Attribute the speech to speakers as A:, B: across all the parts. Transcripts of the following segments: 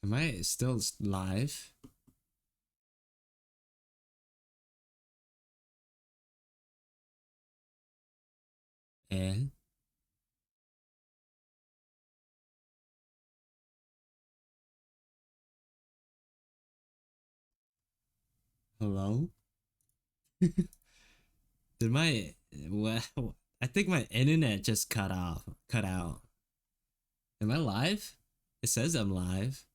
A: Am I still live? Eh? Hello? Did my well? I think my internet just cut out. Am I live? It says I'm live.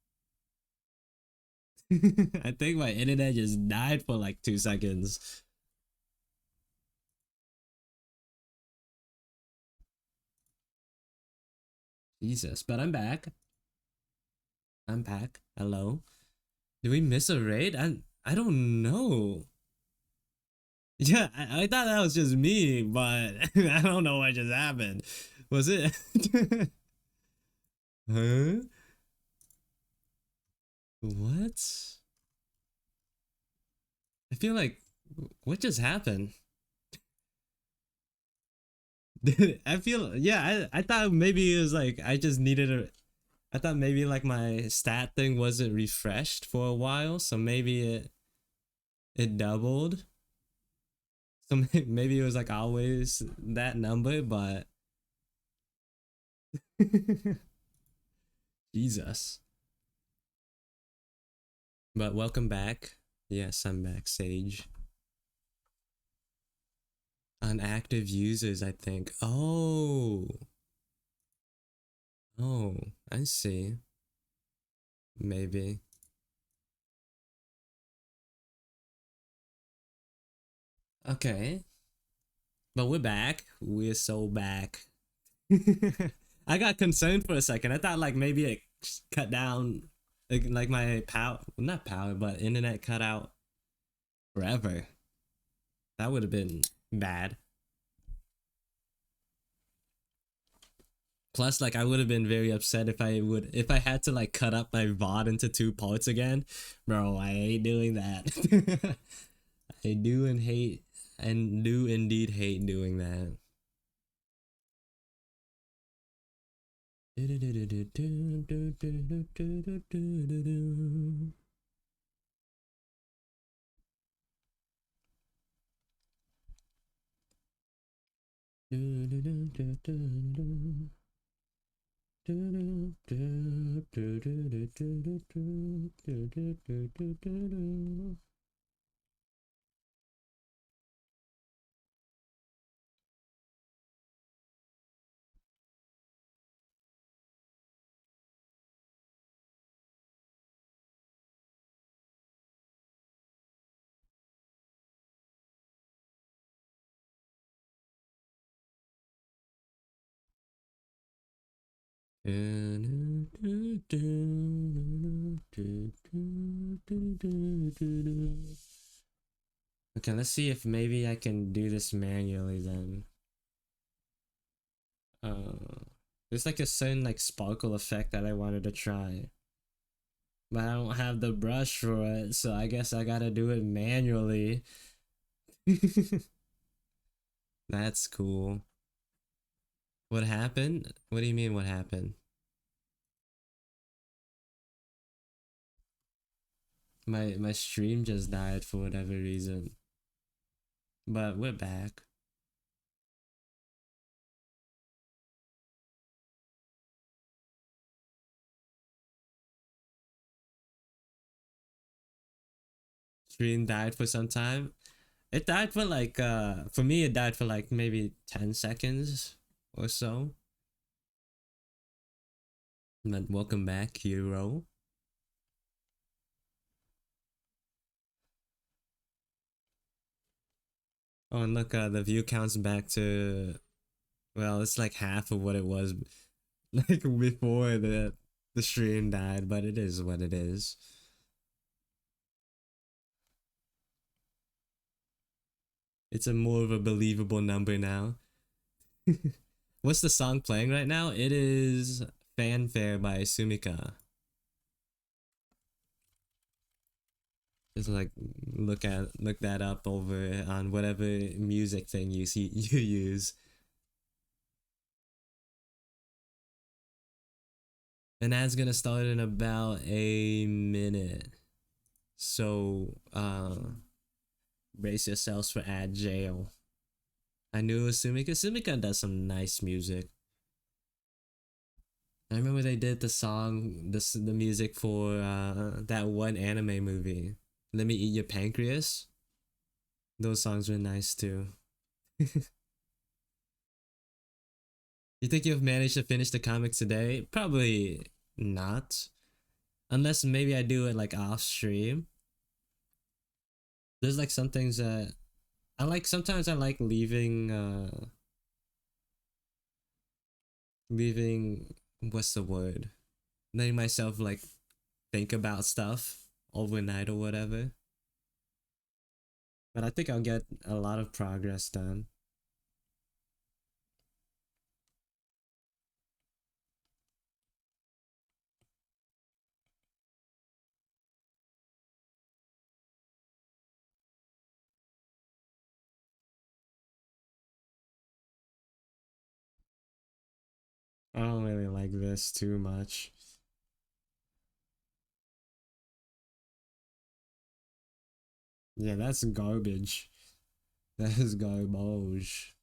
A: I think my internet just died for like 2 seconds. Jesus, but I'm back. I'm back. Hello. Did we miss a raid? I don't know. Yeah, I thought that was just me, but I don't know what just happened. Was it? Huh? What? I feel like what just happened? I feel yeah, I thought maybe it was like I just needed a I thought maybe like my stat thing wasn't refreshed for a while, so maybe it doubled. So maybe it was like always that number, but Jesus. But welcome back. Yes, I'm back, Sage. Unactive users, I think. Oh, I see. Maybe. Okay. But we're back. We're so back. I got concerned for a second. I thought like maybe it cut down, like my power, not power, but internet cut out forever. That would have been bad. Plus, like I would have been very upset if I had to like cut up my VOD into 2 parts again. Bro, I ain't doing that. I do and hate and do indeed hate doing that. Okay, let's see if maybe I can do this manually then. There's like a certain like sparkle effect that I wanted to try. But I don't have the brush for it, so I guess I gotta do it manually. That's cool. What happened? What do you mean what happened? My stream just died for whatever reason. But we're back. Stream died for some time. It died for like for me it died for like maybe 10 seconds or so. But welcome back, hero. Oh, and look, the view count's back to, well, it's like half of what it was like before the stream died, but it is what it is. It's a more of a believable number now. What's the song playing right now? It is Fanfare by Sumika. Just like look that up over on whatever music thing you see you use. And that's gonna start in about a minute. So brace yourselves for ad jail. I knew Sumika. Sumika does some nice music. I remember they did the song, the music for that one anime movie. Let Me Eat Your Pancreas. Those songs were nice too. You think you've managed to finish the comic today? Probably not. Unless maybe I do it like off stream. There's like some things that I like. Sometimes I like leaving, what's the word? Letting myself like think about stuff overnight or whatever. But I think I'll get a lot of progress done. I don't really like this too much. Yeah, that's garbage. That is garbage.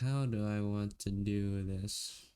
A: How do I want to do this?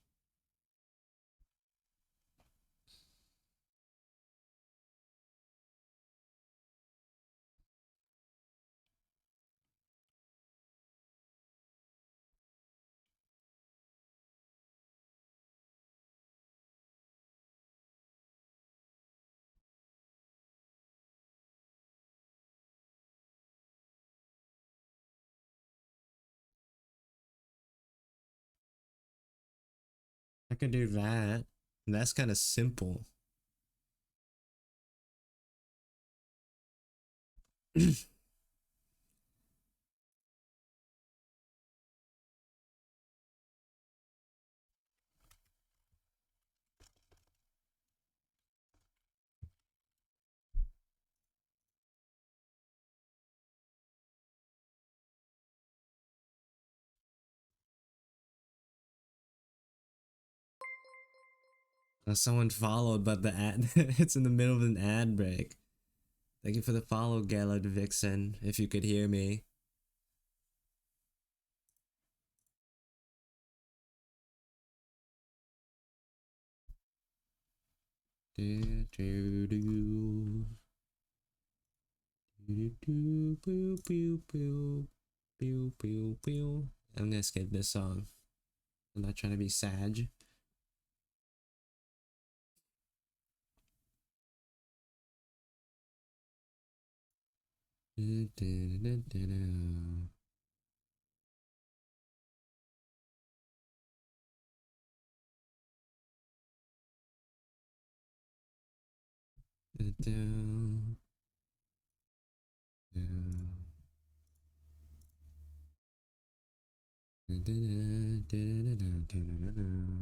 A: I could do that. That's kind of simple. Someone followed, but the ad it's in the middle of an ad break. Thank you for the follow, Gellert Vixen. If you could hear me. Do, do, do. Do, do, do, pew, pew, pew, pew, pew. I'm gonna skip this song. I'm not trying to be sad. Do, do, do, do, do. Do, do, do. Do, do, do, do, do, do, do, do.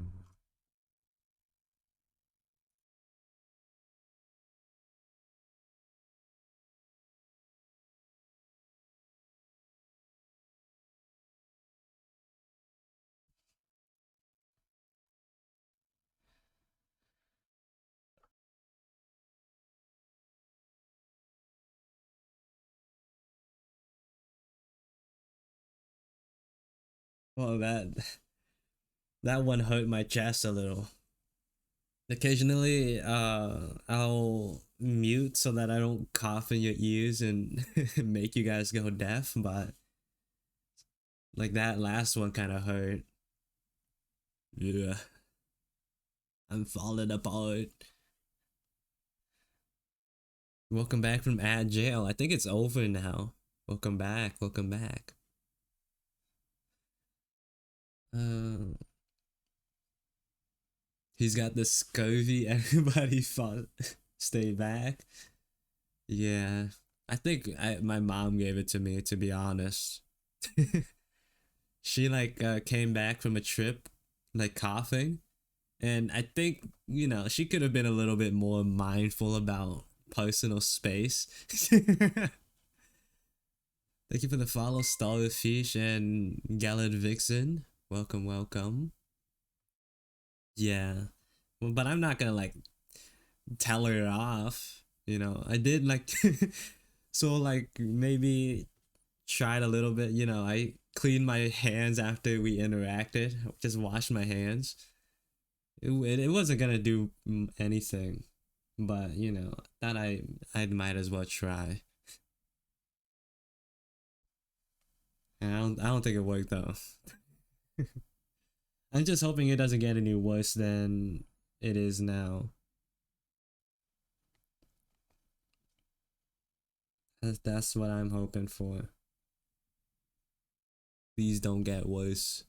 A: Well, that one hurt my chest a little. Occasionally, I'll mute so that I don't cough in your ears and make you guys go deaf, but like that last one kind of hurt. Yeah, I'm falling apart. Welcome back from ad jail. I think it's over now. Welcome back. Welcome back. Uh, he's got the scurvy. Everybody fought. Stay back. Yeah, I think my mom gave it to me. To be honest, she like came back from a trip, like coughing, and I think she could have been a little bit more mindful about personal space. Thank you for the follow, Starfish and Gallad Vixen. Welcome, welcome. Yeah. Well, but I'm not gonna like tell her off. You know, I did like so like maybe tried a little bit. You know, I cleaned my hands after we interacted. Just washed my hands. It wasn't gonna do anything, but you know that I might as well try. And I don't think it worked though. I'm just hoping it doesn't get any worse than it is now. That's what I'm hoping for. Please don't get worse.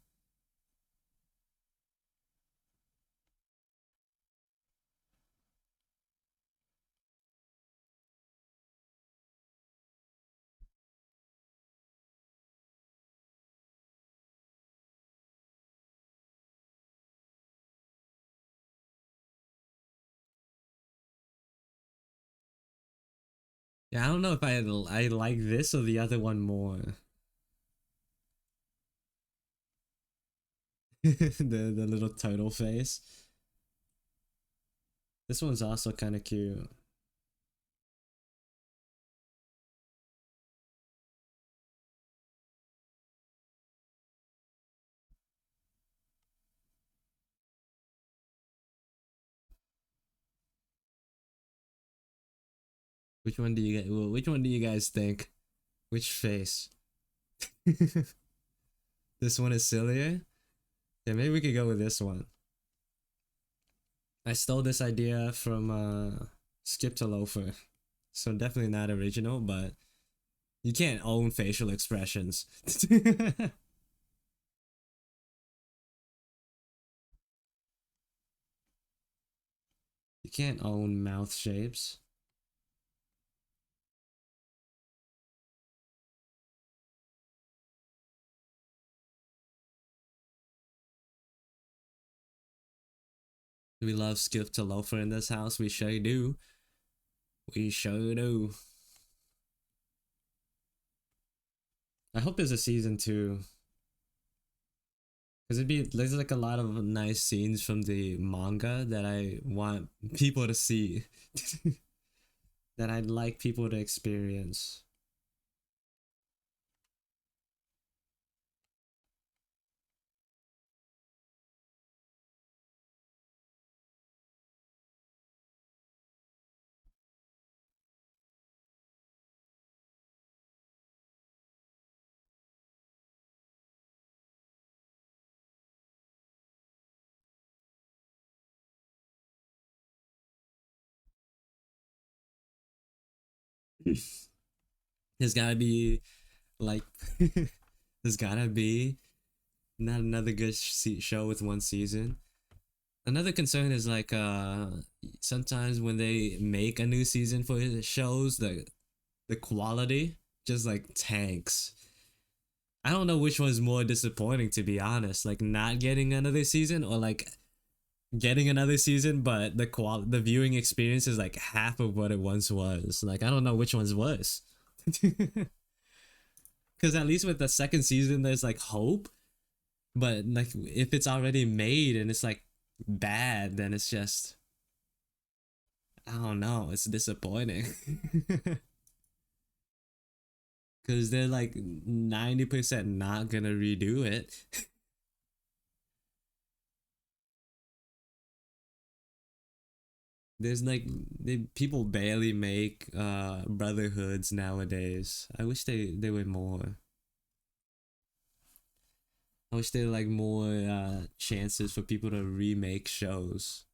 A: Yeah, I don't know if I like this or the other one more. The little turtle face. This one's also kind of cute. Which one do you get? Which one do you guys think? Which face? This one is sillier. Yeah, maybe we could go with this one. I stole this idea from Skip to Loafer, so definitely not original, but you can't own facial expressions. You can't own mouth shapes. We love Skip to Loafer in this house. We sure do. We sure do. I hope there's a season 2. Because there's like a lot of nice scenes from the manga that I want people to see. That I'd like people to experience. There's gotta be like there's gotta be not another good show with one season. Another concern is like sometimes when they make a new season for the shows, the quality just like tanks. I don't know which one's more disappointing, to be honest, like not getting another season or like getting another season but the viewing experience is like half of what it once was. Like I don't know which one's worse. Because at least with the second season there's like hope, but like if it's already made and it's like bad, then it's just I don't know, it's disappointing. Because they're like 90% not gonna redo it. There's like people barely make brotherhoods nowadays. I wish they were more. I wish there were like more chances for people to remake shows.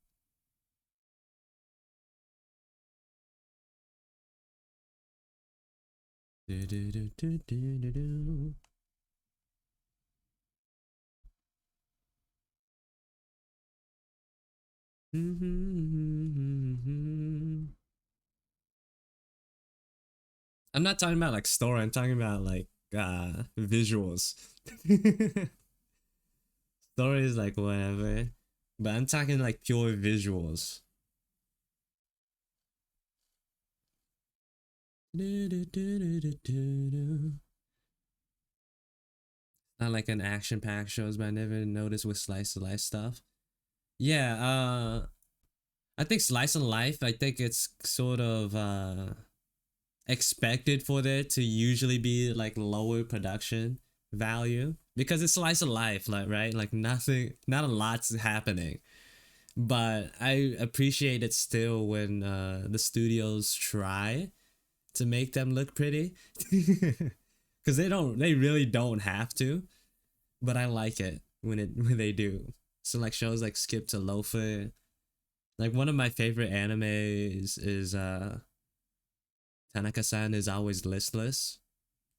A: Do, do, do, do, do, do, do. I'm not talking about like story, I'm talking about like visuals. Story is like whatever. But I'm talking like pure visuals. I like an action pack shows, but I never noticed with slice of life stuff. Yeah, I think slice of life, I think it's sort of expected for there to usually be like lower production value because it's slice of life, like right? Like nothing, not a lot's happening. But I appreciate it still when the studios try to make them look pretty. Because they really don't have to, but I like it when they do. So like shows like Skip to Loafer, like one of my favorite animes is Tanaka-san is always listless.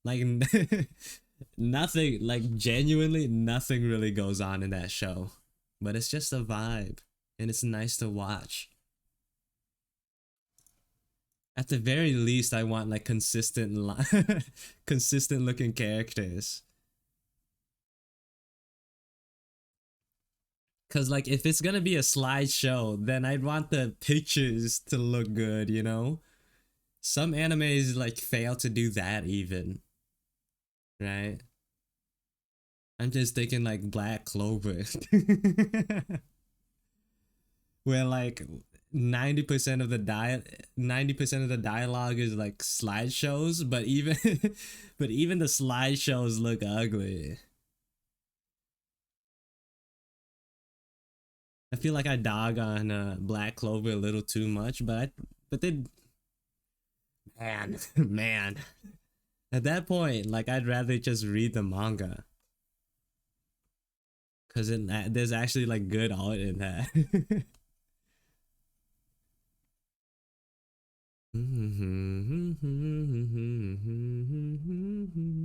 A: Like nothing, like genuinely nothing really goes on in that show, but it's just a vibe, and it's nice to watch. At the very least, I want like consistent looking characters. Cause like if it's gonna be a slideshow, then I'd want the pictures to look good, you know? Some animes like fail to do that even, right? I'm just thinking like Black Clover. Where like 90% of the 90% of the dialogue is like slideshows, but even but even the slideshows look ugly. I feel like I dog on Black Clover a little too much, but they man man at that point like I'd rather just read the manga because there's actually like good art in that.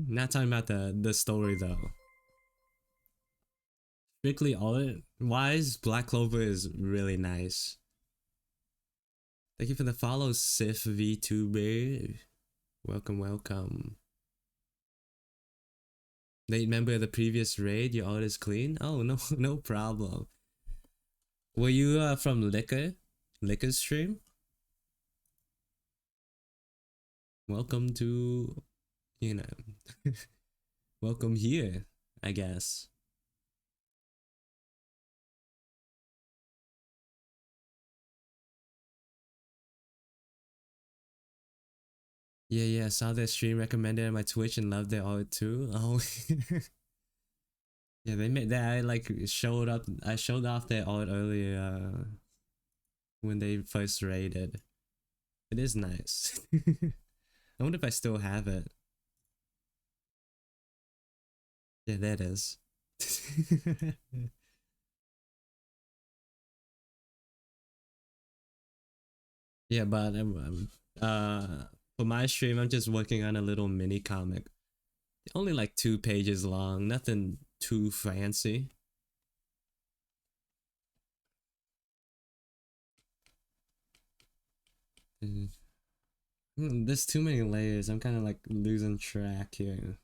A: Not talking about the story though. Strictly art wise, Black Clover is really nice. Thank you for the follow, Sif VTuber. Welcome, welcome. Late member of the previous raid, your art is clean. Oh no, no problem. Were you from Liquor's stream? Welcome to, you know, welcome here, I guess. Yeah, yeah, I saw their stream recommended on my Twitch and loved their art too. Oh, yeah, they made that. I like showed up. I showed off their art earlier when they first raided. It is nice. I wonder if I still have it. Yeah, that is. Yeah, but for my stream, I'm just working on a little mini comic. Only like 2 pages long, nothing too fancy. Mm. There's too many layers. I'm kind of like losing track here.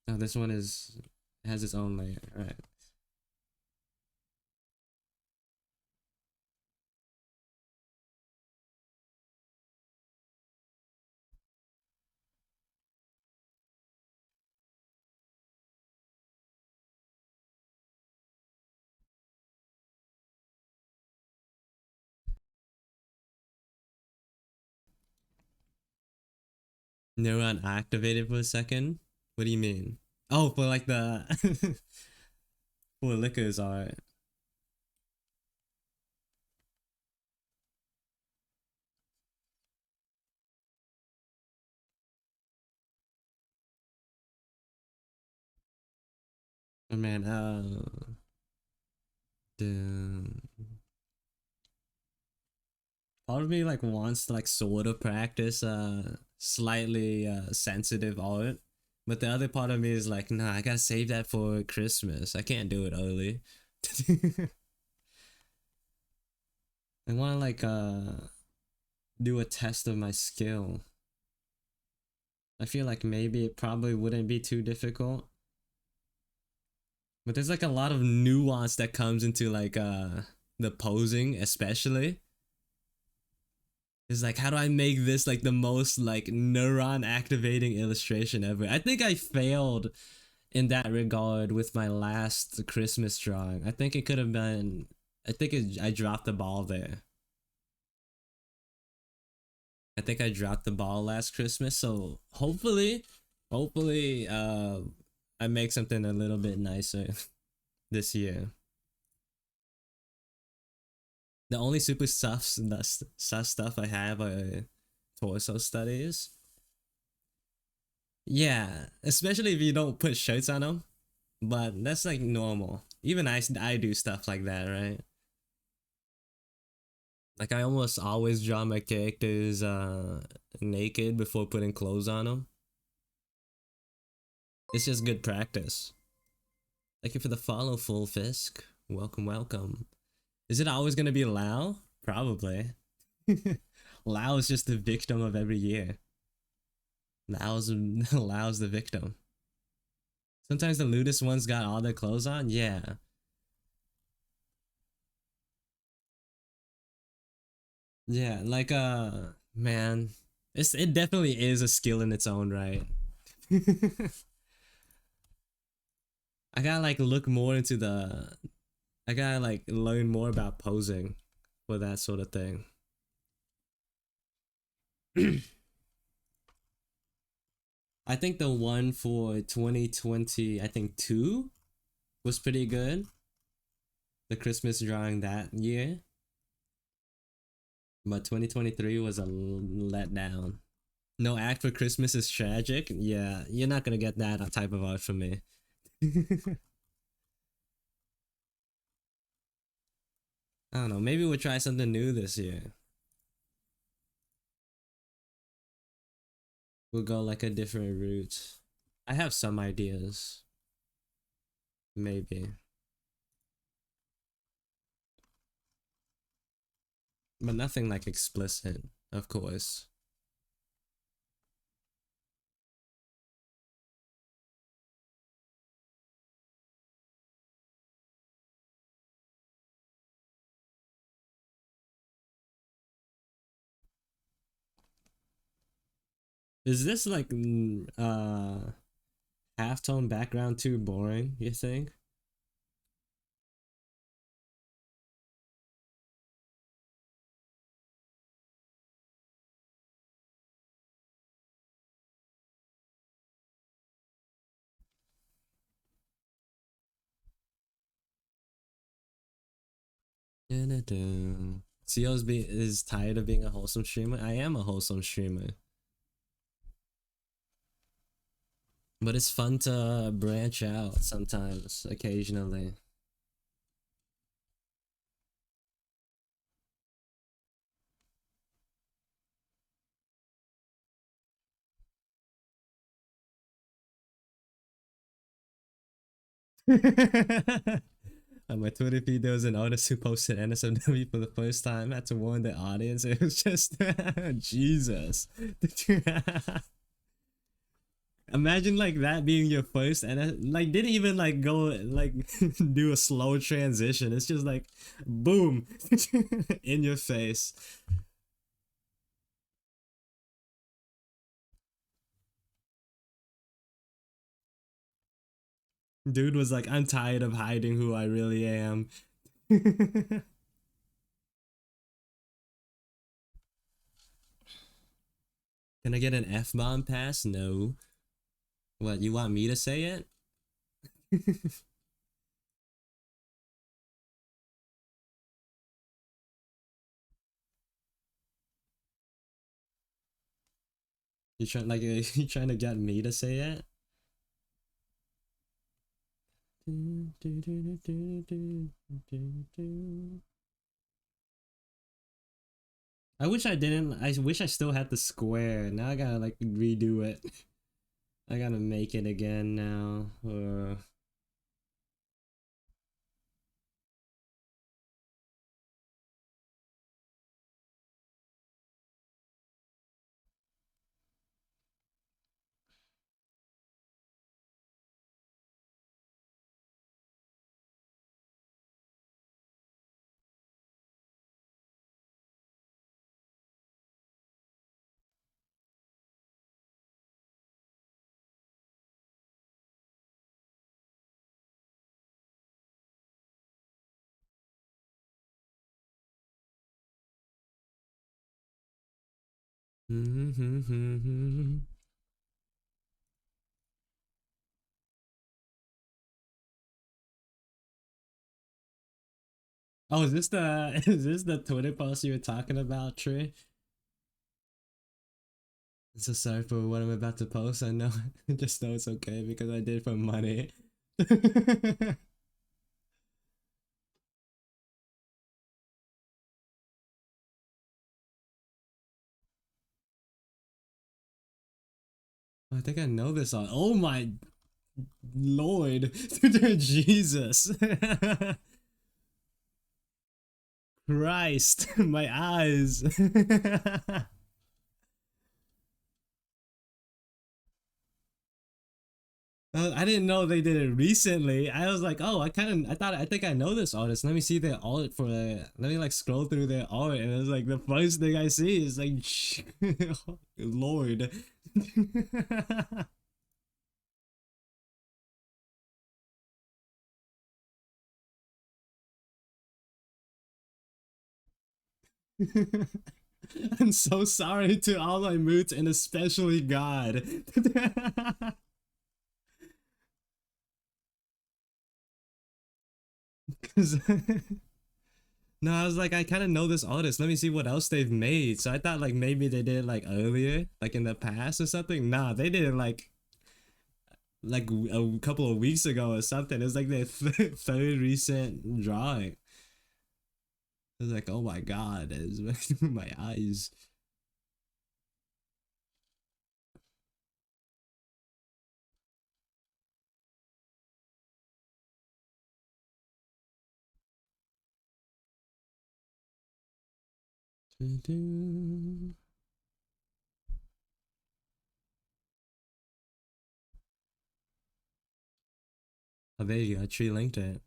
A: Oh, this one is has its own layer. All right. Neuron activated for a second. What do you mean? Oh, for like the for liquors art. Oh man, the part of me like wants to like sort of practice slightly sensitive art, but the other part of me is like, nah, I gotta save that for Christmas. I can't do it early. I want to like do a test of my skill. I feel like maybe it probably wouldn't be too difficult, but there's like a lot of nuance that comes into like the posing, especially. It's like, how do I make this like the most like neuron activating illustration ever? I think I failed in that regard with my last Christmas drawing. I think it could have been. I dropped the ball there. I think I dropped the ball last Christmas. So hopefully, I make something a little bit nicer this year. The only super sus stuff I have are torso studies. Yeah, especially if you don't put shirts on them. But that's like normal. Even I do stuff like that, right? Like I almost always draw my characters naked before putting clothes on them. It's just good practice. Thank you for the follow, Full Fisk. Welcome, welcome. Is it always gonna be Lao? Probably. Lao is just the victim of every year. Lao's Lao's the victim. Sometimes the lewdest ones got all their clothes on. Yeah, yeah. Like man, it definitely is a skill in its own right. I gotta like look more into the. I gotta like learn more about posing for that sort of thing. I think the one for 2020, I think two was pretty good. The Christmas drawing that year, but 2023 was a letdown. No act for Christmas is tragic. Yeah, you're not gonna get that type of art from me. I don't know. Maybe we'll try something new this year. We'll go like a different route. I have some ideas. Maybe. But nothing like explicit, of course. Is this like halftone background too boring, you think? Is tired of being a wholesome streamer. I am a wholesome streamer. But it's fun to branch out sometimes, occasionally. On my Twitter feed, there was an artist who posted NSFW for the first time. Had to warn the audience. It was just Jesus. Imagine like that being your first, and like didn't even like go like do a slow transition. It's just like boom in your face. Dude was like, I'm tired of hiding who I really am. Can I get an F bomb pass? No. What, you want me to say it? You trying like you trying to get me to say it? I wish I didn't. I wish I still had the square. Now I gotta like redo it. I gotta make it again now. Oh, is this the is this the Twitter post you were talking about, Trey? I'm so sorry for what I'm about to post. I know, just know it's okay because I did it for money. I think I know this song. Oh my Lord, Jesus, Christ, my eyes. I didn't know they did it recently. I was like, oh, I think I know this artist. Let me see their art for the. Let me like scroll through their art, and it's like the first thing I see is like, Lord. I'm so sorry to all my moods and especially God. 'Cause- no, I was like, I kind of know this artist. Let me see what else they've made. So I thought like maybe they did it like earlier, like in the past or something. Nah, they did it like a couple of weeks ago or something. It's like their third recent drawing. I was like, oh my God, it's my eyes. Oh, there you go. Tree linked it.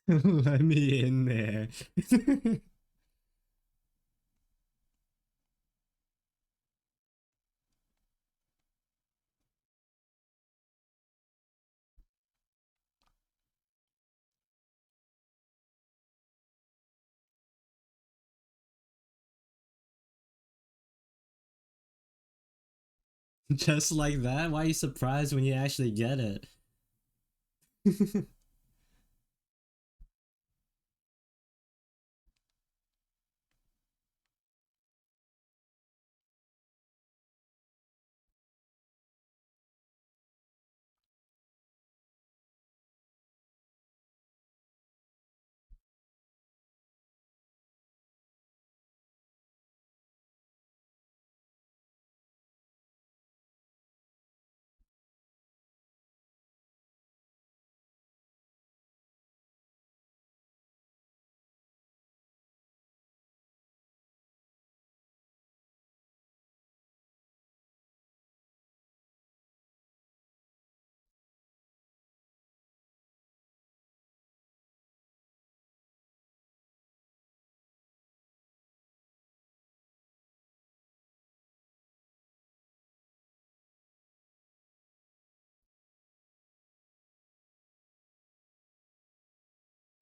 A: Let me in there. Just like that? Why are you surprised when you actually get it?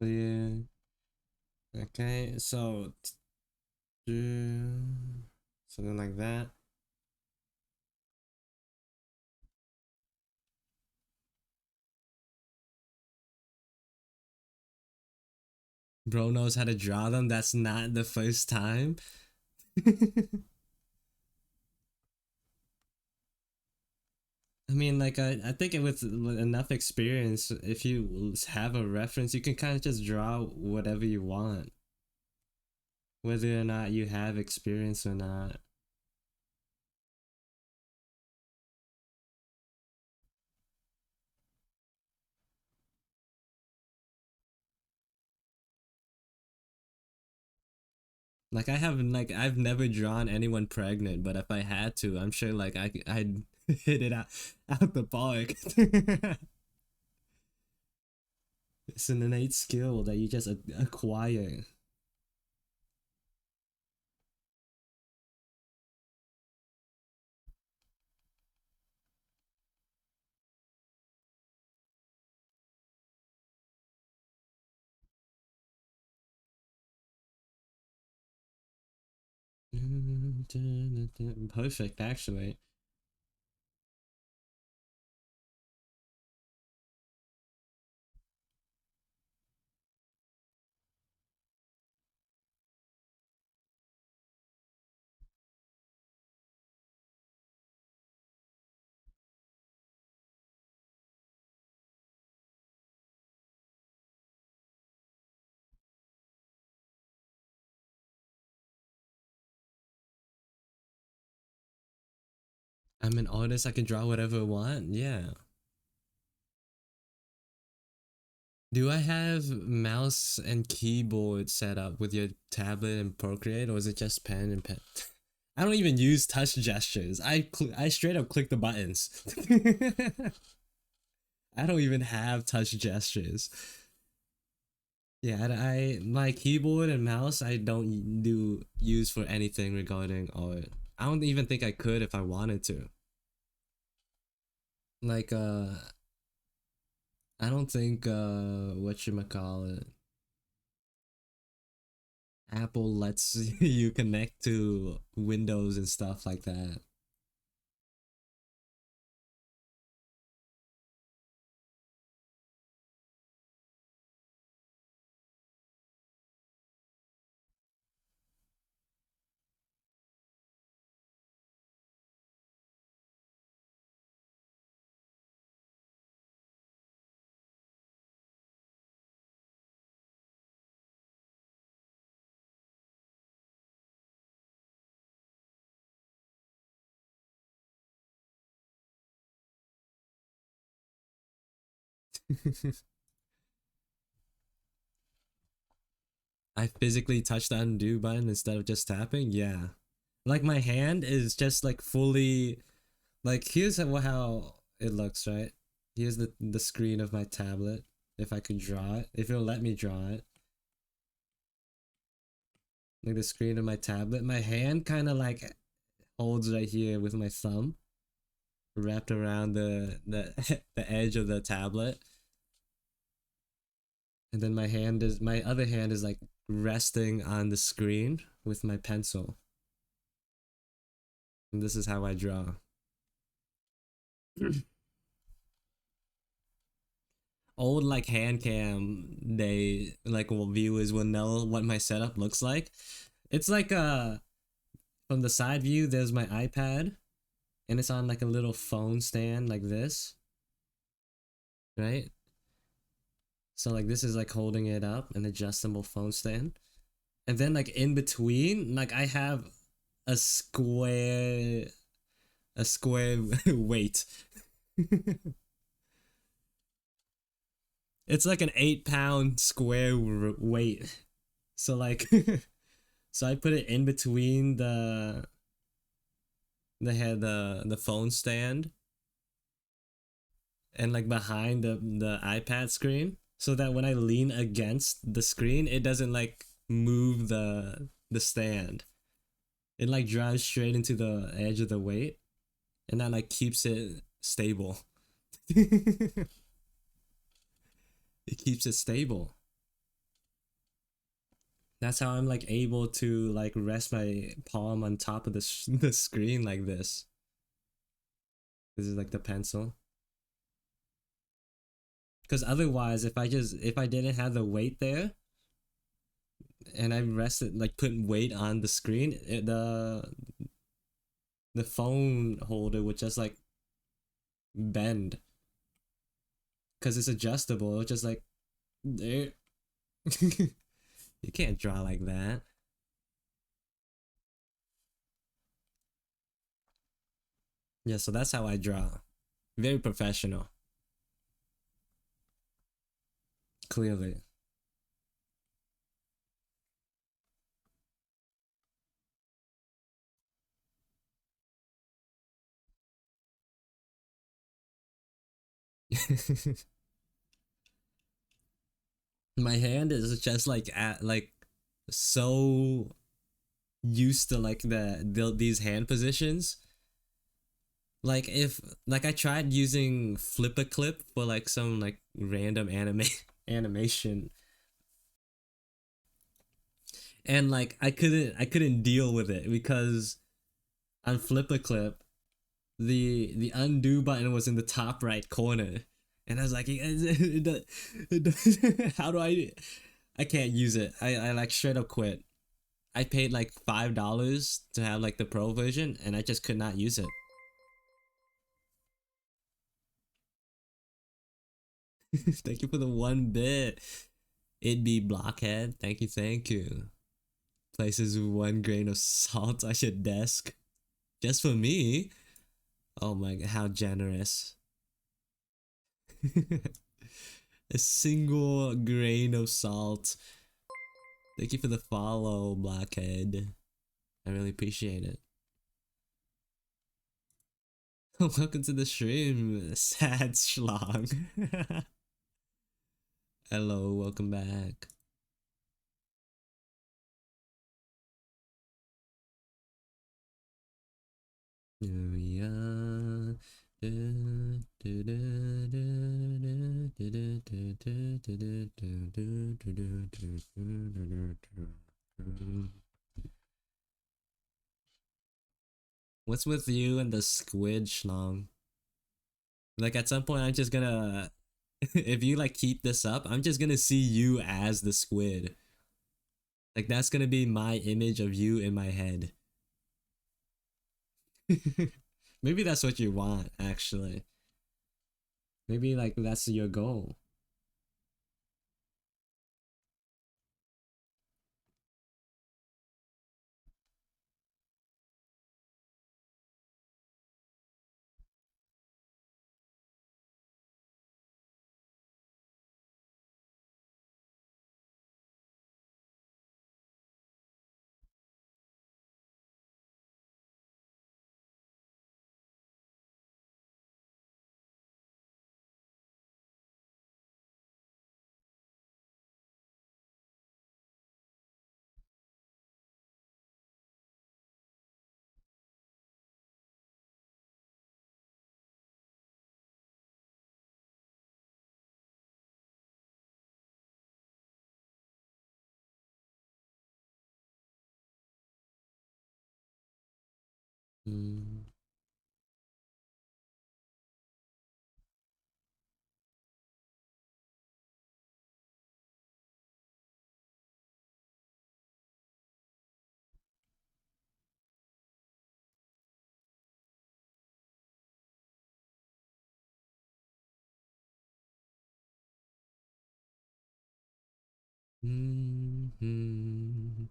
A: Yeah. Okay, so something like that. Bro knows how to draw them. That's not the first time. I mean, like I think with enough experience, if you have a reference, you can kind of just draw whatever you want, whether or not you have experience or not. Like I've never drawn anyone pregnant, but if I had to, I'm sure like I'd hit it out the park. It's an innate skill that you just acquire. Perfect, actually. I'm an artist. I can draw whatever I want. Yeah. Do I have mouse and keyboard set up with your tablet and Procreate, or is it just pen and pen? I don't even use touch gestures. I straight up click the buttons. I don't even have touch gestures. Yeah, my keyboard and mouse I don't do use for anything regarding art. I don't even think I could if I wanted to. Like I don't think what you call it, Apple lets you connect to Windows and stuff like that. I physically touch the undo button instead of just tapping. Yeah, like my hand is just like fully like here's how it looks, right? Here's the screen of my tablet. If I could draw it, if it'll let me draw it, like the screen of my tablet, my hand kind of like holds right here with my thumb wrapped around the the edge of the tablet, and then my other hand is like resting on the screen with my pencil, and this is how I draw. Old like hand cam, they like well, viewers will know what my setup looks like. It's like from the side view there's my iPad and it's on like a little phone stand like this, right? So like this is like holding it up, an adjustable phone stand. And then like in between, like I have a square a square weight. It's like an 8 pound square weight. So like so I put it in between the phone stand and like behind the iPad screen so that when I lean against the screen it doesn't like move the stand. It like drives straight into the edge of the weight and that like keeps it stable. It keeps it stable. That's how I'm like able to like rest my palm on top of the screen like this. This is like the pencil. Because otherwise, if I didn't have the weight there and I rested like putting weight on the screen, the phone holder would just like bend because it's adjustable. It's just like there. You can't draw like that. Yeah, so that's how I draw. Very professional, clearly. My hand is just like at like so used to like these hand positions. Like if like I tried using flip a clip for like some like random animation, and like I couldn't deal with it because on flip a clip the undo button was in the top right corner, and I was like how do I can't use it. I like straight up quit. I paid like $5 to have like the pro version, and I just could not use it. Thank you for the 1 bit. It'd be blockhead. Thank you, thank you. Places 1 grain of salt on your desk. Just for me. Oh my god, how generous. A single grain of salt. Thank you for the follow, blockhead. I really appreciate it. Welcome to the stream, sad schlong. Hello, welcome back. Here we are. What's with you and the squid schlong? Like at some point I'm just gonna if you like keep this up, I'm just gonna see you as the squid. Like that's gonna be my image of you in my head. Maybe that's what you want, actually. Maybe like that's your goal. Mm. Mm-hmm.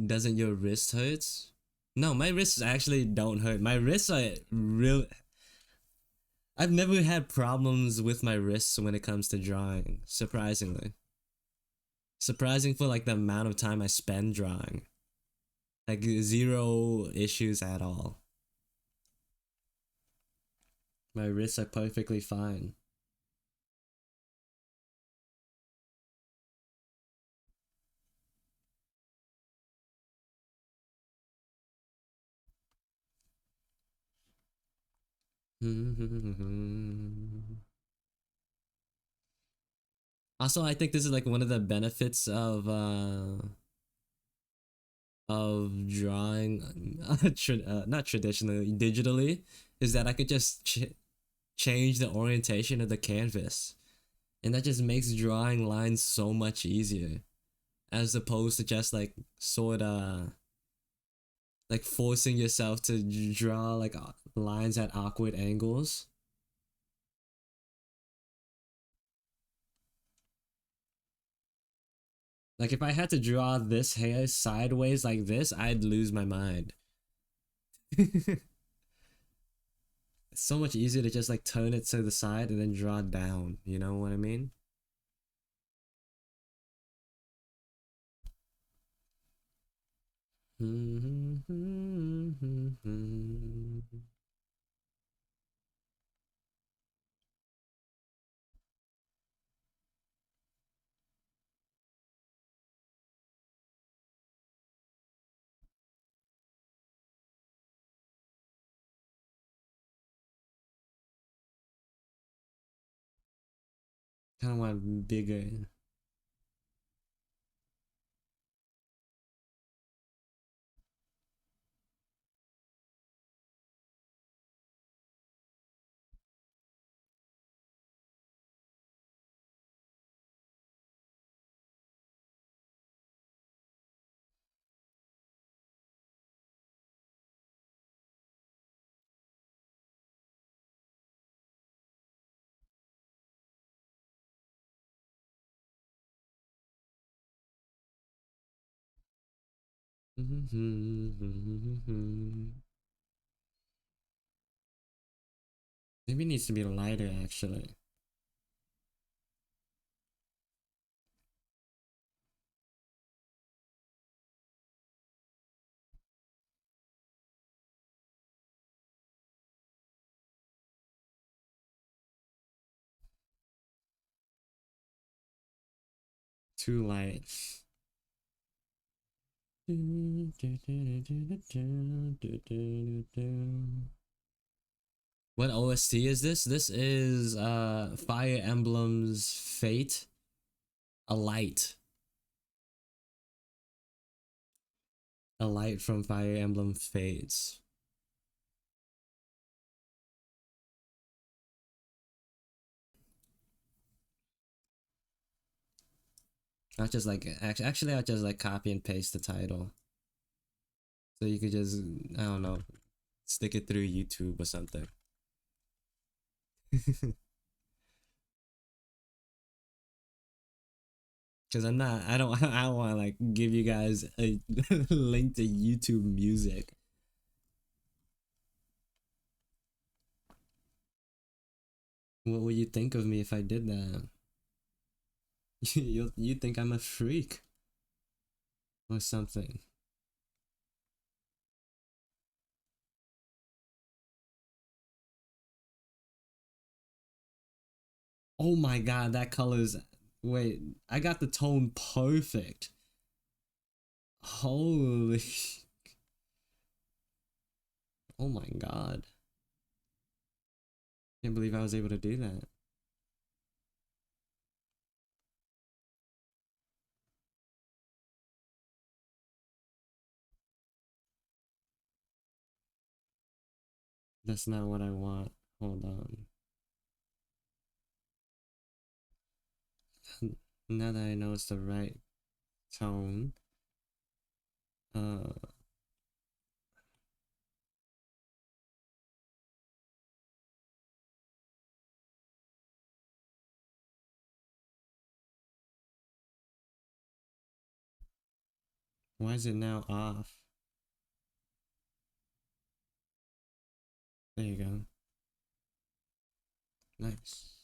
A: Doesn't your wrist hurt? No, my wrists actually don't hurt. My wrists are real. I've never had problems with my wrists when it comes to drawing. Surprisingly, surprising for like the amount of time I spend drawing. Like zero issues at all. My wrists are perfectly fine. Also, I think this is like one of the benefits of drawing not traditionally digitally is that I could just change the orientation of the canvas, and that just makes drawing lines so much easier as opposed to just like sort of like forcing yourself to draw like lines at awkward angles. Like if I had to draw this hair sideways like this, I'd lose my mind. It's so much easier to just like turn it to the side and then draw down. You know what I mean? Kind of want bigger. Maybe it needs to be lighter actually. Too light. What OST is this? This is Fire Emblem's Fate. A light. A light from Fire Emblem Fates. I just like actually I just like copy and paste the title. So you could just I don't know, stick it through YouTube or something. Cause I'm not I don't I don't wanna like give you guys a link to YouTube music. What would you think of me if I did that? You think I'm a freak or something. Oh my god, that color's wait, I got the tone perfect. Holy oh my god. Can't believe I was able to do that. That's not what I want. Hold on. Now that I know it's the right tone. Uh why is it now off? There you go. Nice.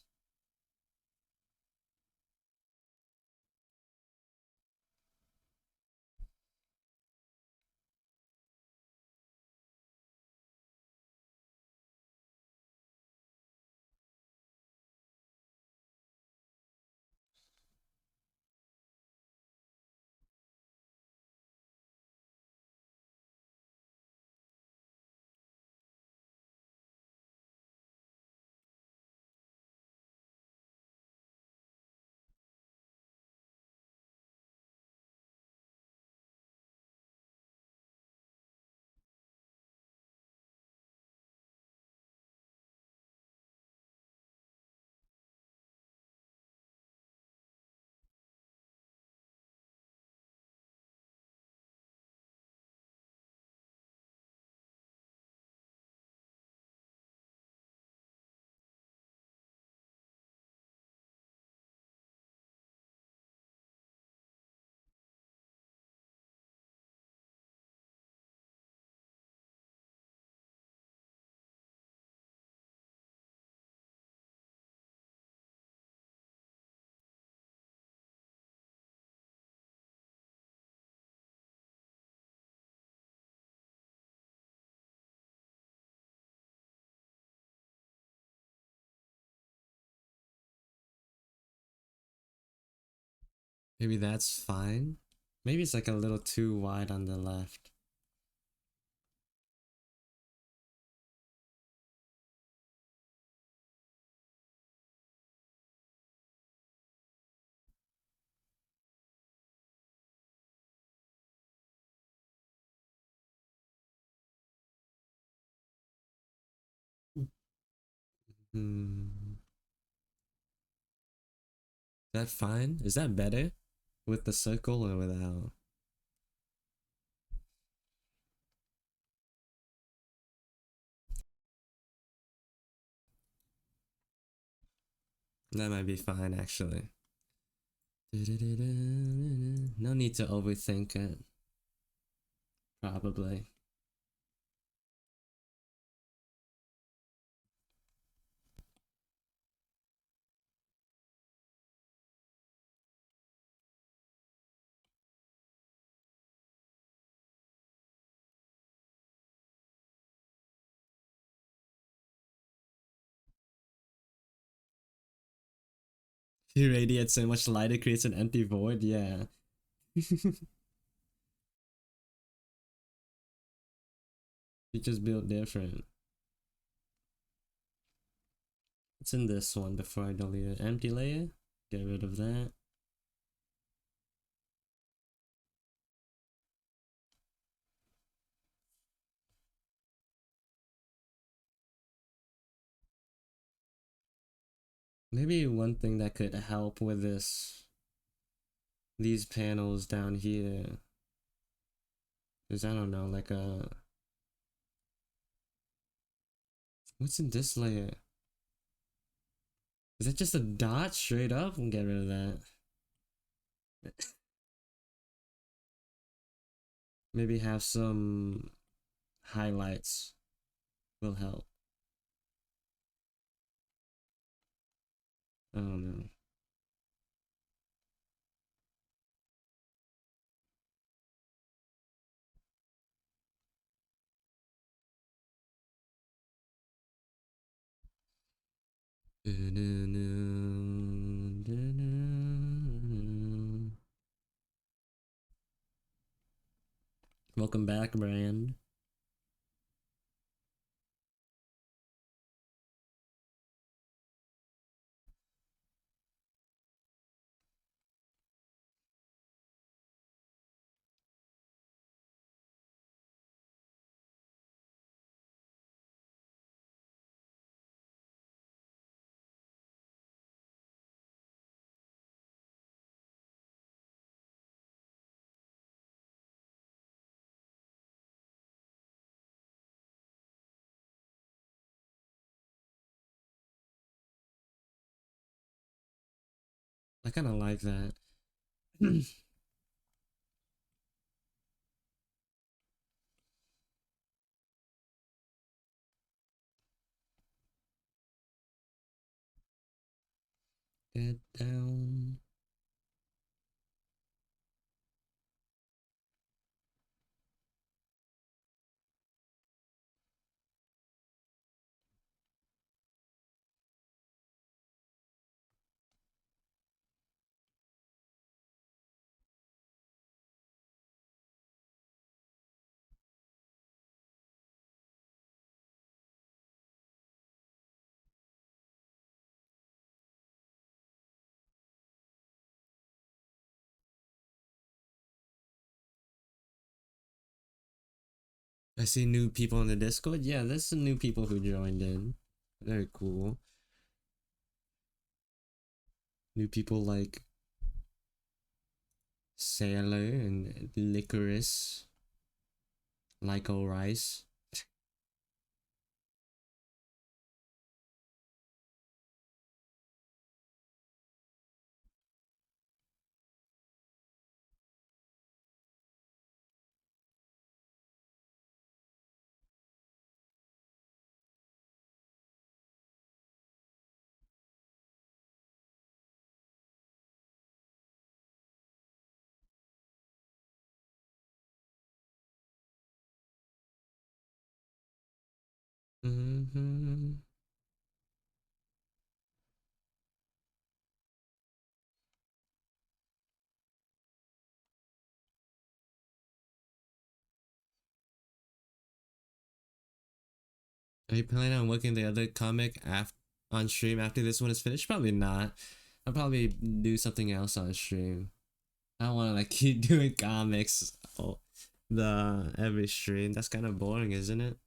A: Maybe that's fine. Maybe it's like a little too wide on the left. Hmm. Is that fine? Is that better? With the circle or without? That might be fine actually. No need to overthink it. Probably. You radiate so much light it creates an empty void, yeah. You just built different. It's in this one before I delete it. Empty layer? Get rid of that. Maybe one thing that could help with these panels down here is, I don't know, like a, what's in this layer? Is that just a dot straight up? We'll get rid of that. Maybe have some highlights will help. I don't know. Welcome back, Brand. I kind of like that. Get down. I see new people in the Discord. Yeah, there's some new people who joined in. Very cool. New people like Sailor and Licorice, Lyco Rice. Mm-hmm. Are you planning on working the other comic on stream after this one is finished? Probably not. I'll probably do something else on stream. I don't want to like keep doing comics the every stream. That's kind of boring, isn't it?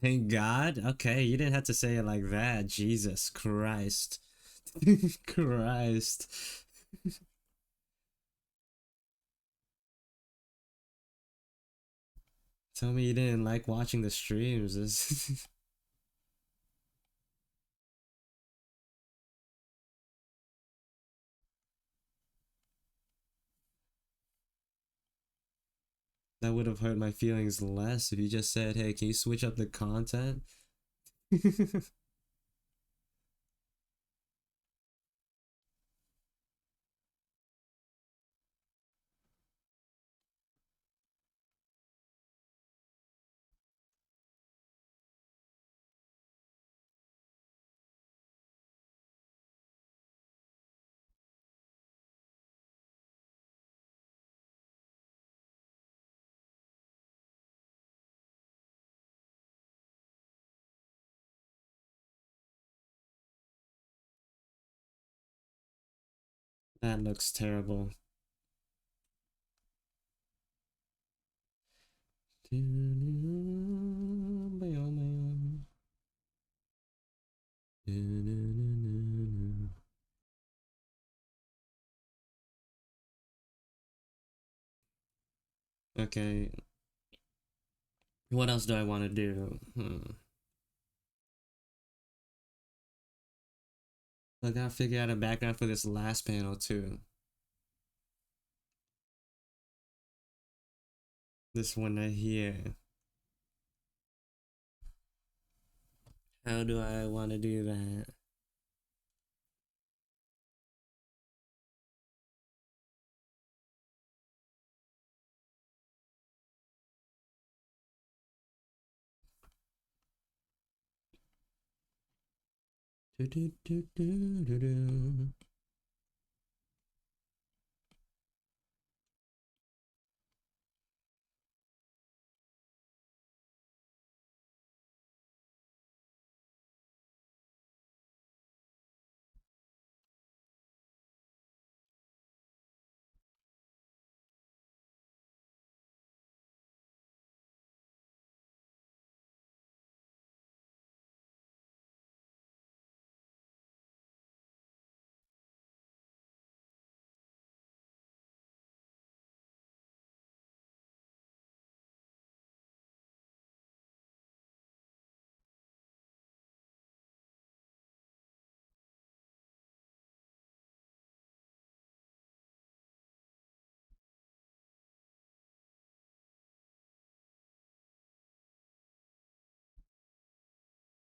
A: Thank God. Okay, you didn't have to say it like that. Jesus Christ. Christ. Tell me you didn't like watching the streams. That would have hurt my feelings less if you just said, "Hey, can you switch up the content?" That looks terrible. Okay, what else do I want to do? I gotta figure out a background for this last panel too. This one right here. How do I want to do that? Do, do, do, do, do, do.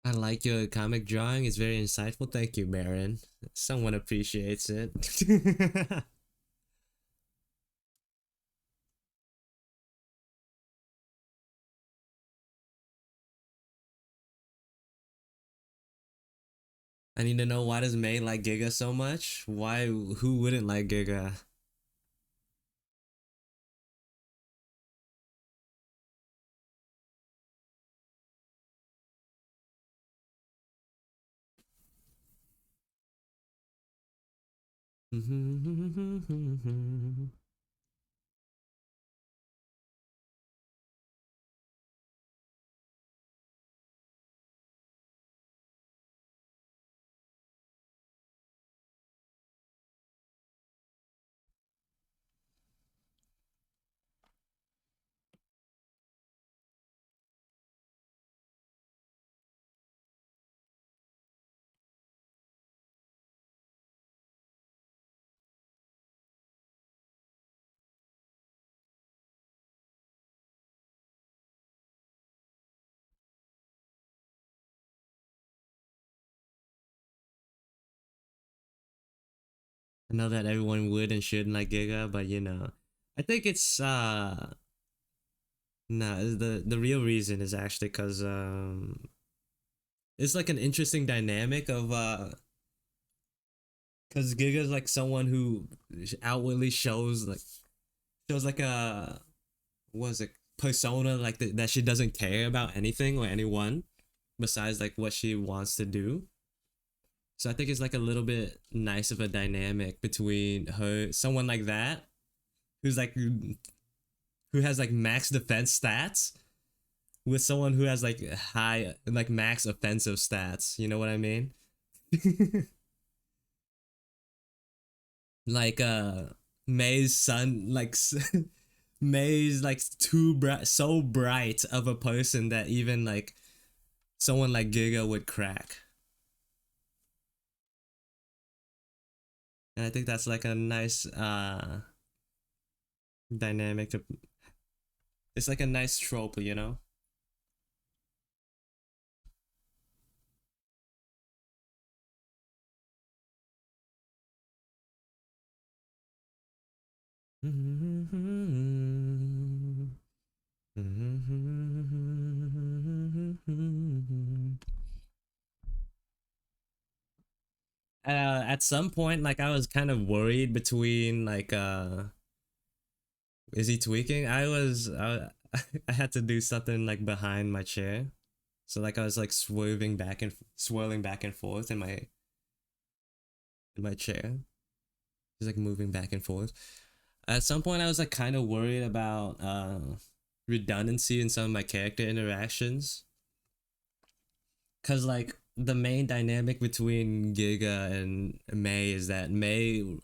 A: I like your comic drawing. It's very insightful. Thank you, Baron. Someone appreciates it. I need to know, why does May like Giga so much? Why? Who wouldn't like Giga? I know that everyone would and shouldn't like Giga, but I think it's no, the real reason is actually because it's like an interesting dynamic of Cause Giga's like someone who outwardly shows like a what is it persona like that she doesn't care about anything or anyone besides like what she wants to do. So I think it's like a little bit nice of a dynamic between her someone like that who's like who has like max defense stats with someone who has like high like max offensive stats. You know what I mean? Like May's son like May's like too bright, so bright of a person that even like someone like Giga would crack. And I think that's like a nice dynamic to it's like a nice trope, you know? At some point like I was kind of worried between like is he tweaking? I had to do something like behind my chair. So like I was like swerving back and swirling back and forth in my chair. Just like moving back and forth. At some point I was like kind of worried about redundancy in some of my character interactions. Cause like the main dynamic between Giga and May is that May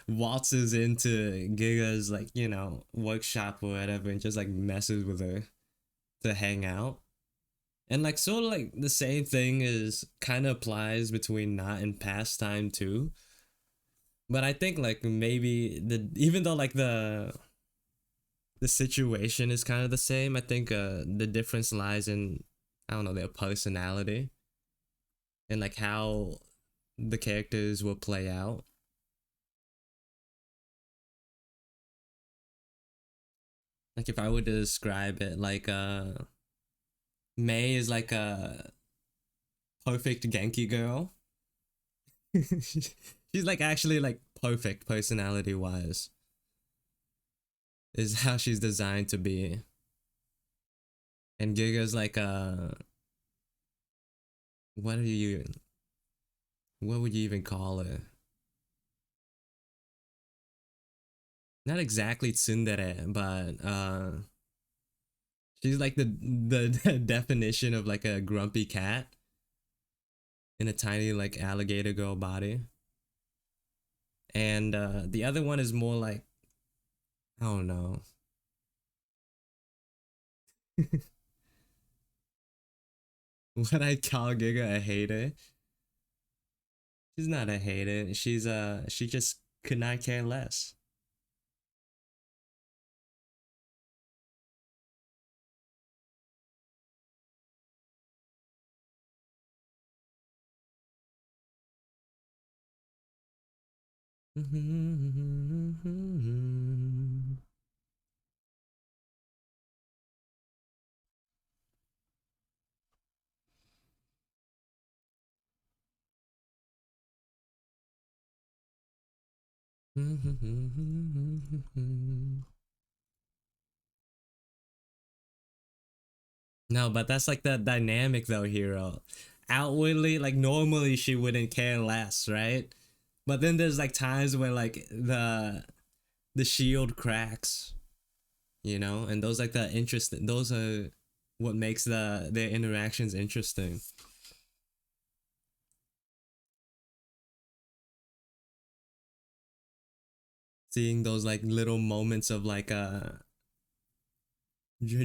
A: waltzes into Giga's like, you know, workshop or whatever and just like messes with her to hang out. And like sort of like the same thing is kind of applies between not and pastime too. But I think like maybe the even though like the situation is kind of the same, I think the difference lies in I don't know their personality and like how the characters will play out. Like if I were to describe it, like May is like a perfect Genki girl. She's like actually like perfect personality wise. Is how she's designed to be. And Giga's like what do you what would you even call her? Not exactly tsundere, but she's like the definition of like a grumpy cat in a tiny like alligator girl body. And the other one is more like I don't know. What I call Giga a hater. She's not a hater. She just could not care less. No, but that's like the dynamic though, hero. Outwardly, like normally she wouldn't care less, right? But then there's like times where like the shield cracks, you know, and those like the interesting. Those are what makes their interactions interesting. Seeing those like little moments of like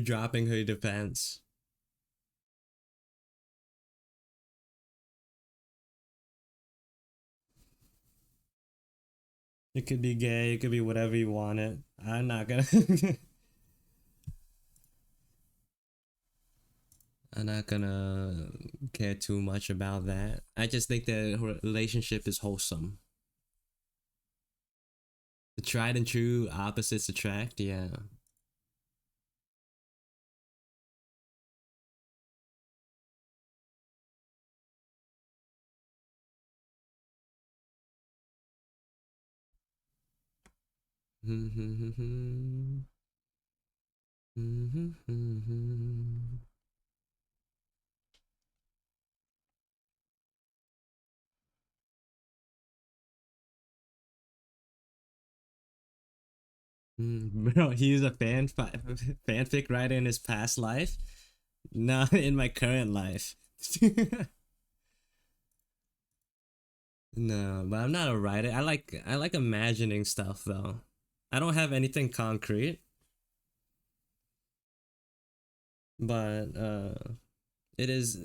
A: dropping her defense. It could be gay, it could be whatever you want it. I'm not gonna I'm not gonna care too much about that. I just think the relationship is wholesome. The tried and true opposites attract, yeah. Bro, he's a fanfic writer in his past life, not in my current life. No, but I'm not a writer. I like imagining stuff though. I don't have anything concrete, but it is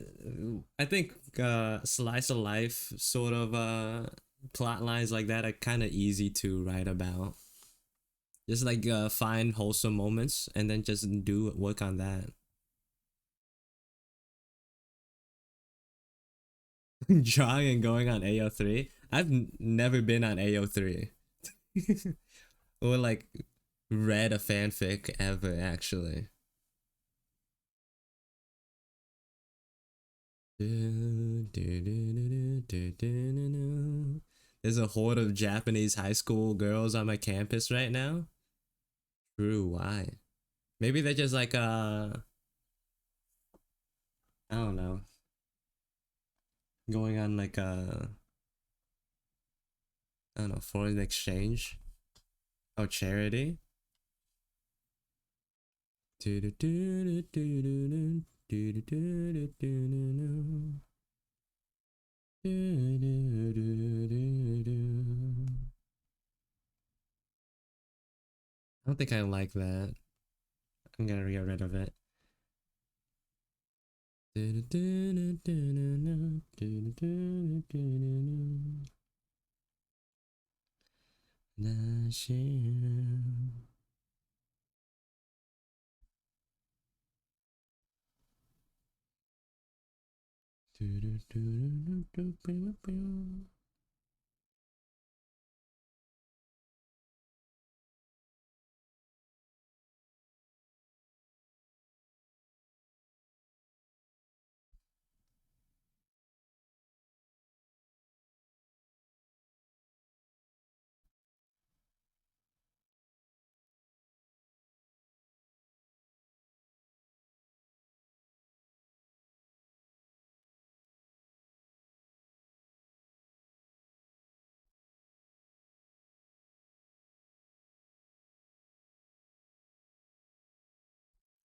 A: I think slice of life sort of plot lines like that are kind of easy to write about. Just like find wholesome moments and then just do work on that. Drawing and going on AO3. I've never been on AO3 or like read a fanfic ever actually. There's a horde of Japanese high school girls on my campus right now. True, why? Maybe they're just like I don't know, going on like I don't know, foreign exchange or charity. I don't think I like that. I'm gonna get rid of it.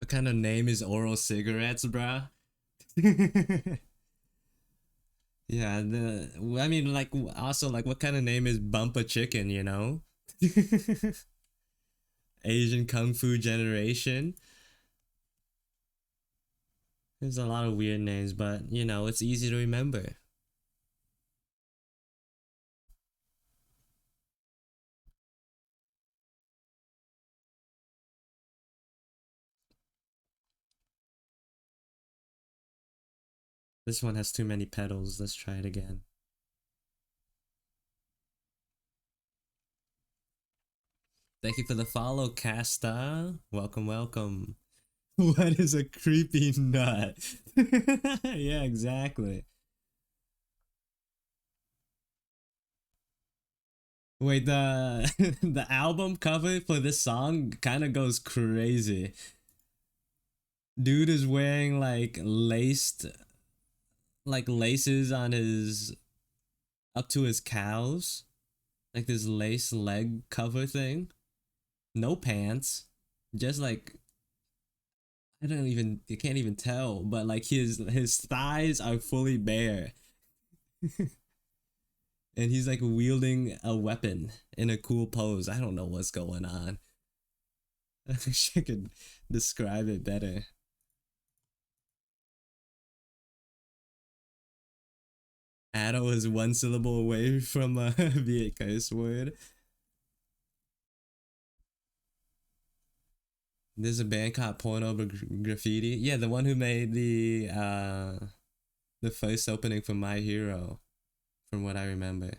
A: What kind of name is oral cigarettes, bruh? Yeah, I mean, like, also, like, what kind of name is Bumpa Chicken, you know? Asian Kung Fu Generation. There's a lot of weird names, but, you know, it's easy to remember. This one has too many petals. Let's try it again. Thank you for the follow, Casta. Welcome, welcome. What is a creepy nut? Yeah, exactly. Wait, the the album cover for this song kind of goes crazy. Dude is wearing like laces on his up to his calves, like this lace leg cover thing. No pants, just like I don't even you can't even tell, but like his thighs are fully bare, and he's like wielding a weapon in a cool pose. I don't know what's going on. I wish I could describe it better. Addo is one syllable away from being a curse word. There's a band called Porno Graffiti. Yeah, the one who made the first opening for My Hero, from what I remember.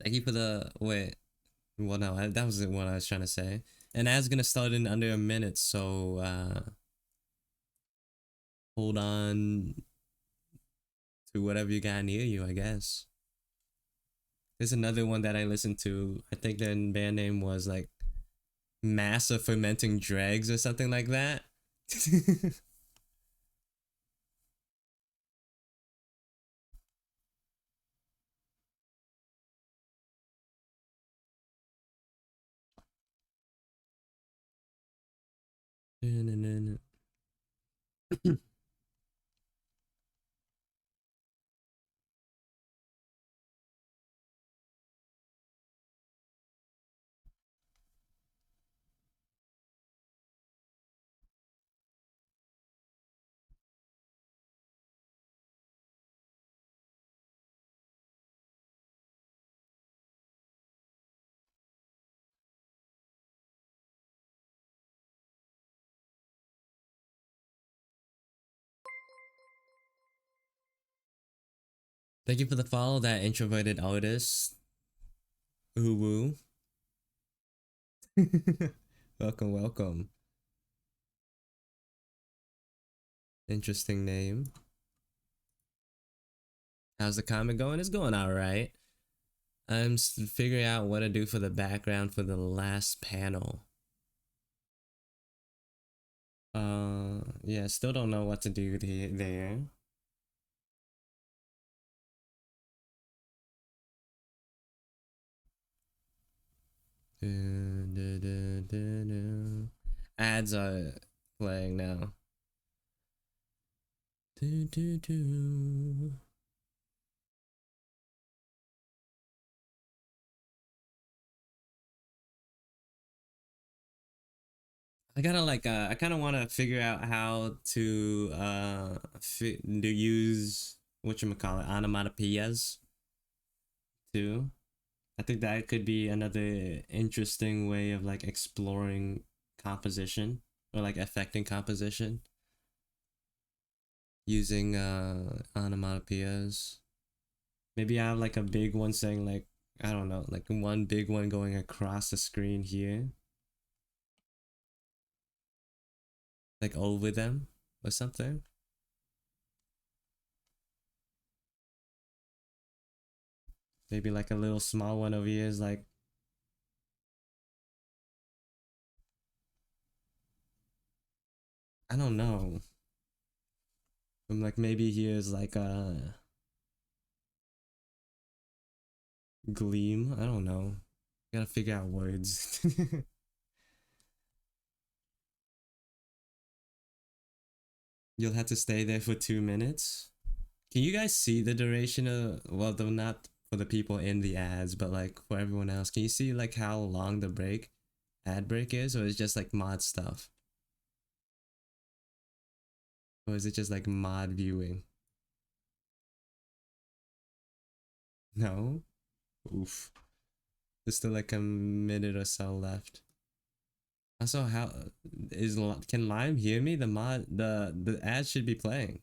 A: Thank you for the wait. Well, no, that was what I was trying to say. And that's gonna start in under a minute, so hold on to whatever you got near you, I guess. There's another one that I listened to. I think the band name was like Mass of Fermenting Dregs or something like that. Thank you for the follow, that introverted artist. Ooh woo. Welcome, welcome. Interesting name. How's the comment going? It's going alright. I'm figuring out what to do for the background for the last panel. Yeah, still don't know what to do there. Ads are playing now. I gotta like I kind of want to figure out how to use whatchamacallit, onomatopoeias too. I think that could be another interesting way of like exploring composition or like affecting composition using onomatopoeias. Maybe I have like a big one saying like, I don't know, like one big one going across the screen here, like over them or something. Maybe like a little small one over here is like, I don't know. I'm like, maybe here's like a gleam. I don't know. Gotta figure out words. You'll have to stay there for 2 minutes. Can you guys see the duration of, well, though not for the people in the ads, but like for everyone else, can you see like how long the ad break is, or is it just like mod stuff? Or is it just like mod viewing? No? Oof. There's still like a minute or so left. Also, how can Lime hear me? The ad should be playing.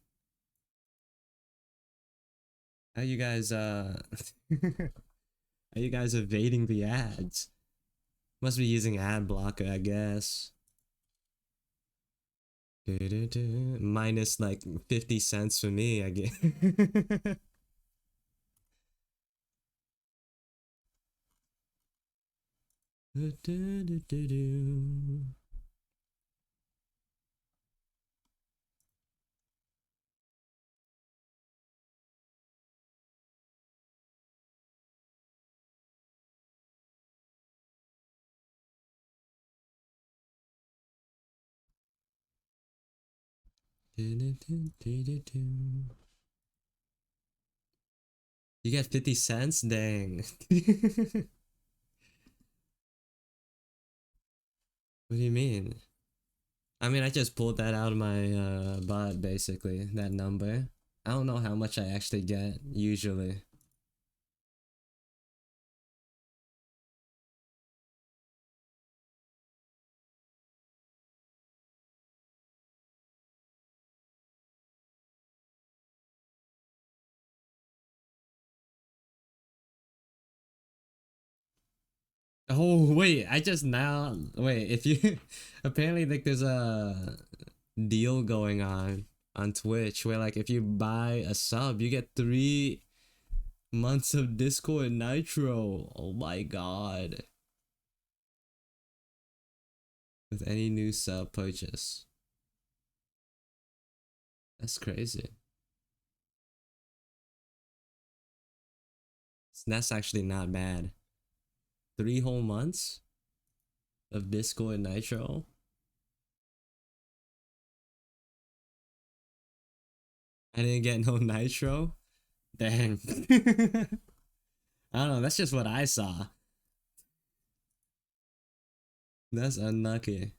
A: How you guys how you guys evading the ads? Must be using ad blocker, I guess. Minus like 50 cents for me, I guess. You get 50 cents? Dang. What do you mean? I mean, I just pulled that out of my bot, basically, that number. I don't know how much I actually get, usually. Oh, wait, I just now, wait, if you, apparently, like, there's a deal going on Twitch where, like, if you buy a sub, you get Months of Discord Nitro. Oh my god. With any new sub purchase. That's crazy. That's actually not bad. 3 whole months of Discord Nitro. I didn't get no Nitro. Dang. I don't know. That's just what I saw. That's unlucky.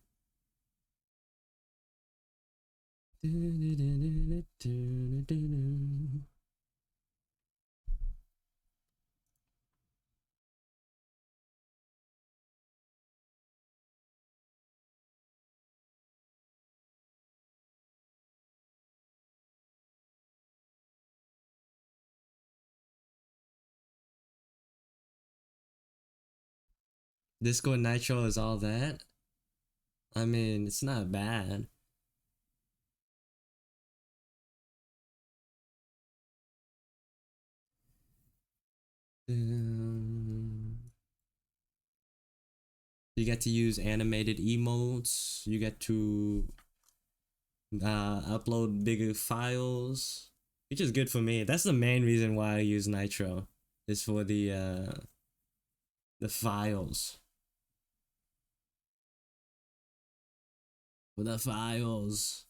A: Discord Nitro is all that. I mean, it's not bad. You get to use animated emotes. You get to upload bigger files, which is good for me. That's the main reason why I use Nitro, is for the files. For the files.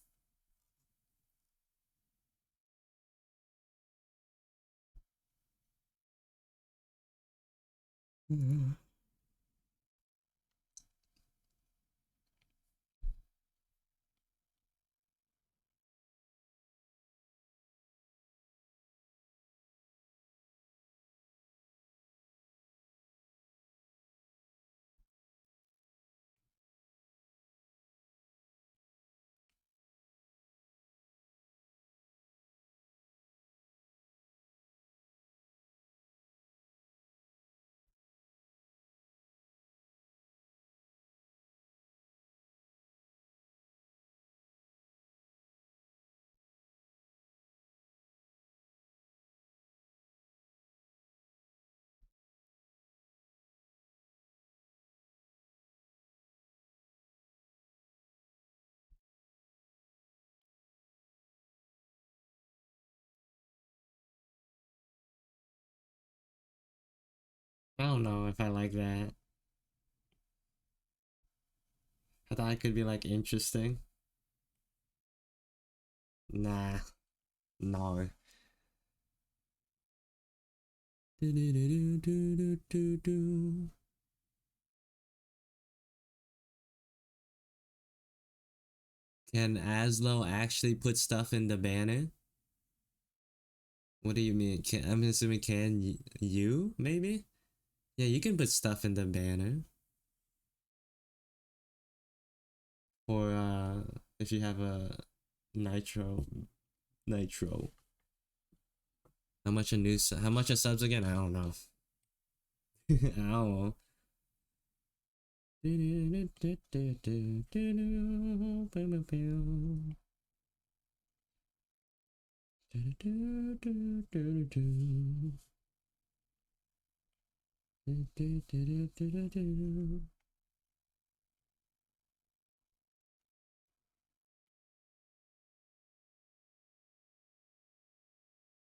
A: I don't know if I like that. I thought it could be like interesting. Nah, no. Can Aslo actually put stuff in the banner? What do you mean? I'm assuming you maybe? Yeah, you can put stuff in the banner. Or if you have a nitro. How much a subs again? I don't know. I don't know.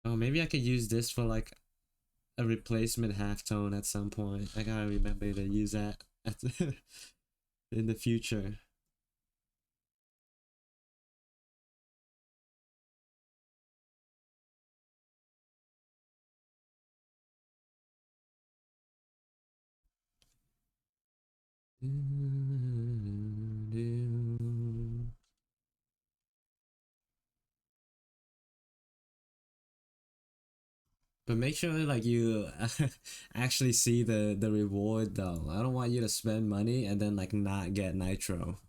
A: Oh, maybe I could use this for like a replacement halftone at some point. I gotta remember to use that in the future. But make sure like you actually see the reward though. I don't want you to spend money and then like not get nitro,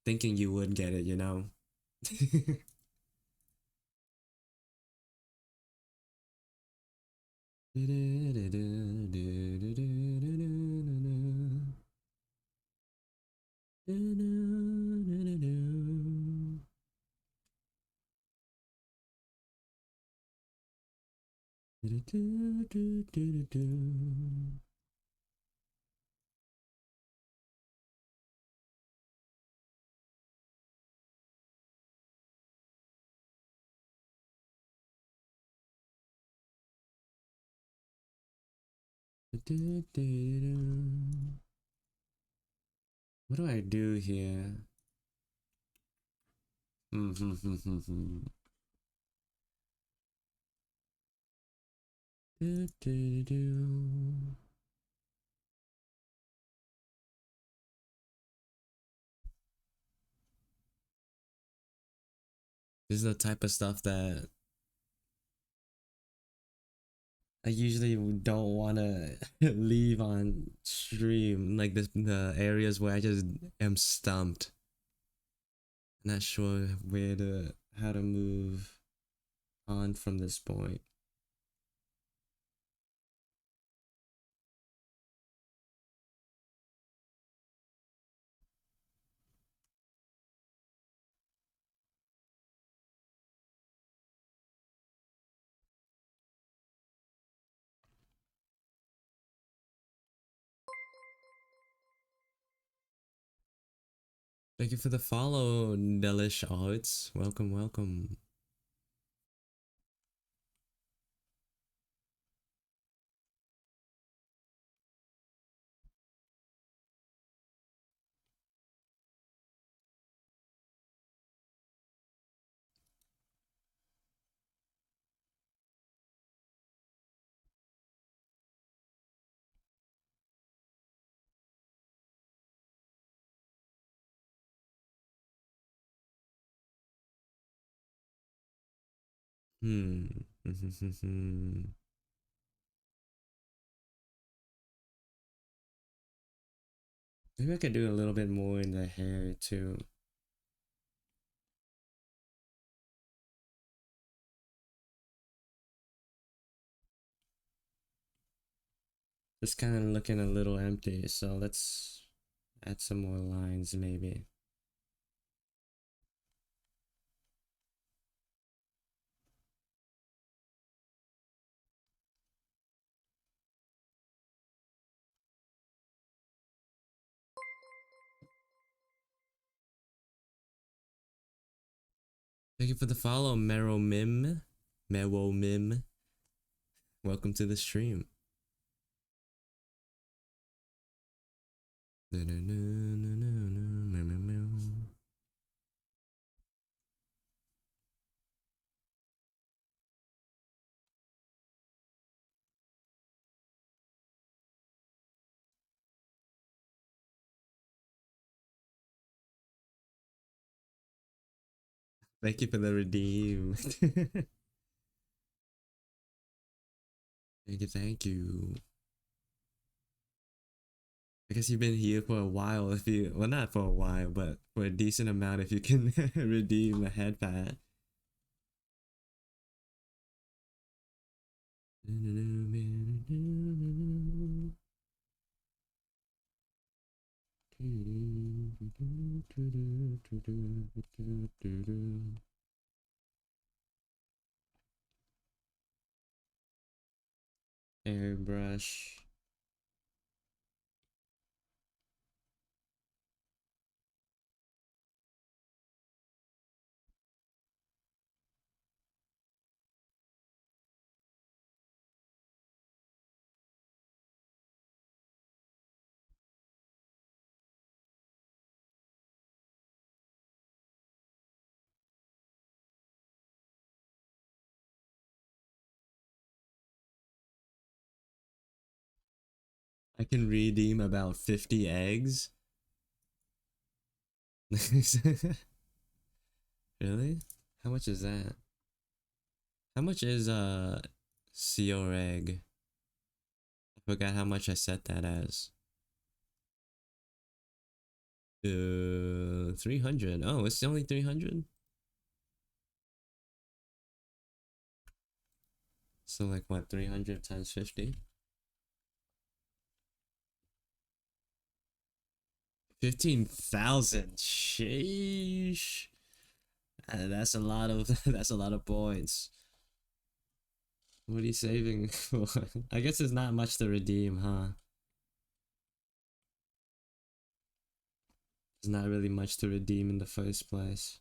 A: thinking you would get it, you know. What do I do here? This is the type of stuff that I usually don't want to leave on stream, like the areas where I just am stumped. Not sure how to move on from this point. Thank you for the follow, Delish Arts. Welcome, welcome. Hmm. Maybe I could do a little bit more in the hair too. It's kind of looking a little empty, so let's add some more lines maybe. Thank you for the follow, Mero Mim. Mero Mim. Welcome to the stream. Thank you for the redeem. Thank you, thank you. I guess you've been here for a while if you, well, not for a while, but for a decent amount if you can redeem a head pad. Airbrush. I can redeem about 50 eggs. Really? How much is that? How much is Seor egg? I forgot how much I set that as. 300. Oh, it's only 300? So like what, 300 times 50? 15,000. Sheesh. That's a lot of that's a lot of points. What are you saving for? I guess there's not much to redeem, huh? There's not really much to redeem in the first place.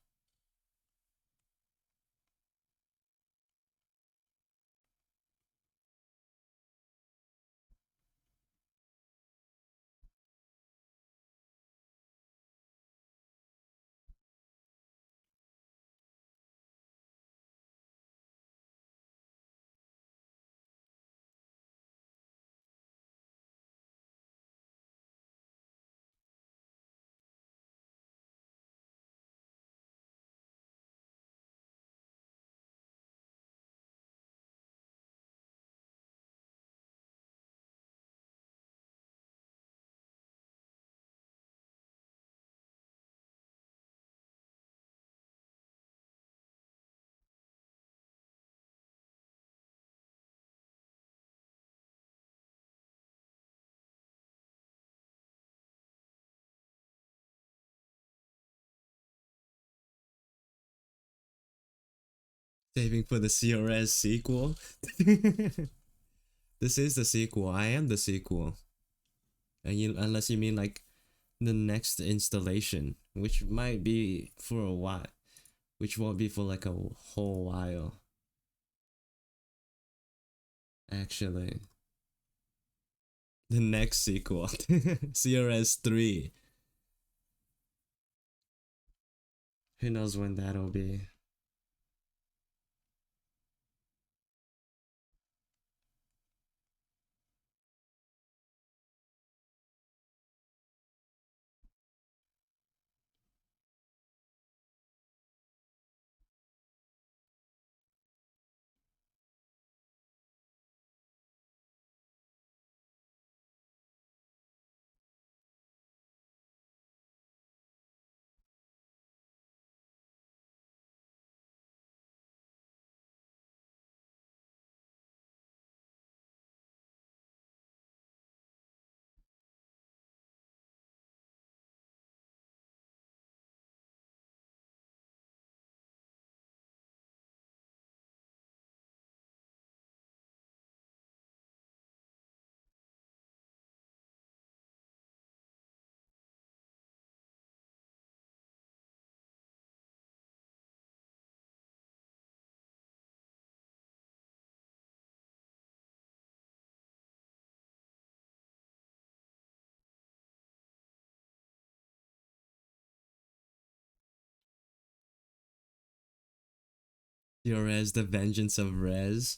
A: Saving for the CRS sequel? This is the sequel. I am the sequel. And you, unless you mean like the next installation, which might be for a while, which won't be for like a whole while. Actually, the next sequel, CRS 3. Who knows when that'll be? CRS, the Vengeance of Rez.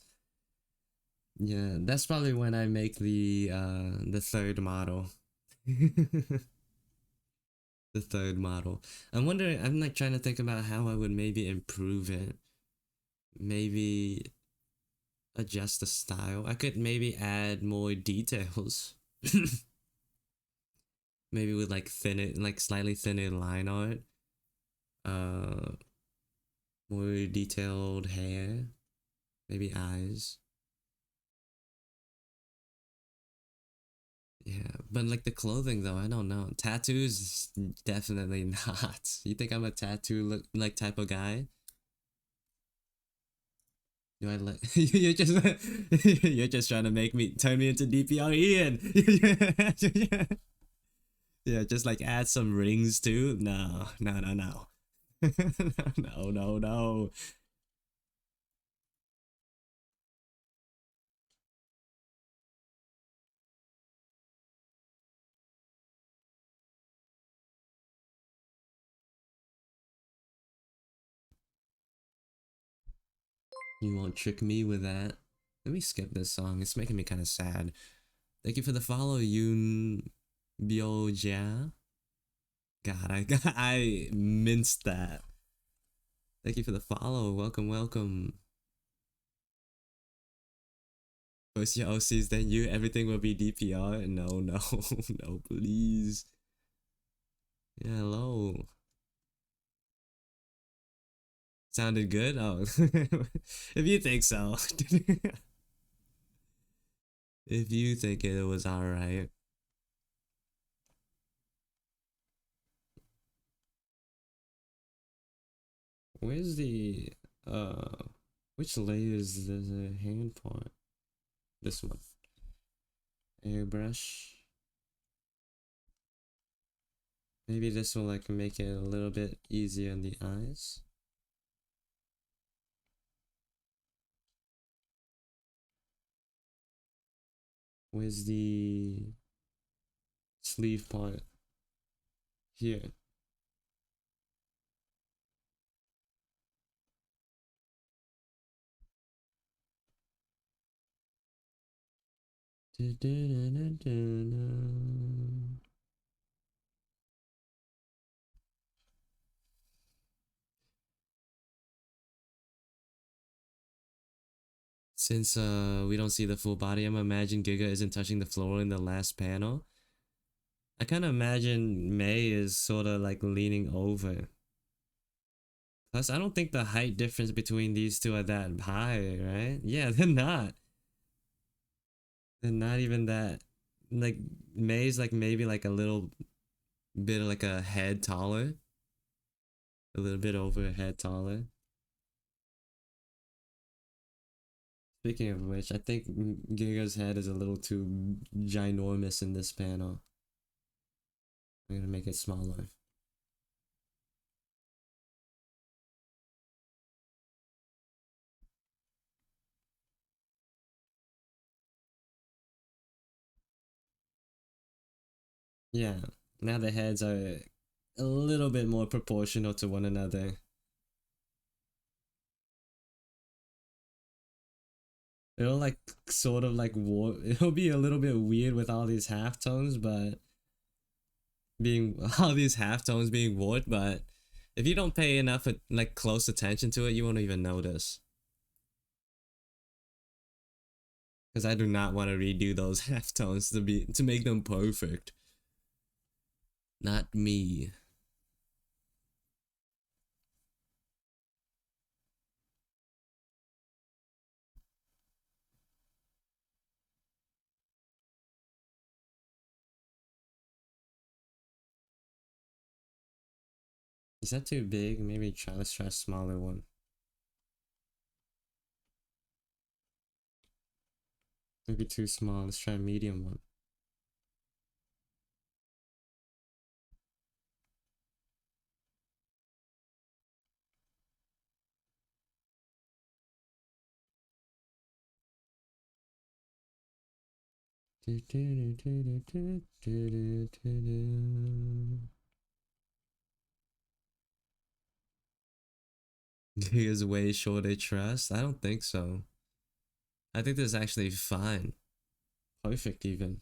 A: Yeah, that's probably when I make the third model. The third model. I'm wondering, I'm like trying to think about how I would maybe improve it. Maybe adjust the style. I could maybe add more details. Maybe with like thinner, like slightly thinner line art. Uh, more detailed hair. Maybe eyes. Yeah, but like the clothing though, I don't know. Tattoos, definitely not. You think I'm a tattoo look like type of guy? Do I like you're just you're just trying to make me turn me into DPR Ian. Yeah, just like add some rings too. No, no, no, no. No, no, no. You won't trick me with that. Let me skip this song. It's making me kind of sad. Thank you for the follow, Yoon Byoja. God, I minced that. Thank you for the follow. Welcome, welcome. First your OCs, then you. Everything will be DPR. No, no, no, please. Yeah, hello. Sounded good? Oh. If you think so. If you think it was alright. Where's the uh Which layer is the hand part? This one. Airbrush. Maybe this will like make it a little bit easier on the eyes. Where's the sleeve part? Here. Since we don't see the full body, I'm imagine Giga isn't touching the floor in the last panel. I kind of imagine May is sort of like leaning over. Plus, I don't think the height difference between these two are that high, right? Yeah, they're not. They're not even that. Like, May's like maybe like a little bit of like a head taller. A little bit over a head taller. Speaking of which, I think Giga's head is a little too ginormous in this panel. I'm gonna make it smaller. Yeah, now the heads are a little bit more proportional to one another. It'll like sort of like warp. It'll be a little bit weird with all these halftones, but being all these halftones being warped. But if you don't pay enough like close attention to it, you won't even notice. Because I do not want to redo those halftones to make them perfect. Not me. Is that too big? Maybe let's try a smaller one. Maybe too small. Let's try a medium one. Is way shorter trust? I don't think so. I think this is actually fine. Perfect even.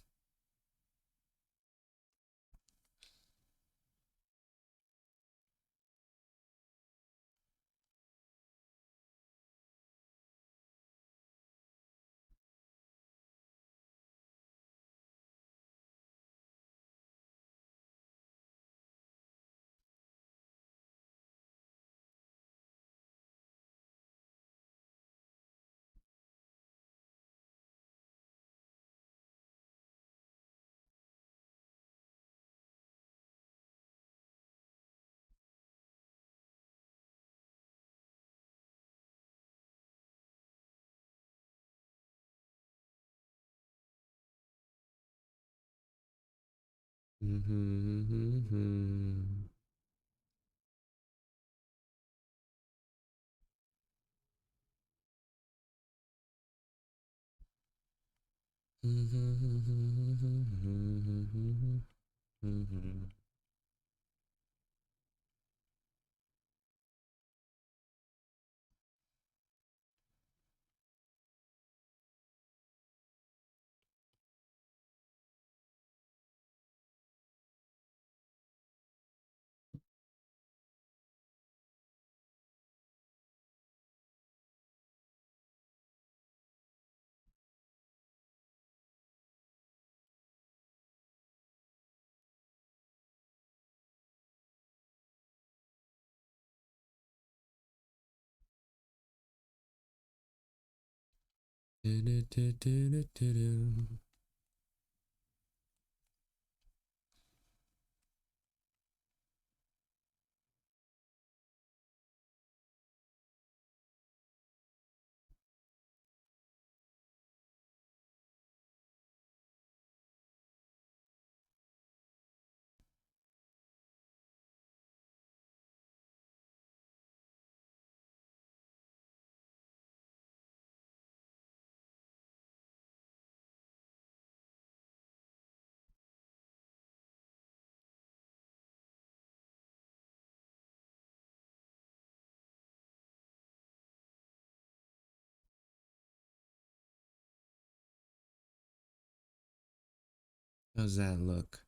A: How's that look?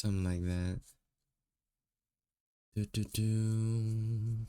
A: Something like that. Do, do, do.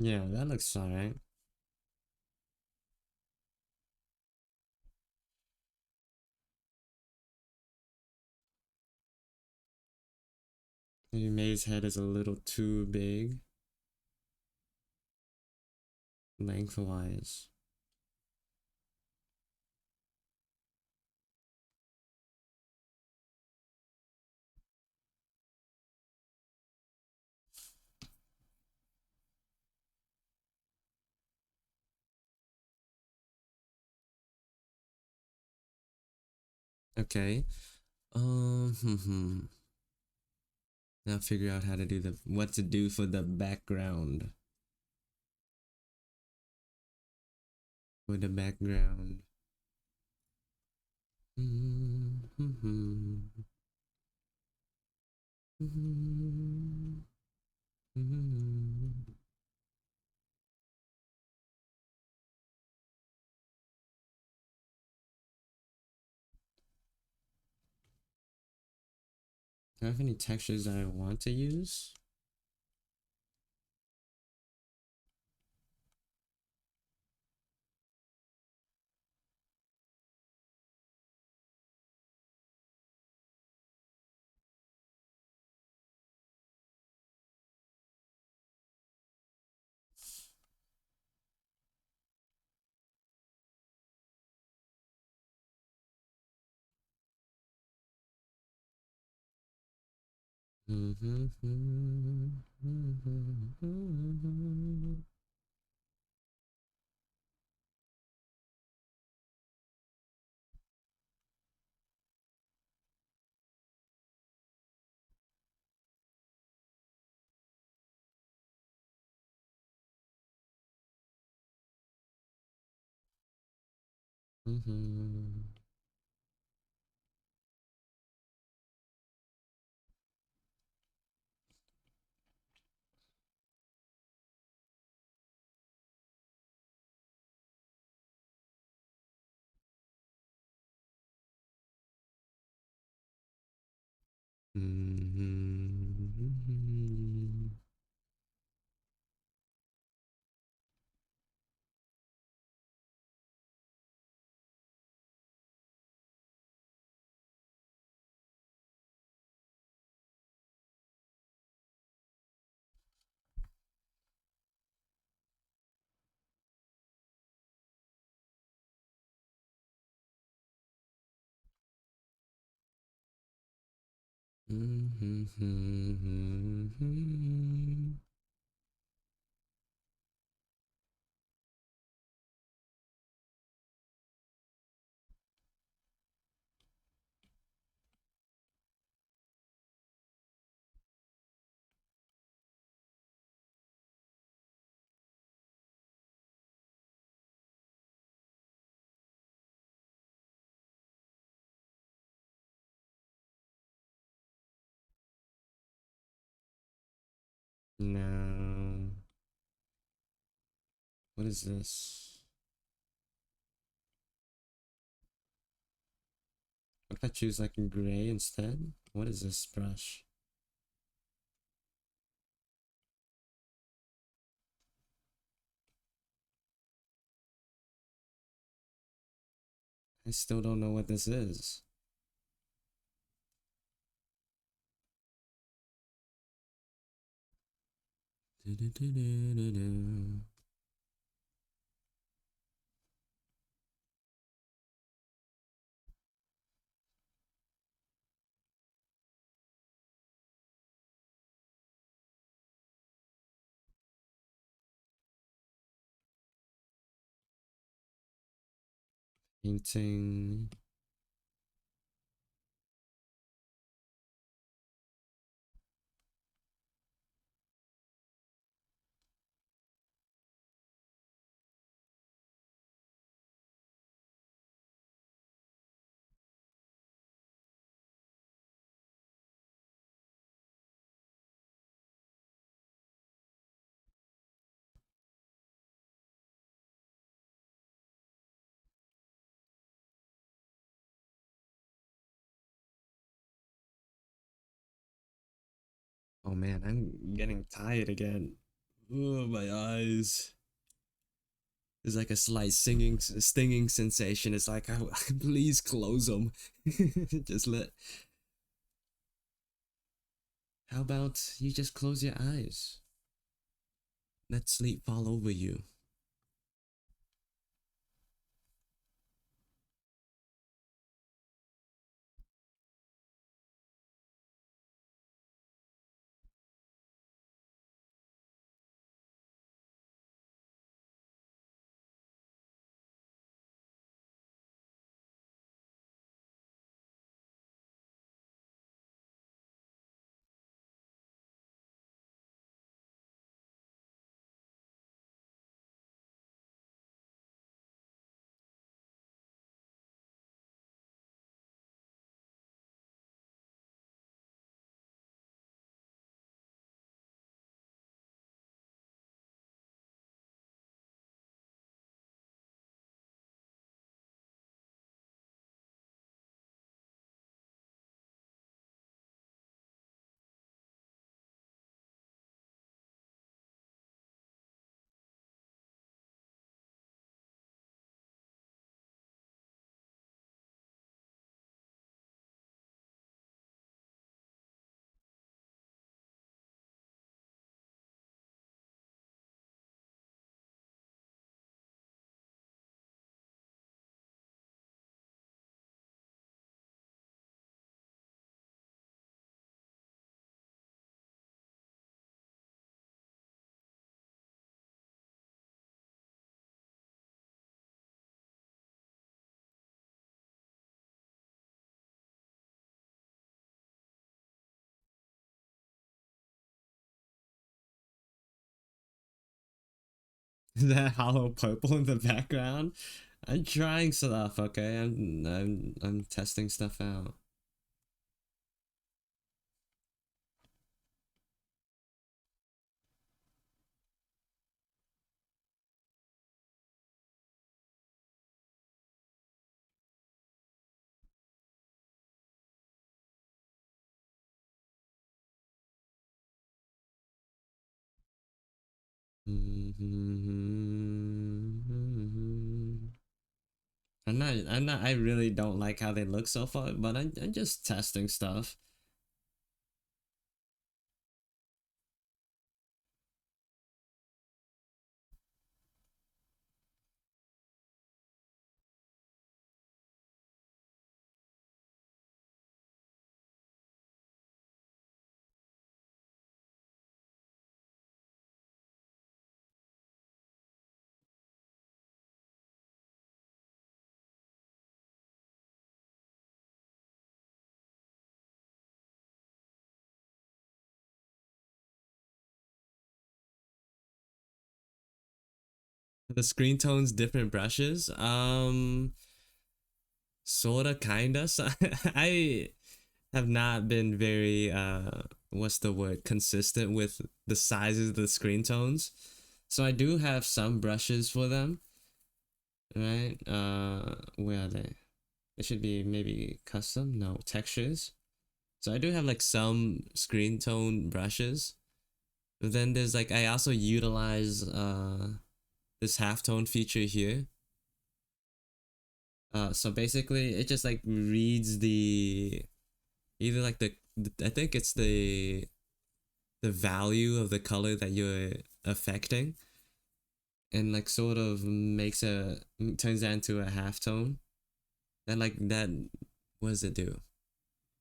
A: Yeah, that looks alright. Maybe May's head is a little too big lengthwise. Okay. Now figure out how to do what to do for the background. For the background. Do I have any textures that I want to use? No. What is this? What if I choose like gray instead? What is this brush? I still don't know what this is. Painting. Oh man, I'm getting tired again. Oh, my eyes. There's like a slight stinging sensation. It's like, oh, please close them. Just let. How about you just close your eyes? Let sleep fall over you. That hollow purple in the background. I'm trying stuff, okay? I'm testing stuff out. I really don't like how they look so far, but I'm just testing stuff. The screen tones, different brushes. Sorta, kinda. So I have not been very what's the word, consistent with the sizes of the screen tones. So I do have some brushes for them, right? Where are they? It should be maybe custom, no, textures. So I do have like some screen tone brushes. But then there's like, I also utilize this halftone feature here. So basically it just like reads the, either like I think it's the value of the color that you're affecting, and like sort of makes a, turns that into a halftone. And like that, what does it do?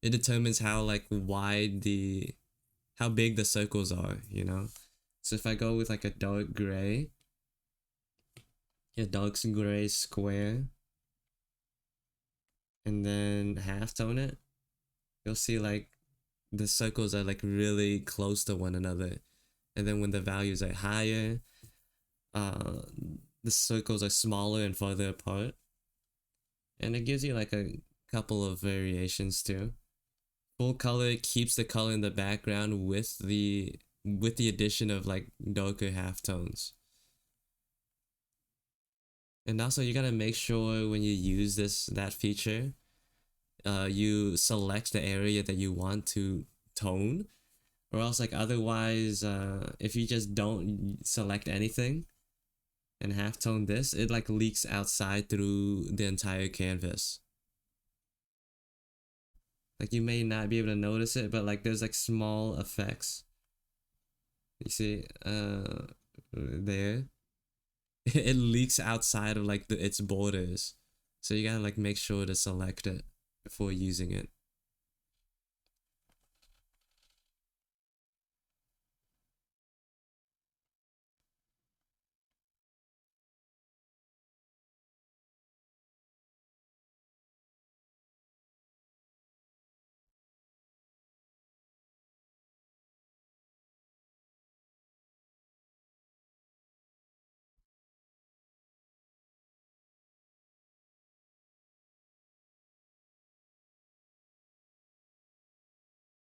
A: It determines how like wide the, how big the circles are, you know? So if I go with like a dark gray, a dark gray square, and then halftone it, you'll see like the circles are like really close to one another. And then when the values are higher, uh, the circles are smaller and farther apart. And it gives you like a couple of variations too. Full color keeps the color in the background with the addition of like darker halftones. And also you gotta make sure when you use that feature, you select the area that you want to tone, or else like otherwise, if you just don't select anything and halftone this, it like leaks outside through the entire canvas. Like you may not be able to notice it, but like there's like small effects. You see, there, it leaks outside of like its borders, so you gotta like make sure to select it before using it.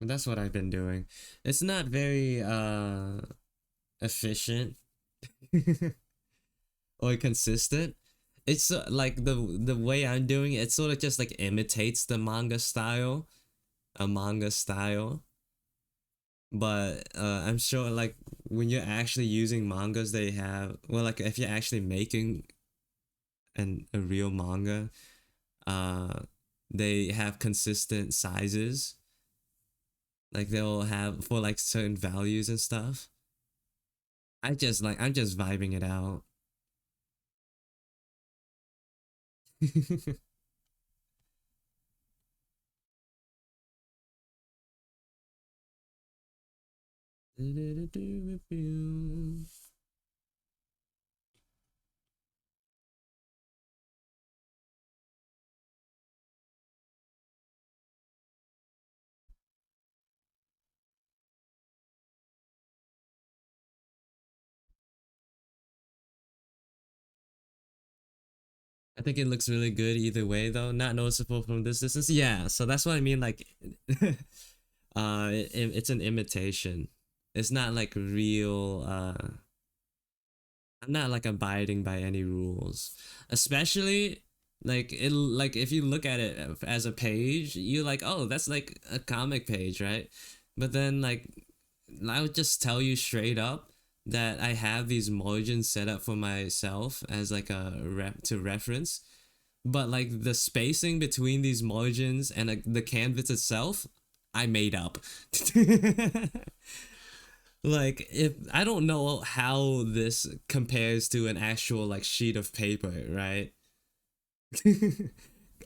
A: And that's what I've been doing. It's not very efficient or consistent. It's like the way I'm doing it, it sort of just like imitates the manga style, a manga style. But I'm sure like when you're actually using mangas, they have, well, like if you're actually making a real manga, uh, they have consistent sizes. Like they'll have for like certain values and stuff. I'm just vibing it out. I think it looks really good either way though. Not noticeable from this distance. Yeah, so that's what I mean. Like, it's an imitation. It's not like real. I'm not like abiding by any rules, especially like it. Like if you look at it as a page, you're like, oh, that's like a comic page, right? But then like I would just tell you straight up that I have these margins set up for myself as like a rep to reference, but like the spacing between these margins and like the canvas itself, I made up. Like if I don't know how this compares to an actual like sheet of paper, right?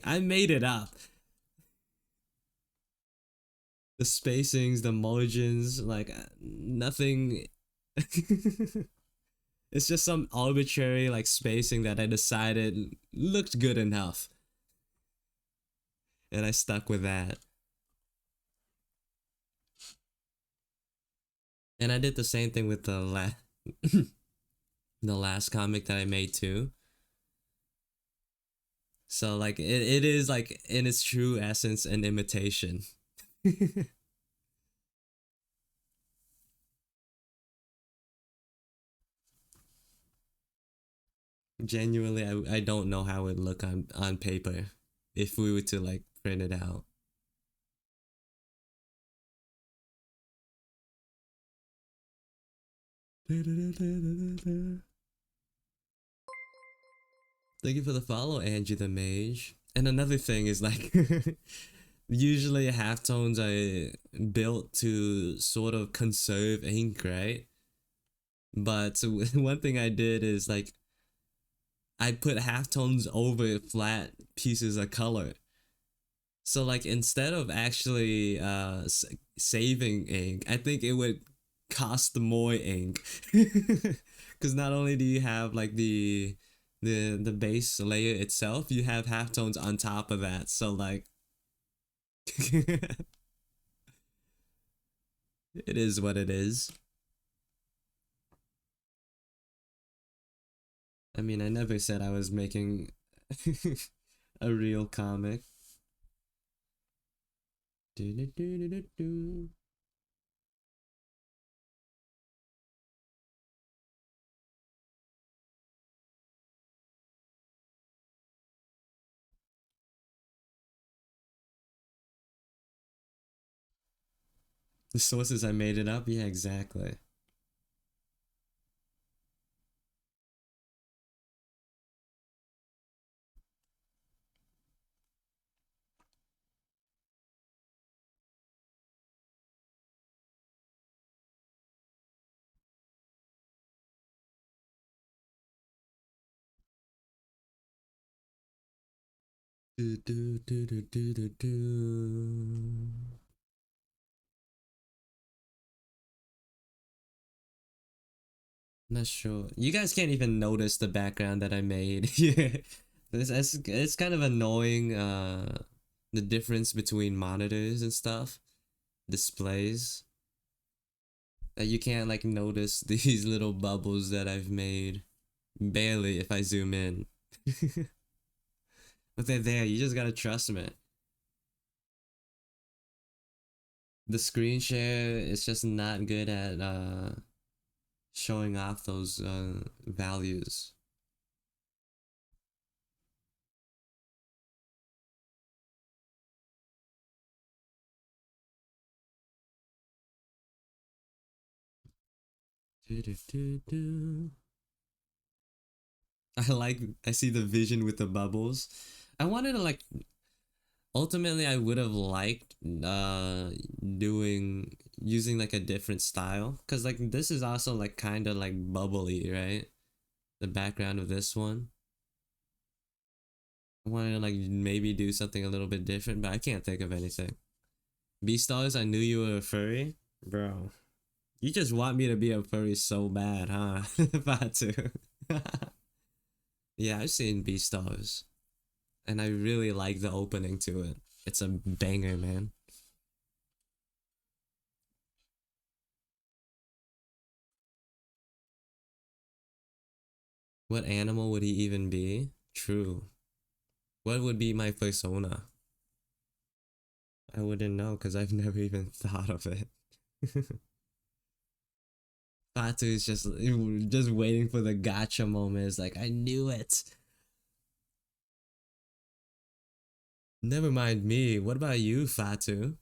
A: I made it up. The spacings, the margins, like nothing. It's just some arbitrary like spacing that I decided looked good enough, and I stuck with that. And I did the same thing with the last comic that I made too. So like it is like in its true essence an imitation. Genuinely, I don't know how it would look on paper if we were to like print it out. Thank you for the follow, Angie the Mage. And another thing is like, usually halftones are built to sort of conserve ink, right? But one thing I did is like, I put halftones over flat pieces of color. So like instead of actually saving ink, I think it would cost more ink. Cuz not only do you have like the base layer itself, you have halftones on top of that. So like it is what it is. I mean, I never said I was making a real comic. Do, do, do, do, do, do. The sources I made it up? Yeah, exactly. Do, do, do, do, do, do, do. Not sure. You guys can't even notice the background that I made. Yeah. It's kind of annoying, the difference between monitors and stuff, displays, that you can't like notice these little bubbles that I've made. Barely if I zoom in. But they're there, you just gotta trust me. The screen share is just not good at showing off those values. Do, do, do, do. I see the vision with the bubbles. I wanted to like ultimately I would have liked doing using like a different style cuz like this is also like kind of like bubbly, right? The background of this one. I wanted to like maybe do something a little bit different, but I can't think of anything. Beastars, I knew you were a furry, bro. You just want me to be a furry so bad, huh? Fatu. Yeah, I've seen Beastars, and I really like the opening to it. It's a banger, man. What animal would he even be? True. What would be my persona? I wouldn't know because I've never even thought of it. Fatu is just waiting for the gotcha moment. It's like I knew it. Never mind me. What about you, Fatu?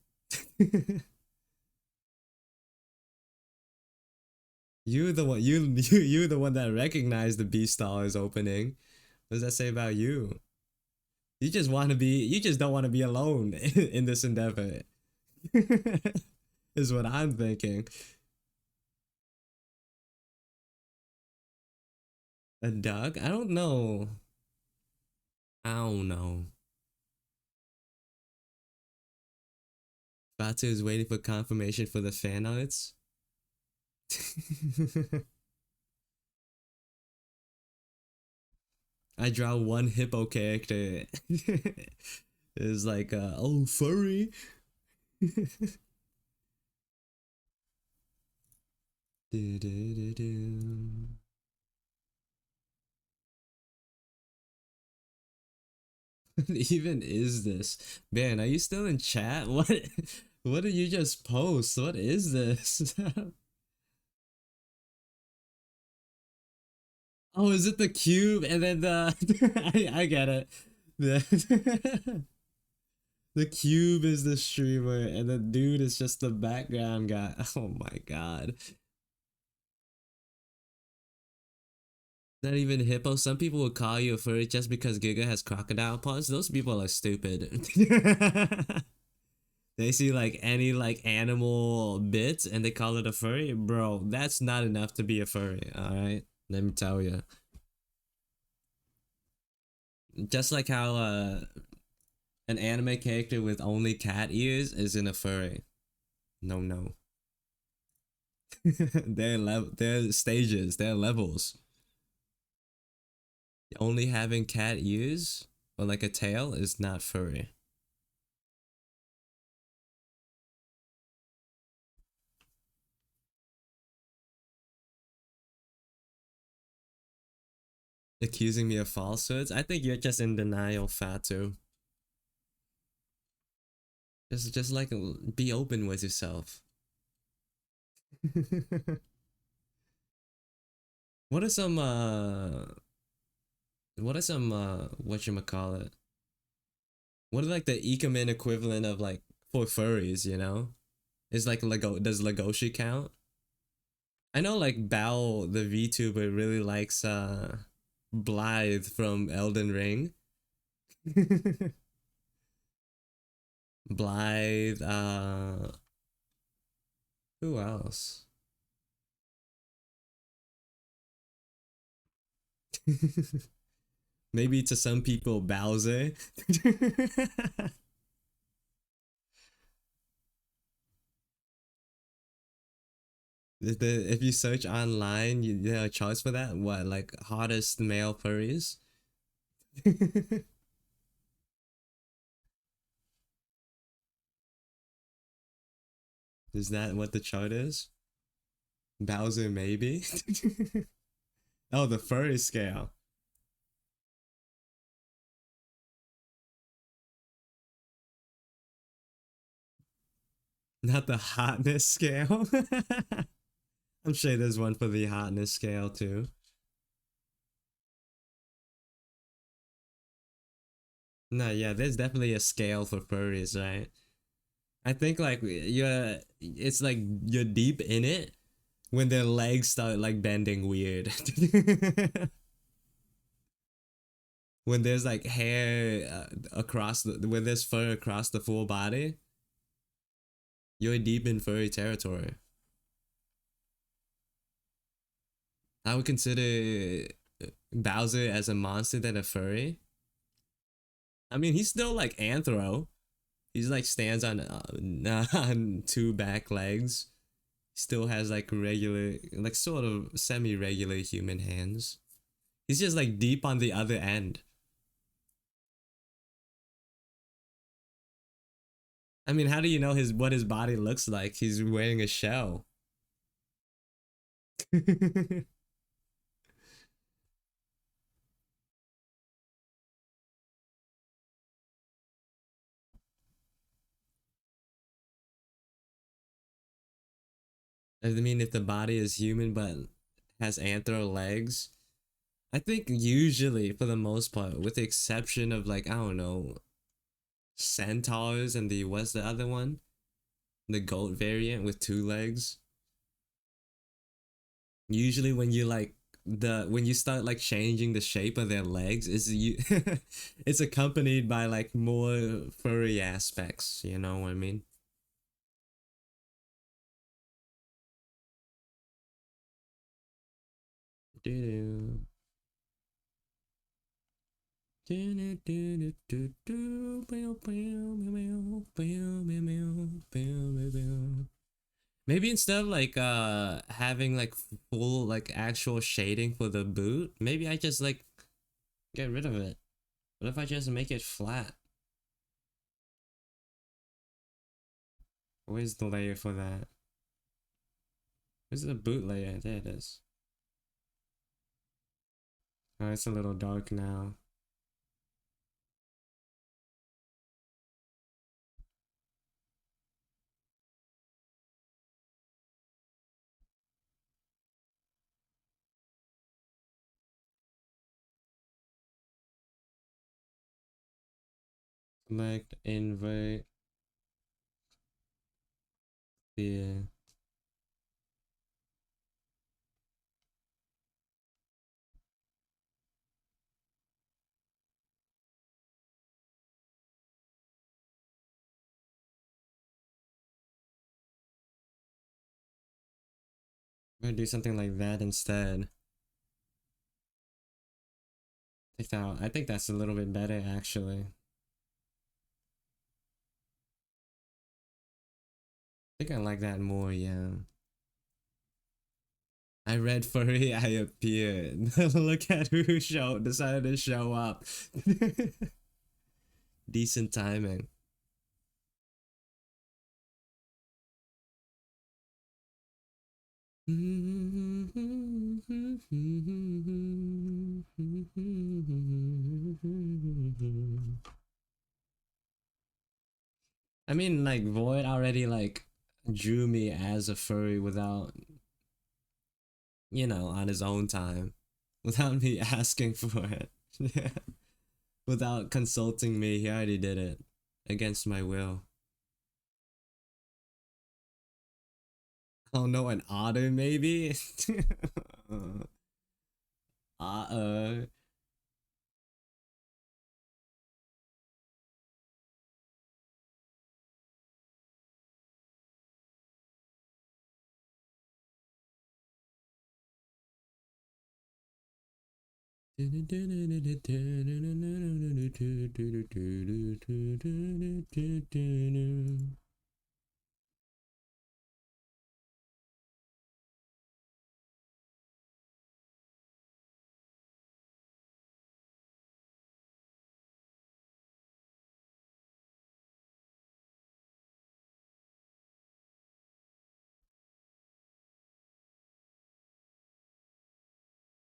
A: You the one you the one that recognized the Beastars opening. What does that say about you? You just don't want to be alone in this endeavor. Is what I'm thinking. A duck? I don't know. I don't know. Fatu is waiting for confirmation for the fan arts. I draw one hippo character. It's like, oh, furry. Do, do, do, do. What even is this? Man, are you still in chat? What did you just post? What is this? Oh, is it the cube and then the I get it. The the cube is the streamer and the dude is just the background guy. Oh my god. Not even hippo. Some people will call you a furry just because Giga has crocodile paws. Those people are stupid. They see like any like animal bits and they call it a furry. Bro, that's not enough to be a furry, alright? Let me tell you. Just like how an anime character with only cat ears isn't a furry. No, no. They're stages, they're levels. Only having cat ears or like a tail is not furry. Accusing me of falsehoods? I think you're just in denial, Fatu. Just like be open with yourself. What are some whatchamacallit? What are like the Ikemen equivalent of like for furries, you know? Is like Lego does Legoshi count? I know like Bao the VTuber really likes Blythe from Elden Ring. Blythe, who else? Maybe to some people Bowser. If you search online, you have a choice for that. What, like hottest male furries? Is that what the chart is? Bowser, maybe? Oh, the furry scale. Not the hotness scale. I'm sure there's one for the hotness scale too. No, yeah, there's definitely a scale for furries, right? I think like it's like you're deep in it when their legs start like bending weird. When there's like hair when there's fur across the full body, you're deep in furry territory. I would consider Bowser as a monster than a furry. I mean, he's still like anthro. He's like stands on on two back legs. Still has like regular, like sort of semi-regular human hands. He's just like deep on the other end. I mean, how do you know his what his body looks like? He's wearing a shell. I mean, if the body is human but has anthro legs, I think usually for the most part, with the exception of like I don't know, centaurs and the what's the other one, the goat variant with two legs. Usually when you like the when you start like changing the shape of their legs, is you it's accompanied by like more furry aspects. You know what I mean? Do maybe instead of like having like full like actual shading for the boot, maybe I just like get rid of it. What if I just make it flat? Where's the layer for that? Where's the boot layer? There it is. Oh, it's a little dark now. Select invite the. I'm gonna do something like that instead. Take that out. I think that's a little bit better actually. I think I like that more, yeah. I read furry, I appeared. Look at who decided to show up. Decent timing. I mean, like, Void already, like, drew me as a furry without, you know, on his own time. Without me asking for it. Without consulting me, he already did it. Against my will. Oh no, an otter maybe? Uh-oh.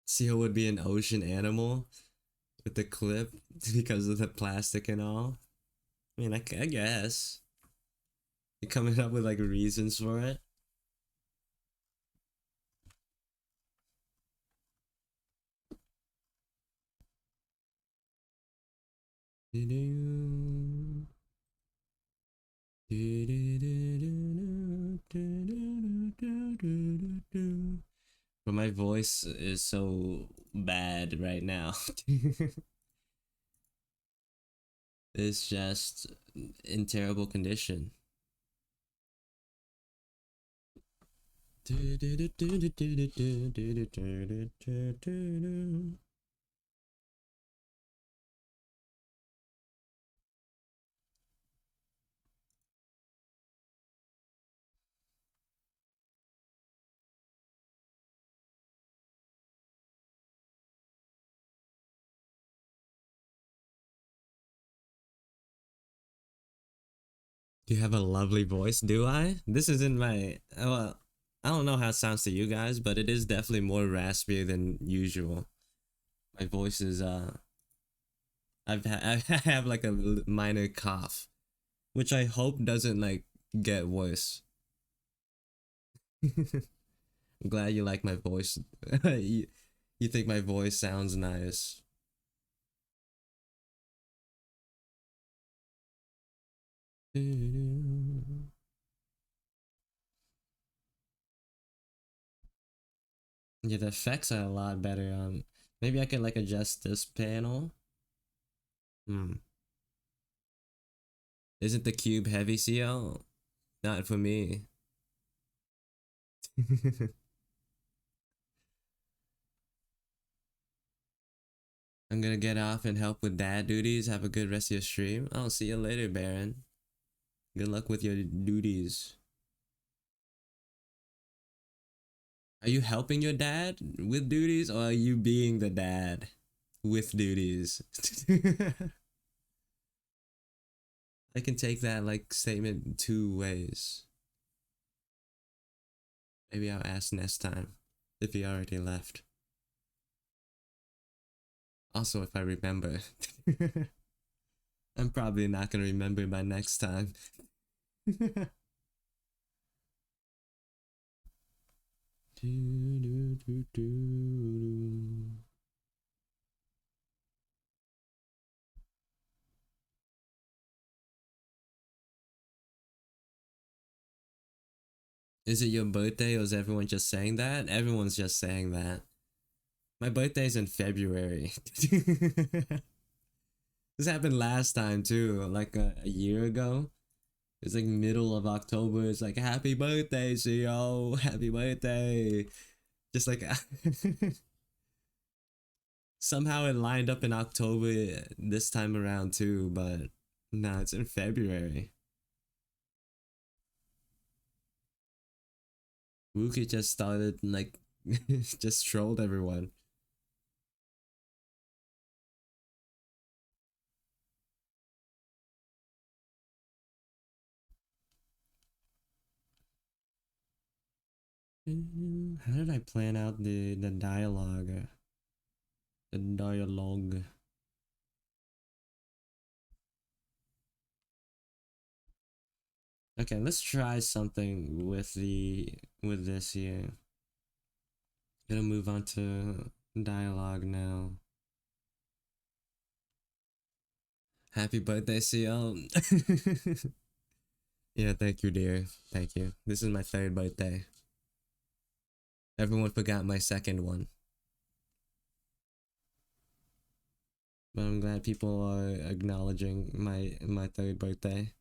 A: Seal would be an ocean animal with the clip because of the plastic and all. I mean, I guess. You're coming up with like reasons for it. But my voice is so bad right now. It's just in terrible condition. You have a lovely voice, do I? This isn't my. Well, I don't know how it sounds to you guys, but it is definitely more raspy than usual. My voice is I have like a minor cough, which I hope doesn't like get worse. I'm glad you like my voice. You think my voice sounds nice. Yeah, the effects are a lot better. Maybe I could like adjust this panel. Hmm. Isn't the cube heavy, CL? Not for me. I'm gonna get off and help with dad duties. Have a good rest of your stream. I'll see you later, Baron. Good luck with your duties. Are you helping your dad with duties, or are you being the dad with duties? I can take that like statement two ways. Maybe I'll ask next time if he already left. Also, if I remember. I'm probably not gonna remember by next time. Is it your birthday or is everyone just saying that? Everyone's just saying that. My birthday's in February. This happened last time too, like a year ago. It's like middle of October. It's like happy birthday, CEO. Happy birthday. Just like somehow it lined up in October this time around too, but no, it's in February. Wookie just started like just trolled everyone. How did I plan out the dialogue? The dialogue. Okay, let's try something with this here. Gonna move on to dialogue now. Happy birthday, CL. Yeah, thank you, dear. Thank you. This is my third birthday. Everyone forgot my second one. But I'm glad people are acknowledging my third birthday.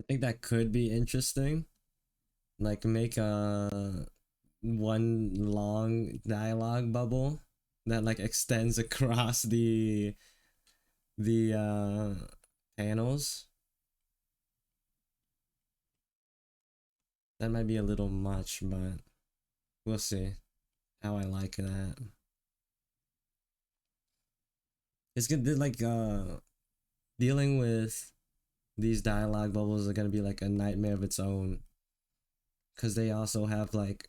A: I think that could be interesting. Like make a one long dialogue bubble that like extends across the panels. That might be a little much, but we'll see how I like that. It's good to like dealing with these dialogue bubbles are gonna be like a nightmare of its own because they also have like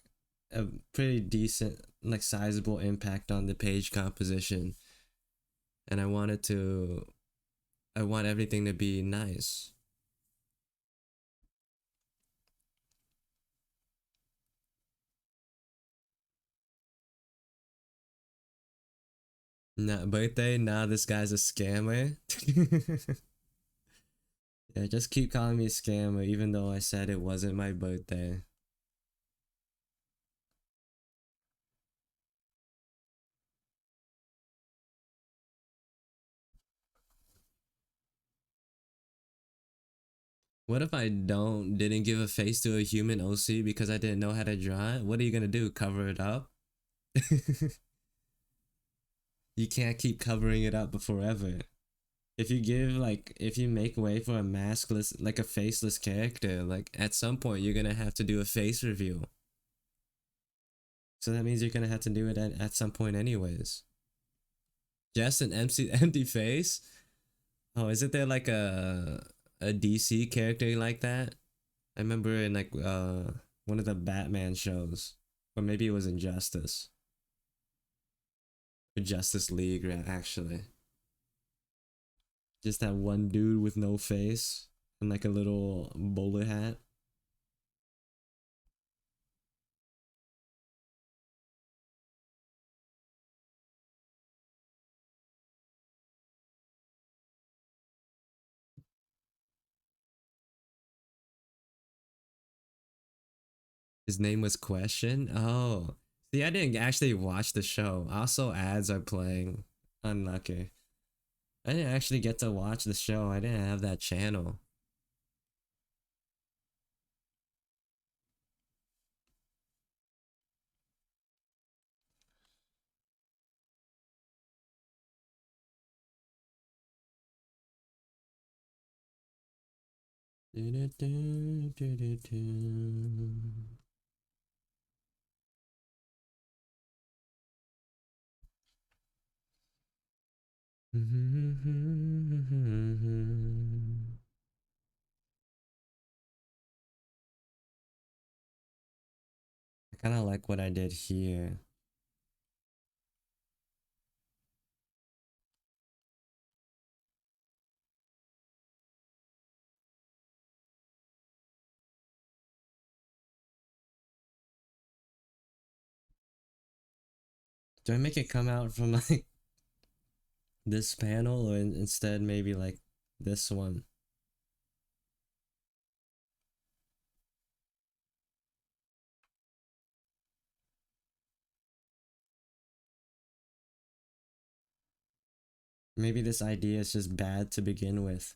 A: a pretty decent like sizable impact on the page composition, and I want everything to be nice. Not birthday. Nah, this guy's a scammer. Yeah, just keep calling me a scammer, even though I said it wasn't my birthday. What if I didn't give a face to a human OC because I didn't know how to draw it? What are you gonna do? Cover it up? You can't keep covering it up forever. If you make way for a maskless, like a faceless character, like at some point you're gonna have to do a face reveal. So that means you're gonna have to do it at some point anyways. Just an empty face? Oh, isn't there like a DC character like that? I remember in like one of the Batman shows, or maybe it was Injustice or Justice League, actually. Just that one dude with no face and like a little bowler hat. His name was Question. Oh, see, I didn't actually watch the show. Also, ads are playing. Unlucky. I didn't actually get to watch the show. I didn't have that channel. I kind of like what I did here. Do I make it come out from like this panel or instead maybe like this one? Maybe this idea is just bad to begin with.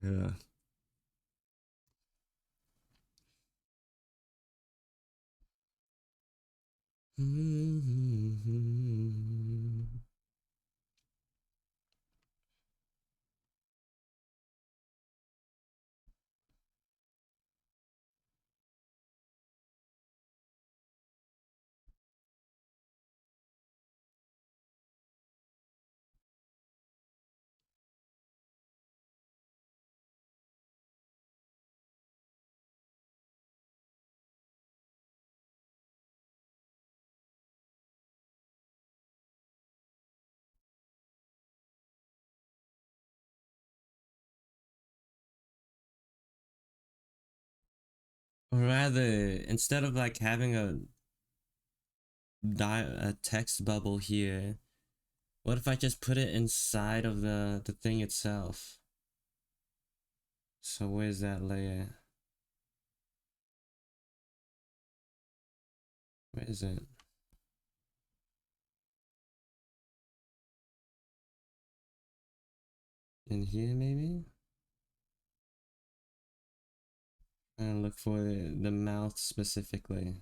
A: Yeah. Or rather, instead of like having a text bubble here, what if I just put it inside of the thing itself? So where's that layer? Where is it? In here maybe? And look for the mouth specifically.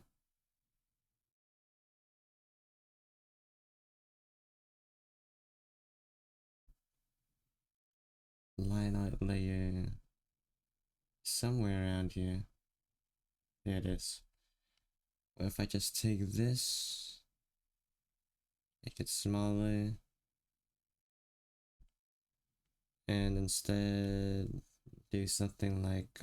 A: Line out layer somewhere around here. There it is. Or if I just take this, make it smaller, and instead do something like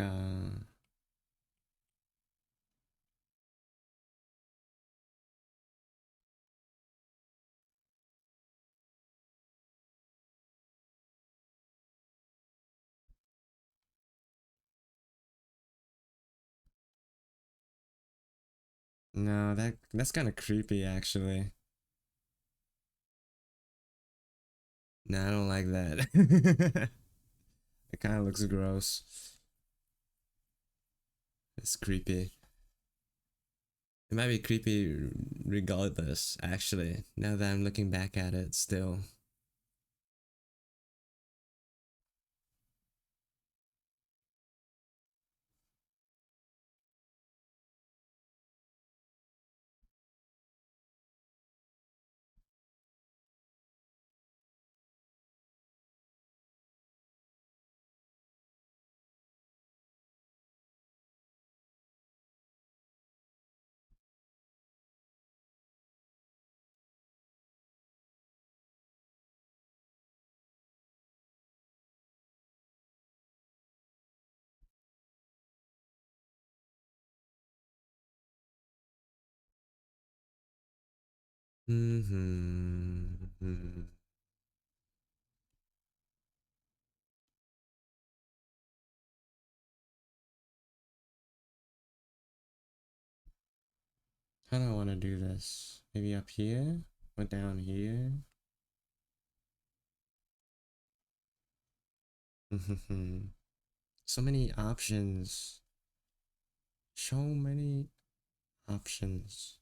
A: no, that's kind of creepy actually. No, I don't like that. It kind of looks gross. It's creepy. It might be creepy regardless, actually, now that I'm looking back at it still. Mm-hmm. How do I want to do this? Maybe up here? Or down here? So many options. So many options.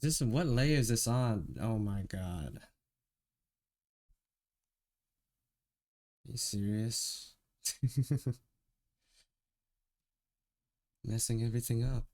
A: This what layer is this on? Oh my god. Are you serious? Messing everything up.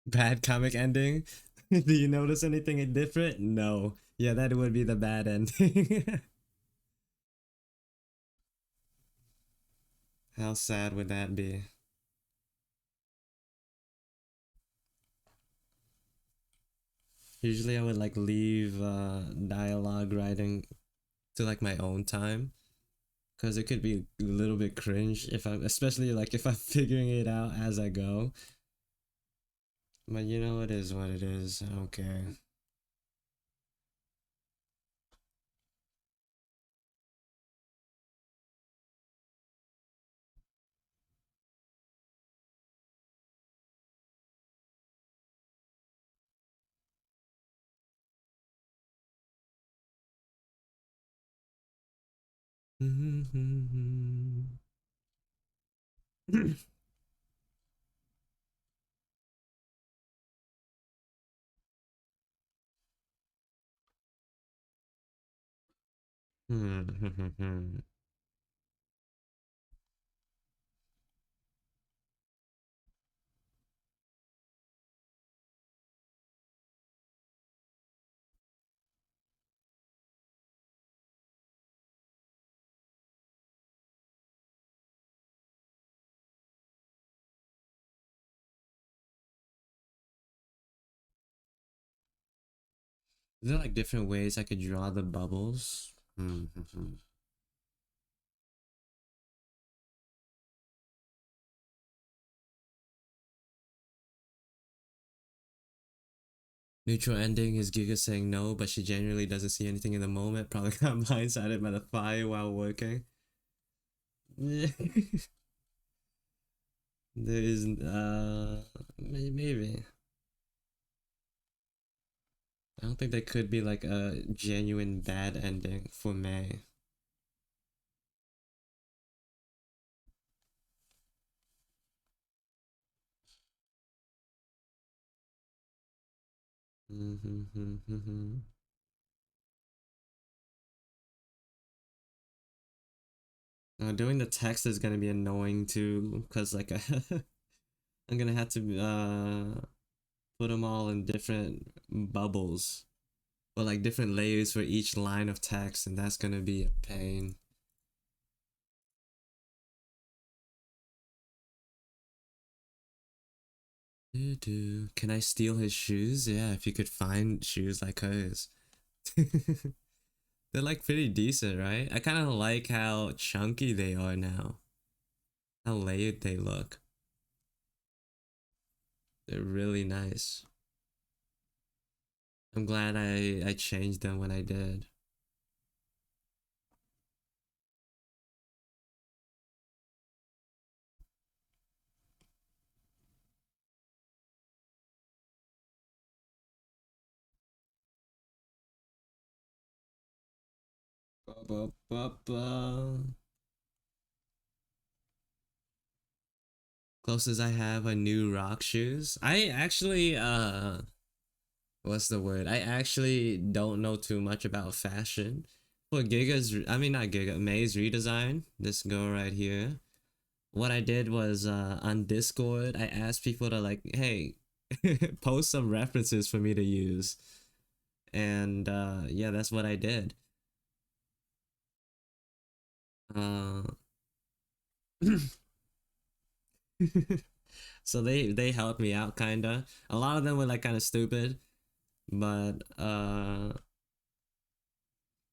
A: Bad comic ending? Do you notice anything different? No. Yeah, that would be the bad ending. How sad would that be? Usually I would like leave dialogue writing to like my own time because it could be a little bit cringe if I'm especially like if I'm figuring it out as I go. But you know it is what it is. Okay. Is there like different ways I could draw the bubbles? Neutral ending is Giga saying no, but she genuinely doesn't see anything in the moment. Probably got blindsided by the fire while working. there is, maybe. I don't think there could be like a genuine bad ending for May. Doing the text is gonna be annoying too, cause like I'm gonna have to put them all in different bubbles or like different layers for each line of text, and that's gonna be a pain. Can I steal his shoes? Yeah, if you could find shoes like hers. They're like pretty decent, right? I kind of like how chunky they are now. How layered they look. They're really nice. I'm glad I changed them when I did. Ba, ba, ba, ba. Closest I have are new rock shoes. I actually what's the word? I actually don't know too much about fashion. For Giga's, I mean not Giga, May's redesign, this girl right here. What I did was on Discord, I asked people to like, hey, post some references for me to use. And yeah, that's what I did. Uh so they helped me out kinda. A lot of them were like kind of stupid, but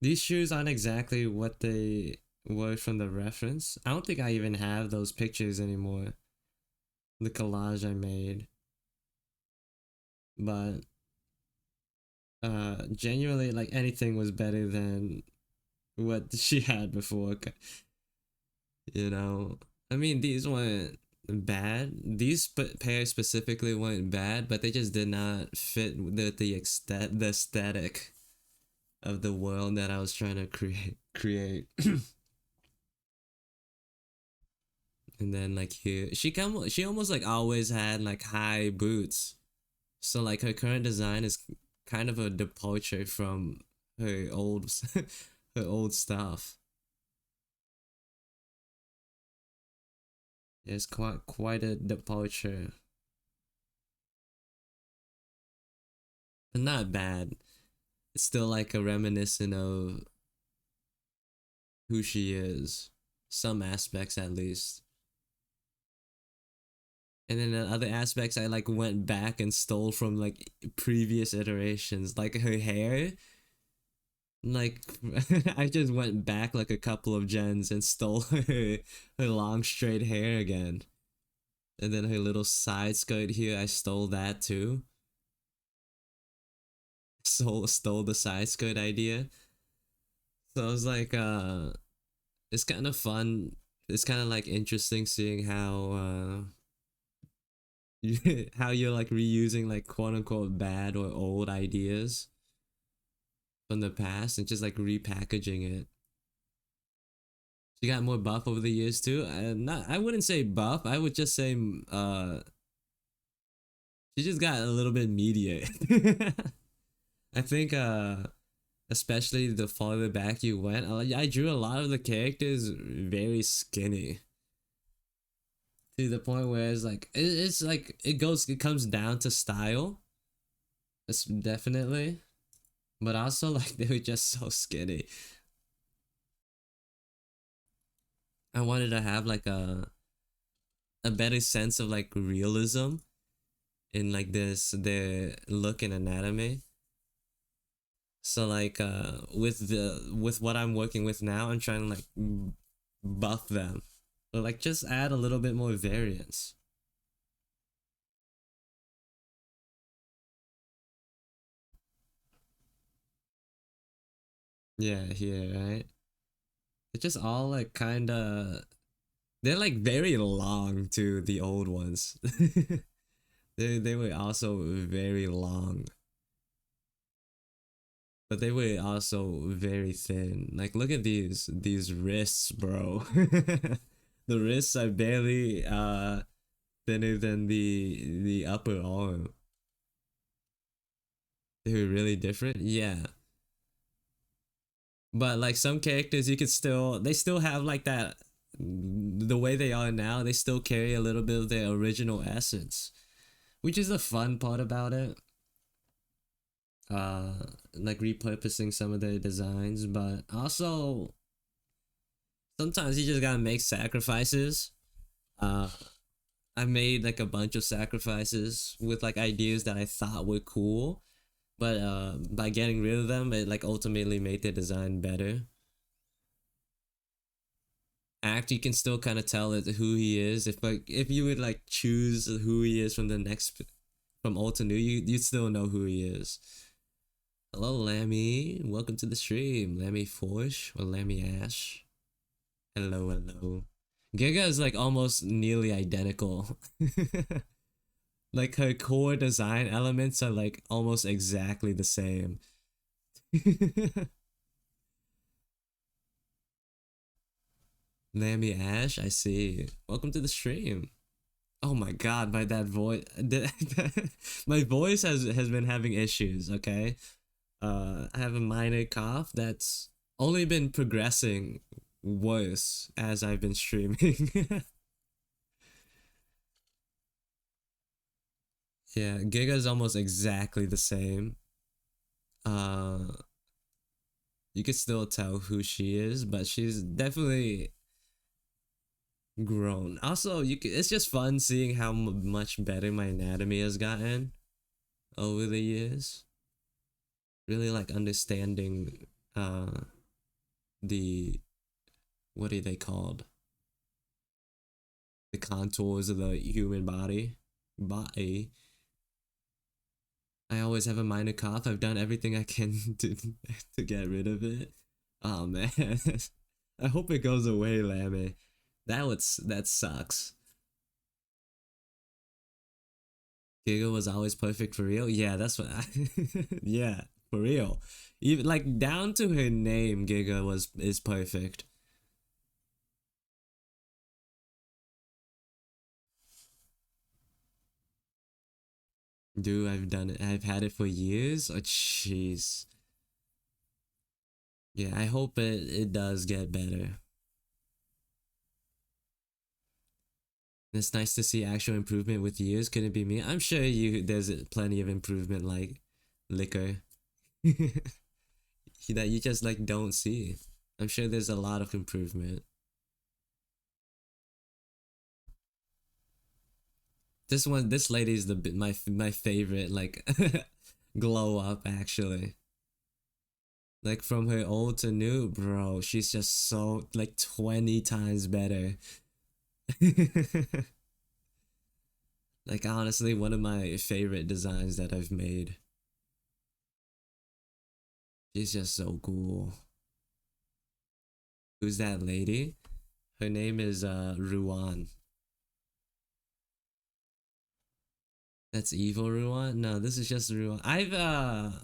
A: these shoes aren't exactly what they were from the reference. I don't think I even have those pictures anymore. The collage I made. But genuinely like anything was better than what she had before. You know. I mean these weren't bad. These pairs specifically weren't bad, but they just did not fit the aesthetic of the world that I was trying to create. And then like here, she almost like always had like high boots. So like her current design is kind of a departure from her old her old stuff. It's quite a departure. But not bad. It's still like a reminiscent of who she is. Some aspects at least. And then in other aspects I like went back and stole from like previous iterations. Like her hair. Like I just went back like a couple of gens and stole her long straight hair again. And then her little side skirt here, I stole that too. Stole the side skirt idea. So I was like, it's kind of fun. It's kind of like interesting seeing how how you're like reusing like quote unquote bad or old ideas from the past and just like repackaging it. She got more buff over the years too. I wouldn't say buff. I would just say she just got a little bit meatier. I think especially the farther back you went, I drew a lot of the characters very skinny to the point where it's like it's like it comes down to style. It's definitely, but also like they were just so skinny. I wanted to have like a better sense of like realism in like this their look and anatomy. So like with what I'm working with now, I'm trying to like buff them. Or like just add a little bit more variance. Yeah, here, right? It's just all like kinda they're like very long to the old ones. They were also very long. But they were also very thin. Like look at these wrists, bro. The wrists are barely thinner than the upper arm. They were really different. Yeah. But like some characters you could still they still have like that the way they are now, they still carry a little bit of their original essence. Which is the fun part about it. Uh like repurposing some of their designs, but also sometimes you just gotta make sacrifices. Uh, I made like a bunch of sacrifices with like ideas that I thought were cool, but by getting rid of them, it like ultimately made the design better. Act, you can still kind of tell it who he is. If you would like choose who he is from the next from old to new, you'd still know who he is. Hello, Lammy. Welcome to the stream, Lammy Forge or Lammy Ash. Hello, hello. Giga is like almost nearly identical. Like her core design elements are like almost exactly the same. Lammy Ash, I see. Welcome to the stream. Oh my god, by that voice, my voice has been having issues. Okay, I have a minor cough that's only been progressing worse as I've been streaming. Yeah, Giga is almost exactly the same. Uh, you can still tell who she is, but she's definitely grown. Also, it's just fun seeing how much better my anatomy has gotten over the years. Really like understanding the what are they called? The contours of the human body. Body. I always have a minor cough. I've done everything I can to get rid of it. Oh man. I hope it goes away, Lammy. That sucks. Giga was always perfect for real. Yeah, that's what I yeah, for real. Even like down to her name, Giga is perfect. Dude, I've done it. I've had it for years. Oh jeez. Yeah, I hope it does get better. It's nice to see actual improvement with years. Could it be me? I'm sure there's plenty of improvement like liquor that you just like don't see. I'm sure there's a lot of improvement. This lady is my favorite like glow up actually. Like from her old to new, bro, she's just so like 20 times better. Like honestly, one of my favorite designs that I've made. She's just so cool. Who's that lady? Her name is Ruan. That's evil Ruan? No, this is just Ruan. I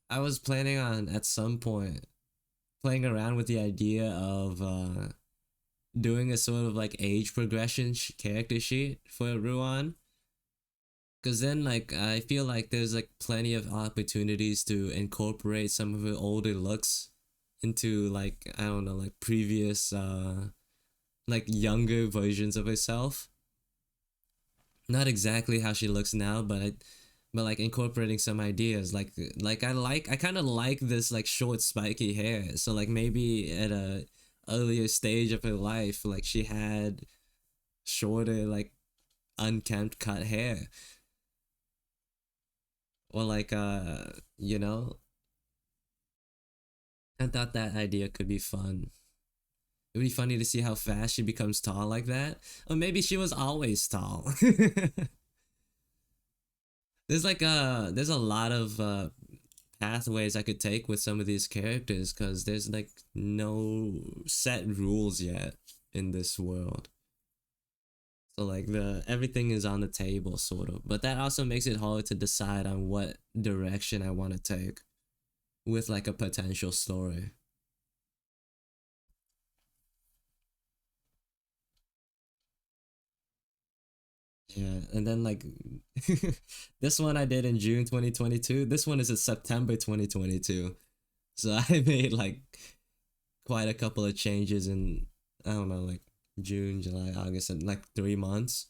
A: was planning on at some point playing around with the idea of doing a sort of like age progression character sheet for Ruan. Cause then like I feel like there's like plenty of opportunities to incorporate some of her older looks into like I don't know like previous like younger versions of herself. Not exactly how she looks now, but like incorporating some ideas I kind of like this like short spiky hair. So like maybe at a earlier stage of her life like she had shorter like unkempt cut hair or like you know, I thought that idea could be fun. It'd be funny to see how fast she becomes tall like that. Or maybe she was always tall. There's a lot of pathways I could take with some of these characters because there's like no set rules yet in this world. So like the everything is on the table sort of. But that also makes it hard to decide on what direction I want to take with like a potential story. Yeah, and then like this one I did in June 2022. This one is in September 2022. So I made like quite a couple of changes in I don't know, like June, July, August, and like 3 months.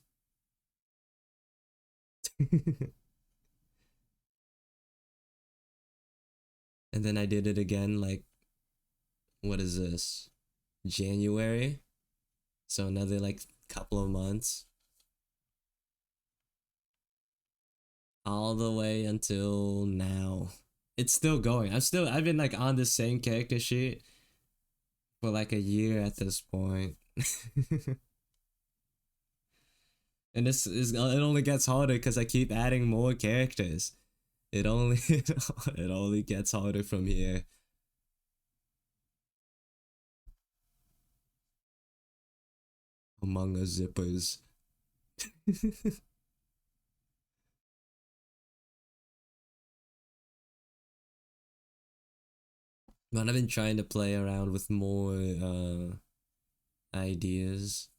A: And then I did it again like what is this? January. So another like couple of months. all the way until now. It's still going. I've been like on the same character sheet for like a year at this point. And this is, it only gets harder because I keep adding more characters. It only it only gets harder from here. Among Us zippers. But I've been trying to play around with more ideas.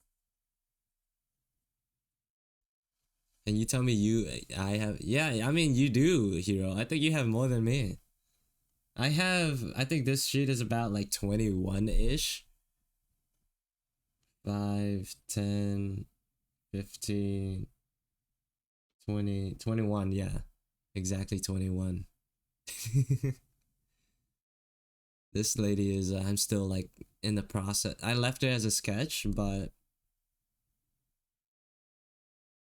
A: And you tell me I have, yeah, I mean you do, Hero. I think you have more than me. I think this sheet is about like 21-ish. 5, 10, 15, 20, 21, yeah. Exactly 21. This lady is, I'm still like in the process. I left her as a sketch, but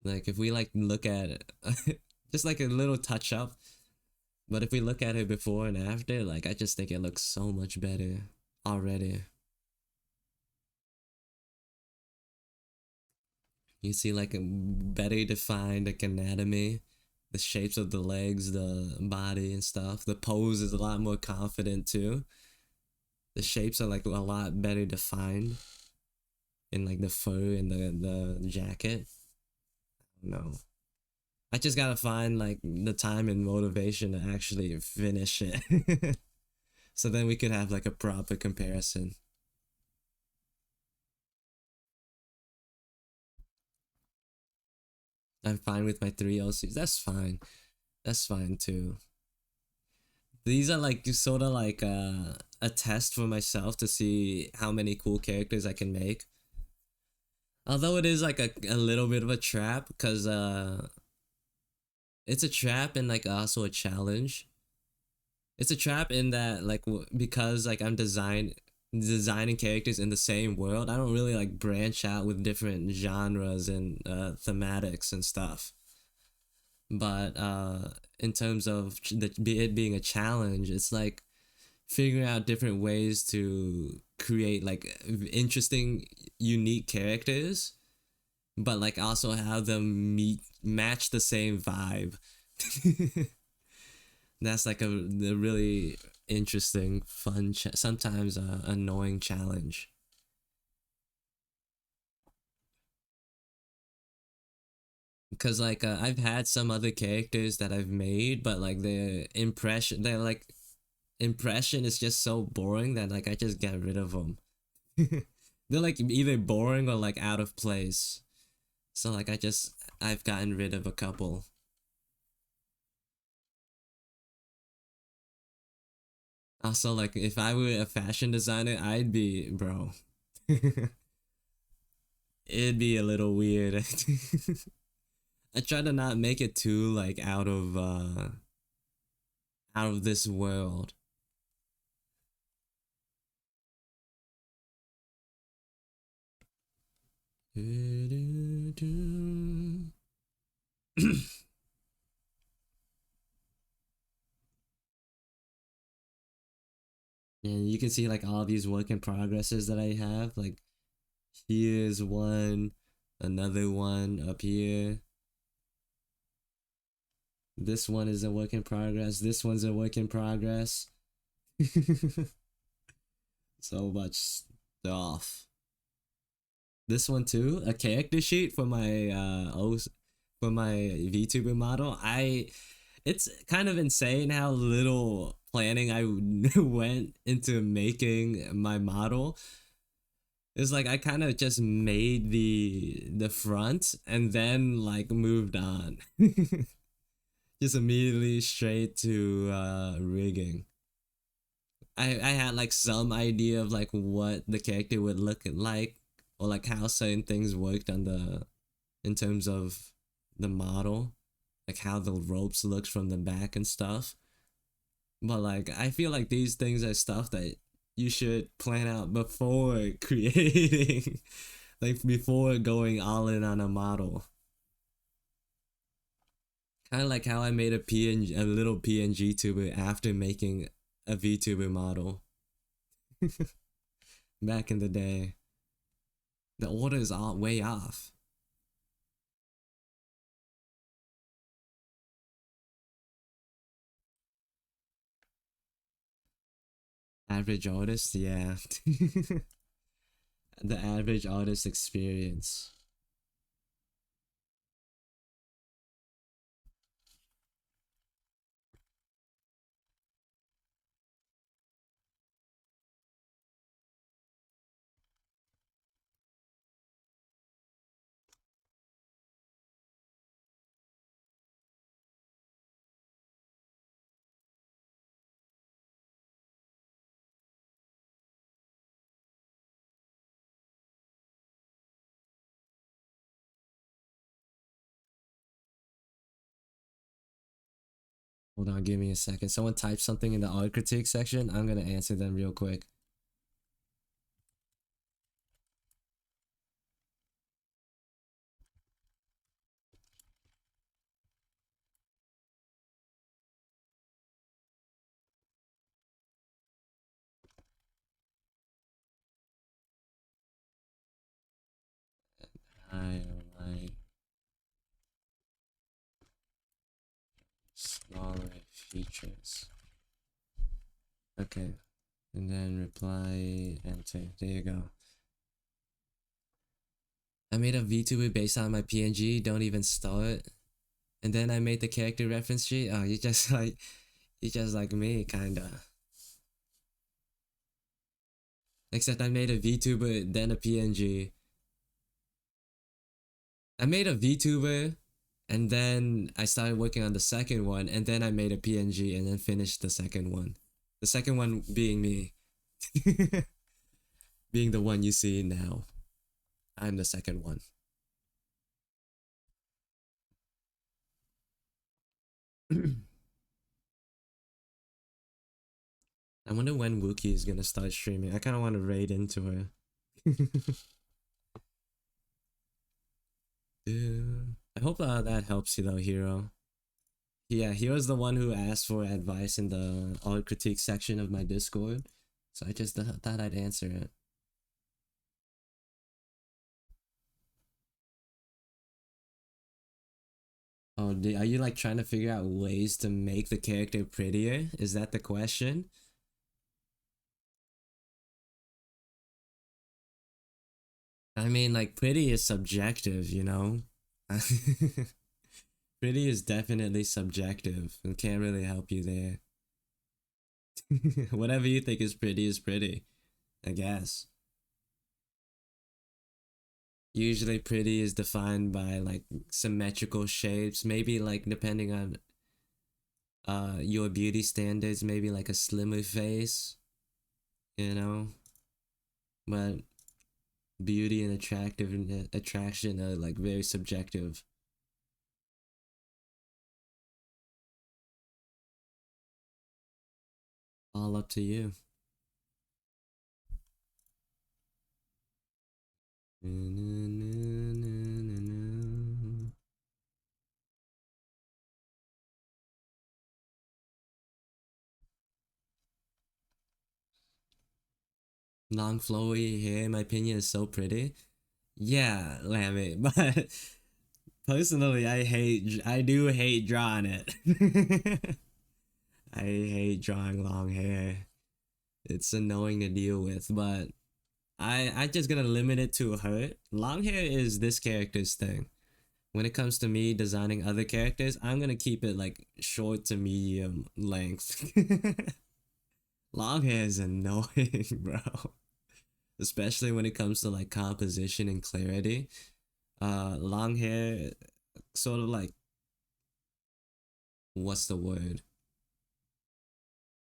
A: like if we like look at it, just like a little touch up. But if we look at it before and after, like I just think it looks so much better already. You see like a better defined like anatomy, the shapes of the legs, the body and stuff. The pose is a lot more confident too. The shapes are like a lot better defined in like the fur and the jacket. No. I just gotta find like the time and motivation to actually finish it. So then we could have like a proper comparison. I'm fine with my 3 OCs. That's fine. That's fine too. These are like sort of like a test for myself to see how many cool characters I can make. Although it is like a little bit of a trap because it's a trap and like also a challenge. It's a trap in that like because like I'm designing characters in the same world, I don't really like branch out with different genres and thematics and stuff. But in terms of it being a challenge, it's like figuring out different ways to create like interesting, unique characters, but like also have them match the same vibe. That's like a really interesting, fun, sometimes annoying challenge. Because like I've had some other characters that I've made, but like their like impression is just so boring that like I just get rid of them. They're like either boring or like out of place. So like I've gotten rid of a couple. Also like if I were a fashion designer, I'd be bro. It'd be a little weird. I try to not make it too like out of this world. And you can see like all these work in progresses that I have. Like here's one, another one up here. This one is a work in progress. This one's a work in progress. So much stuff. This one too, a character sheet for my for my VTuber model. It's kind of insane how little planning I went into making my model. It's like I kind of just made the front and then like moved on. Just immediately straight to rigging. I had like some idea of like what the character would look like or like how certain things worked on the in terms of the model, like how the ropes looks from the back and stuff. But like I feel like these things are stuff that you should plan out before creating, like before going all in on a model. Kind of like how I made a PNG, a little PNG tuber after making a VTuber model back in the day. The order is all way off. Average artist, yeah. The average artist experience. Hold on, give me a second. Someone type something in the art critique section. I'm gonna answer them real quick. I like smaller features. Okay. And then reply, enter. There you go. I made a VTuber based on my PNG. Don't even start. And then I made the character reference sheet. Oh, you just like me, kinda. Except I made a VTuber, then a PNG. I made a VTuber, and then I started working on the second one, and then I made a PNG, and then finished the second one. The second one being me. Being the one you see now. I'm the second one. I wonder when Wookie is gonna start streaming. I kind of want to raid into her. I hope that helps you though, Hero. Yeah, he was the one who asked for advice in the art critique section of my Discord. So I just thought I'd answer it. Oh, are you like trying to figure out ways to make the character prettier? Is that the question? I mean, like, pretty is subjective, you know? Pretty is definitely subjective and can't really help you there. Whatever you think is pretty, I guess. Usually pretty is defined by like symmetrical shapes, maybe like depending on your beauty standards, maybe like a slimmer face, you know? But beauty and attraction are like very subjective. All up to you. Long flowy hair, in my opinion, is so pretty. Yeah, Lammy, but personally, I do hate drawing it. I hate drawing long hair. It's annoying to deal with, but I just gonna limit it to her. Long hair is this character's thing. When it comes to me designing other characters, I'm gonna keep it like short to medium length. Long hair is annoying, bro. Especially when it comes to like composition and clarity. Long hair sort of like, what's the word?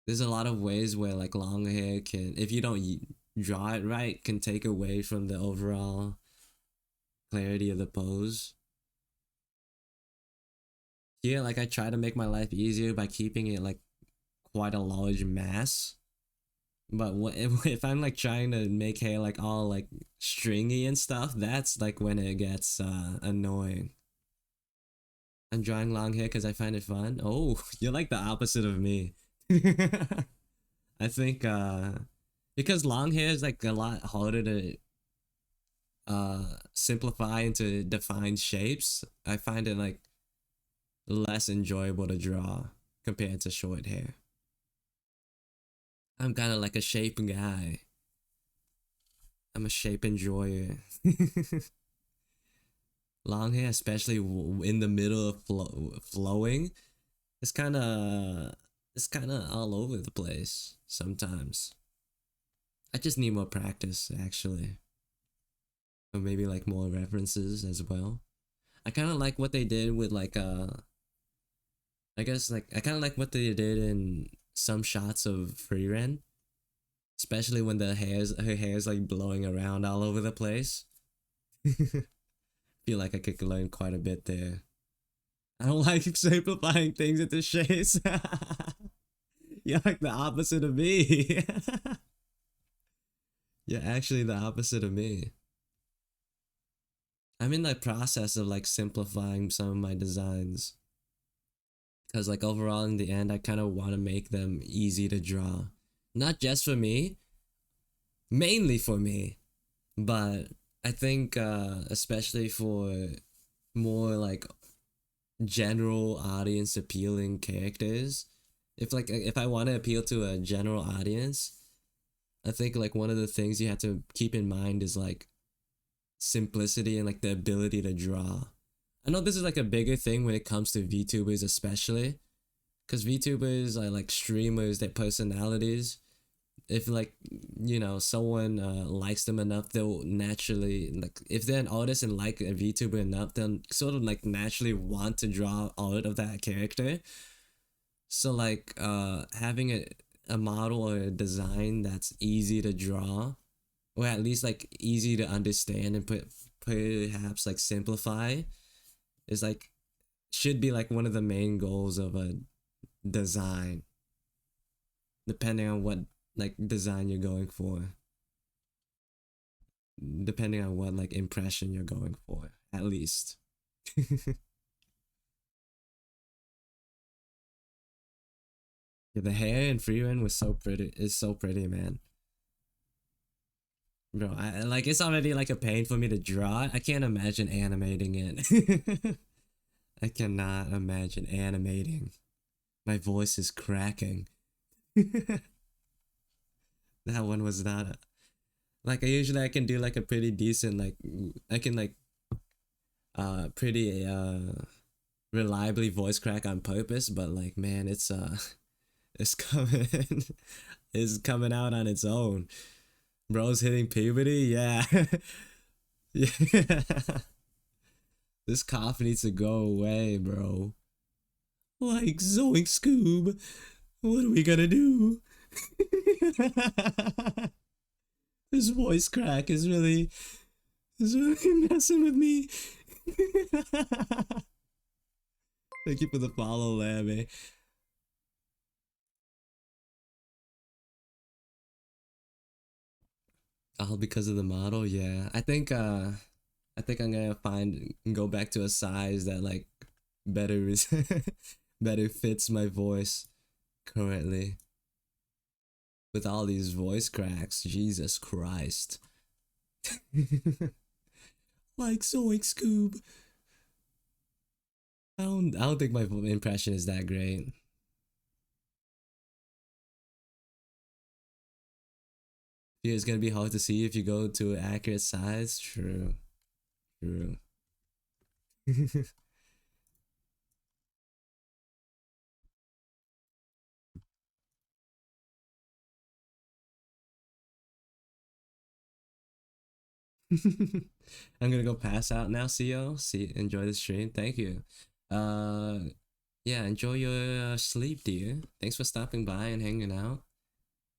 A: There's a lot of ways where like long hair can, if you don't draw it right, can take away from the overall clarity of the pose. Here, like I try to make my life easier by keeping it like quite a large mass. But if I'm like trying to make hair like all like stringy and stuff, that's like when it gets annoying. I'm drawing long hair because I find it fun. Oh, you're like the opposite of me. I think because long hair is like a lot harder to simplify into defined shapes. I find it like less enjoyable to draw compared to short hair. I'm kind of like a shape guy. I'm a shape enjoyer. Long hair, especially in the middle of flowing, it's kind of all over the place sometimes. I just need more practice, actually, or maybe like more references as well. I kind of like what they did with like I guess like I kind of like what they did in some shots of Free Ren, especially when her hair's like blowing around all over the place. Feel like I could learn quite a bit there. I don't like simplifying things into shapes. You're like the opposite of me. You're actually the opposite of me. I'm in the process of like simplifying some of my designs. Because like overall in the end I kind of want to make them easy to draw. Not just for me, mainly for me, but I think especially for more like general audience appealing characters. If I want to appeal to a general audience, I think like one of the things you have to keep in mind is like simplicity and like the ability to draw. I know this is like a bigger thing when it comes to VTubers especially, because VTubers are like streamers, their personalities. If like someone likes them enough, they'll naturally like if they're an artist and like a VTuber enough, they'll sort of like naturally want to draw art of that character. So like having a model or a design that's easy to draw, or at least like easy to understand and perhaps like simplify, is like should be like one of the main goals of a design, depending on what like design you're going for, depending on what like impression you're going for, at least. Yeah, the hair in Freeman was so pretty. It's so pretty, man. Bro, I like it's already like a pain for me to draw. I can't imagine animating it. I cannot imagine animating. My voice is cracking. That one was not a, like I usually I can do like a pretty decent like I can like pretty reliably voice crack on purpose, but like man, it's coming it's coming out on its own. Bro's hitting puberty, yeah. Yeah. This cough needs to go away, bro. Like Zoink Scoob, what are we gonna do? This voice crack is really messing with me. Thank you for the follow, Lammy. All because of the model, yeah. I think I'm gonna go back to a size that like better is better fits my voice currently. With all these voice cracks, Jesus Christ. Like Zoink Scoob. I don't think my impression is that great. Yeah, it's gonna be hard to see if you go to an accurate size. True. True. I'm gonna go pass out now, CEO. See, enjoy the stream. Thank you. Uh, yeah, enjoy your sleep, dear. Thanks for stopping by and hanging out.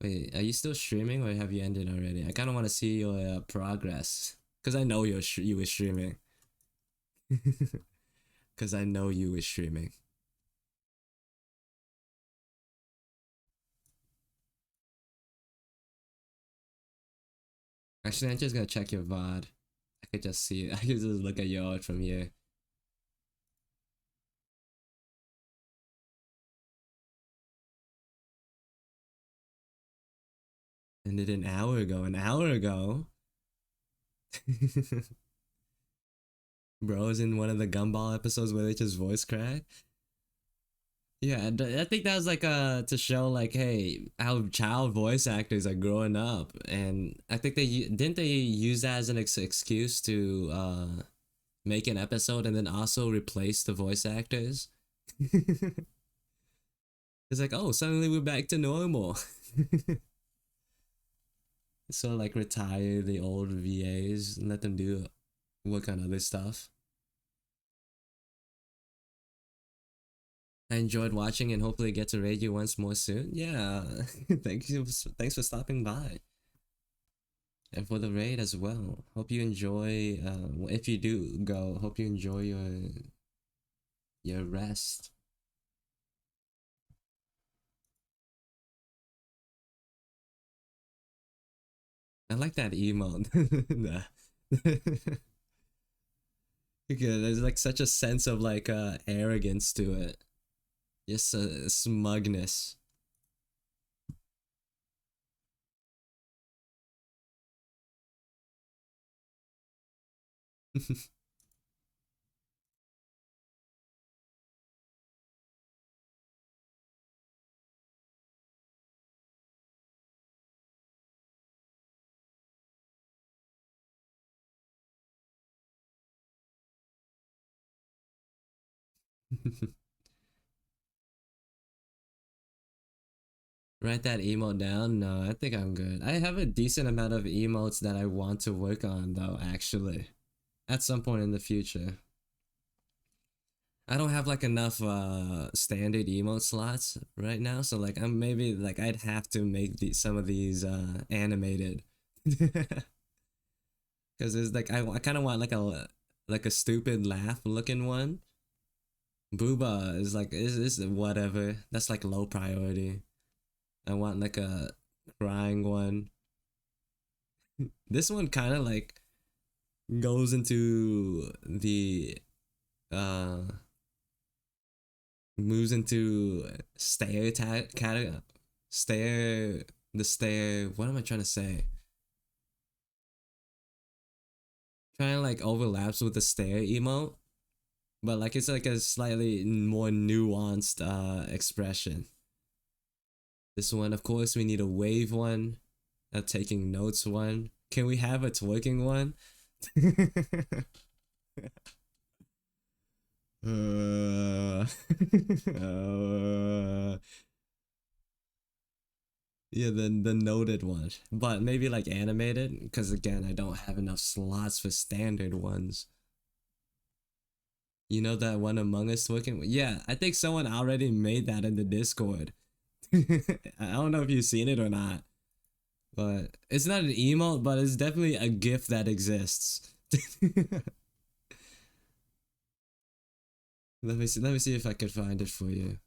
A: Wait, are you still streaming or have you ended already? I kind of want to see your progress, cause I know you were streaming. Cause I know you were streaming. Actually, I'm just gonna check your VOD. I could just see it. I could just look at your art from here. Ended an hour ago. An hour ago. Bro is in one of the Gumball episodes where they just voice crack. Yeah, I think that was like to show like, hey, how child voice actors are growing up, and I think didn't they use that as an excuse to make an episode and then also replace the voice actors. It's like, oh, suddenly we're back to normal. So like retire the old VAs and let them do work on other stuff. I enjoyed watching and hopefully get to raid you once more soon. Yeah, thanks for stopping by and for the raid as well. Hope you enjoy. If you do go, hope you enjoy your rest. I like that emote. Nah. Because there's like such a sense of like arrogance to it. Just smugness. Write that emote down? No, I think I'm good. I have a decent amount of emotes that I want to work on though, actually. At some point in the future. I don't have like enough standard emote slots right now, so like I'm maybe like I'd have to make some of these animated. Cause it's like I kind of want like a stupid laugh looking one. Booba is whatever. That's like low priority. I want like a crying one. This one kind of like goes into the uh moves into stare stare the stare. What am I trying to say? Kind of like overlaps with the stare emote, but like it's like a slightly more nuanced expression. This one, of course, we need a wave one, a taking notes one. Can we have a twerking one? uh, yeah, the noted one, but maybe like animated, because again, I don't have enough slots for standard ones. You know that one Among Us twerking? Yeah, I think someone already made that in the Discord. I don't know if you've seen it or not, but it's not an emote, but it's definitely a GIF that exists. Let me see if I can find it for you.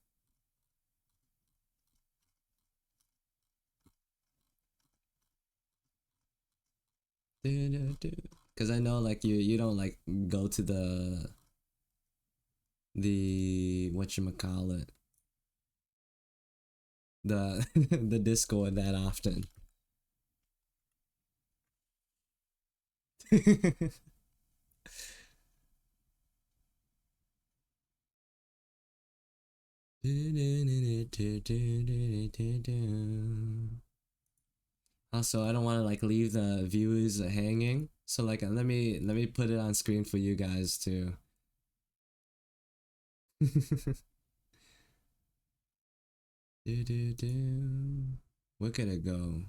A: Because I know like you don't like go to the whatchamacallit, the the Discord that often. Also, I don't want to like leave the viewers hanging, so like let me put it on screen for you guys too. Where could it go?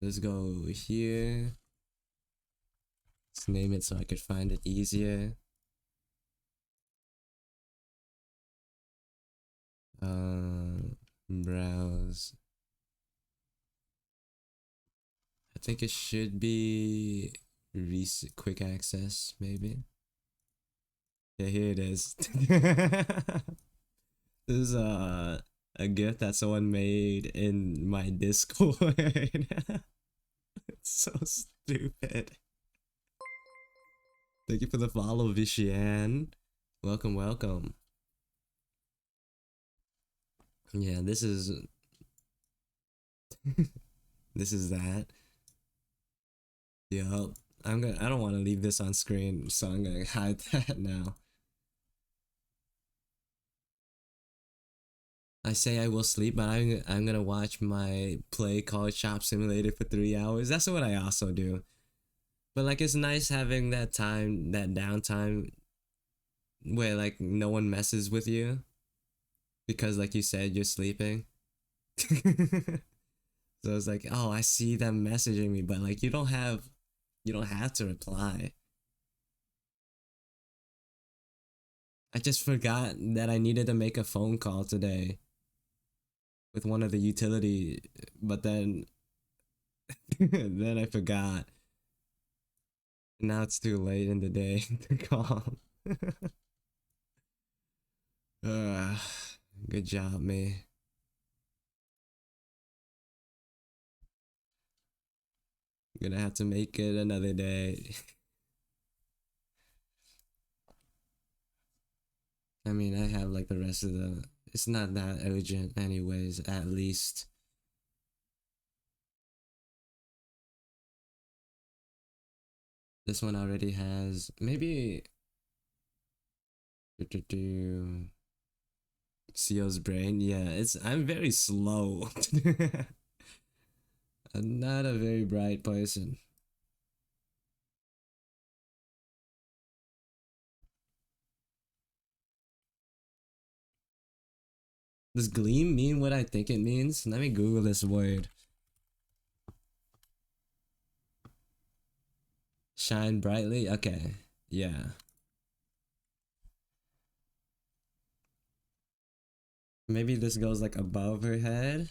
A: Let's go here. Let's name it so I could find it easier. Browse. I think it should be recent quick access, maybe. Yeah, here it is. This is a gift that someone made in my Discord. It's so stupid. Thank you for the follow, Vishian. Welcome, welcome. Yeah, this is This is that. Yup. I don't want to leave this on screen, so I'm gonna hide that now. I say I will sleep, but I'm gonna watch my play College Shop Simulator for 3 hours. That's what I also do. But like it's nice having that time, that downtime where like no one messes with you because like you said you're sleeping. So it's like, oh, I see them messaging me, but like you don't have to reply. I just forgot that I needed to make a phone call today with one of the utility, but then then I forgot. Now it's too late in the day to call. uh, Good job, me. Gonna have to make it another day. I mean, I have like the rest of the. It's not that urgent, anyways, at least. This one already has. Maybe. Seo's brain. Yeah, it's. I'm very slow. I'm not a very bright person. Does gleam mean what I think it means? Let me Google this word. Shine brightly? Okay. Yeah. Maybe this goes like above her head.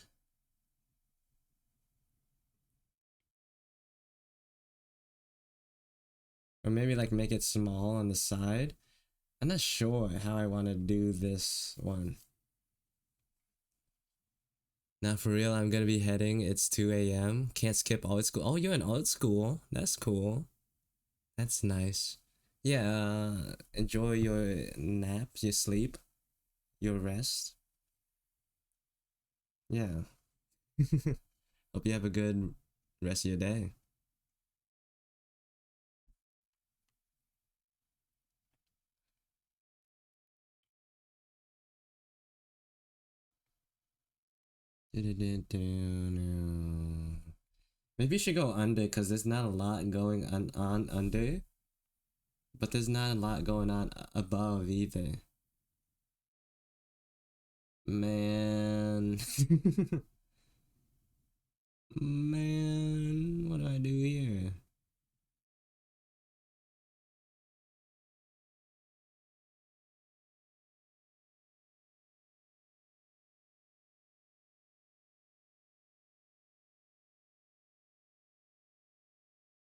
A: Or maybe like make it small on the side. I'm not sure how I want to do this one. Now for real, I'm gonna be heading. It's 2 a.m. Can't skip old school. Oh, you're in old school. That's cool. That's nice. Yeah, enjoy your nap, your sleep, your rest. Yeah. Hope you have a good rest of your day. Maybe you should go under because there's not a lot going on under, but there's not a lot going on above either. Man. Man, what do I do here?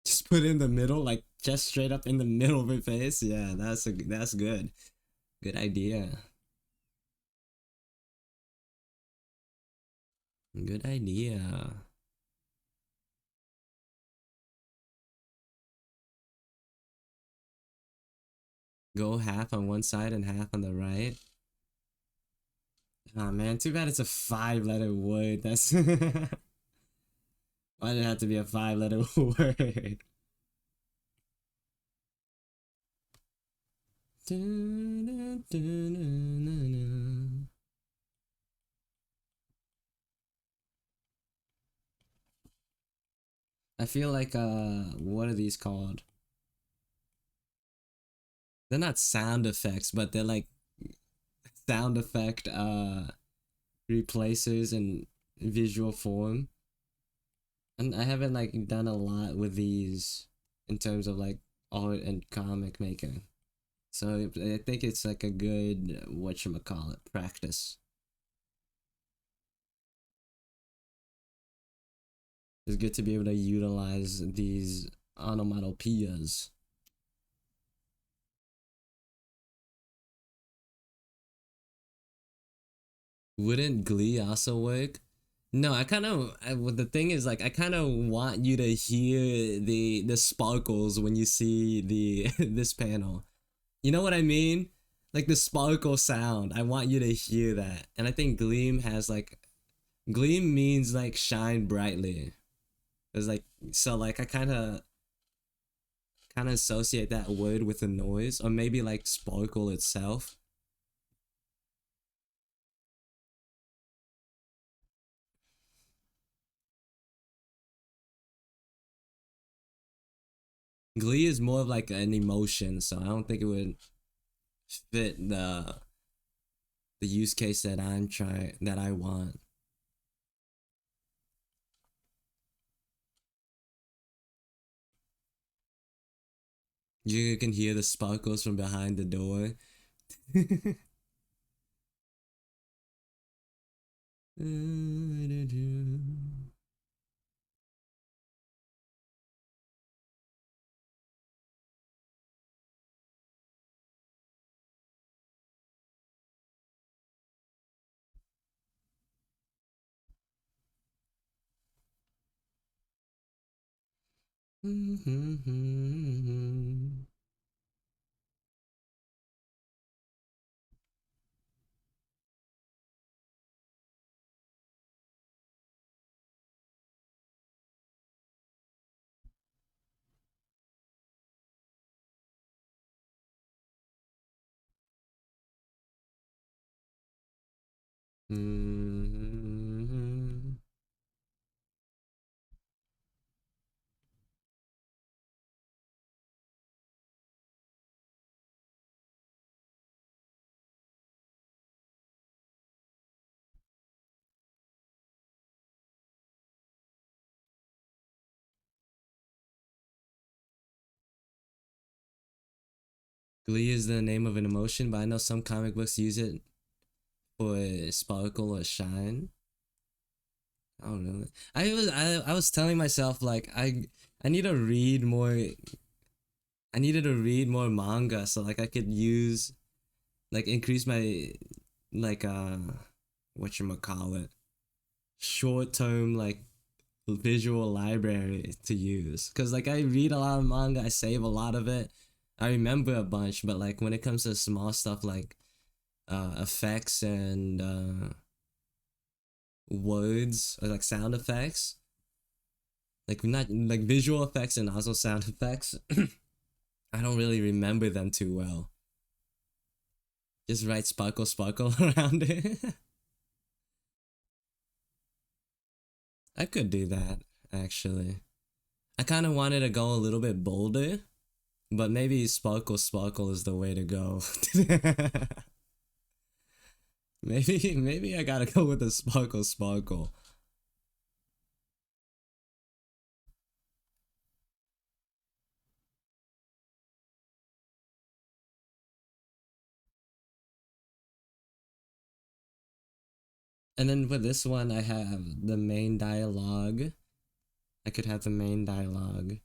A: Just put it in the middle, like just straight up in the middle of her face. Yeah, that's good. Good idea. Good idea. Go half on one side and half on the right. Oh man, too bad it's a 5-letter word. That's why did it have to be a 5-letter word? I feel like what are these called? They're not sound effects, but they're like sound effect replacers in visual form. And I haven't like done a lot with these in terms of like art and comic making. So I think it's like a good whatchamacallit practice. It's good to be able to utilize these onomatopoeias. Wouldn't Glee also work? No, I kind of. Well, the thing is, like, I kind of want you to hear the sparkles when you see the this panel. You know what I mean? Like the sparkle sound. I want you to hear that. And I think Gleam has like Gleam means like shine brightly. It's like, so like I kind of associate that word with the noise, or maybe like sparkle itself. Glee is more of like an emotion, so I don't think it would fit the use case that I want. You can hear the sparkles from behind the door. Glee is the name of an emotion, but I know some comic books use it for sparkle or shine. I don't know. I was telling myself like I need to read more. I needed to read more manga so like I could use like increase my like whatchamacallit, short term like visual library to use, because like I read a lot of manga, I save a lot of it, I remember a bunch, but like when it comes to small stuff like effects and words or like sound effects, like not like visual effects and also sound effects, I don't really remember them too well. Just write sparkle sparkle around it. I could do that actually. I kind of wanted to go a little bit bolder, but maybe sparkle sparkle is the way to go. Maybe I gotta go with the sparkle sparkle. And then with this one, I have the main dialogue. I could have the main dialogue.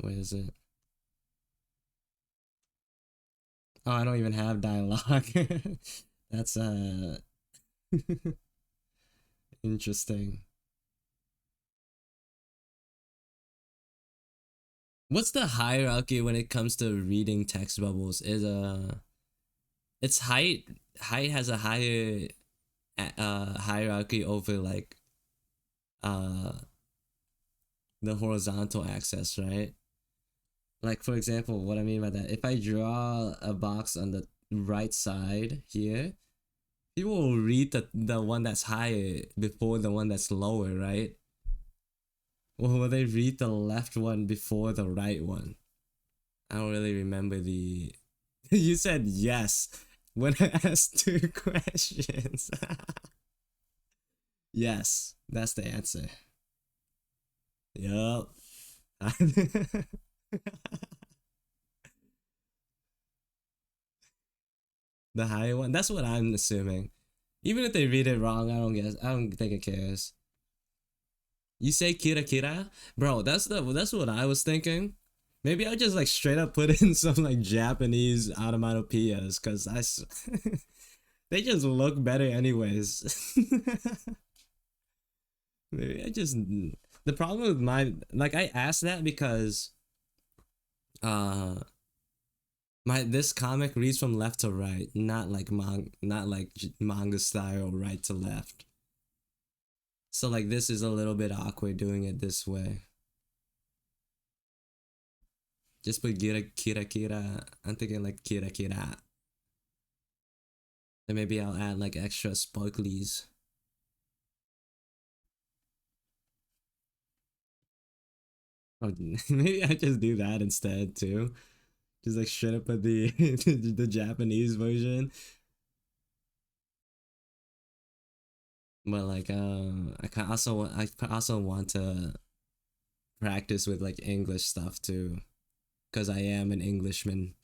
A: Where is it? Oh, I don't even have dialogue. That's interesting. What's the hierarchy when it comes to reading text bubbles? Is it's height has a higher hierarchy over like uh the horizontal axis, right? Like for example, what I mean by that, if I draw a box on the right side here, people will read the one that's higher before the one that's lower, right? Or will they read the left one before the right one? I don't really remember the. You said yes when I asked two questions. Yes, that's the answer. Yup. The higher one. That's what I'm assuming. Even if they read it wrong, I don't guess. I don't think it cares. You say kira kira, bro. That's what I was thinking. Maybe I'll just like straight up put in some like Japanese onomatopoeias, cause they just look better anyways. Maybe I just the problem with my like I asked that because uh my this comic reads from left to right, not like manga style right to left. So like this is a little bit awkward doing it this way. Just put kira kira. I'm thinking like kira kira. Then maybe I'll add like extra sparklies. Oh, maybe I just do that instead too. Just like straight up put the the Japanese version. But like I also want to practice with like English stuff too, because I am an Englishman.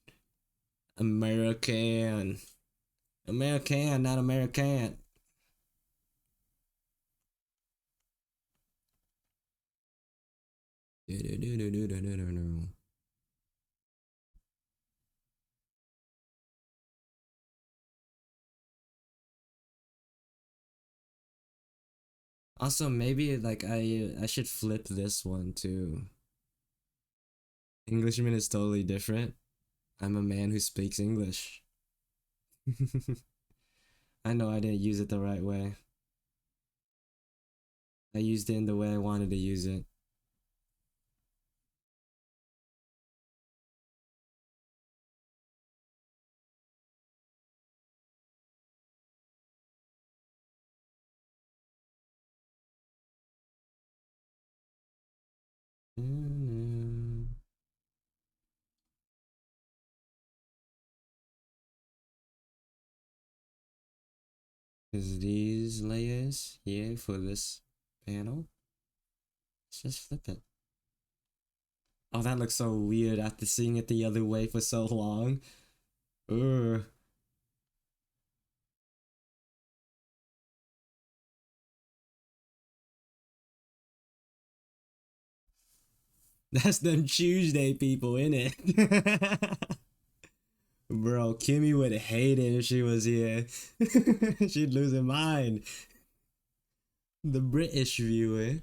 A: American. American, not American. Also, maybe like I should flip this one too. Englishman is totally different. I'm a man who speaks English. I know I didn't use it the right way. I used it in the way I wanted to use it. Is these layers here for this panel? Let's just flip it. Oh, that looks so weird after seeing it the other way for so long. Ugh. That's them Tuesday people, innit? Bro, Kimmy would hate it if she was here. She'd lose her mind. The British viewer.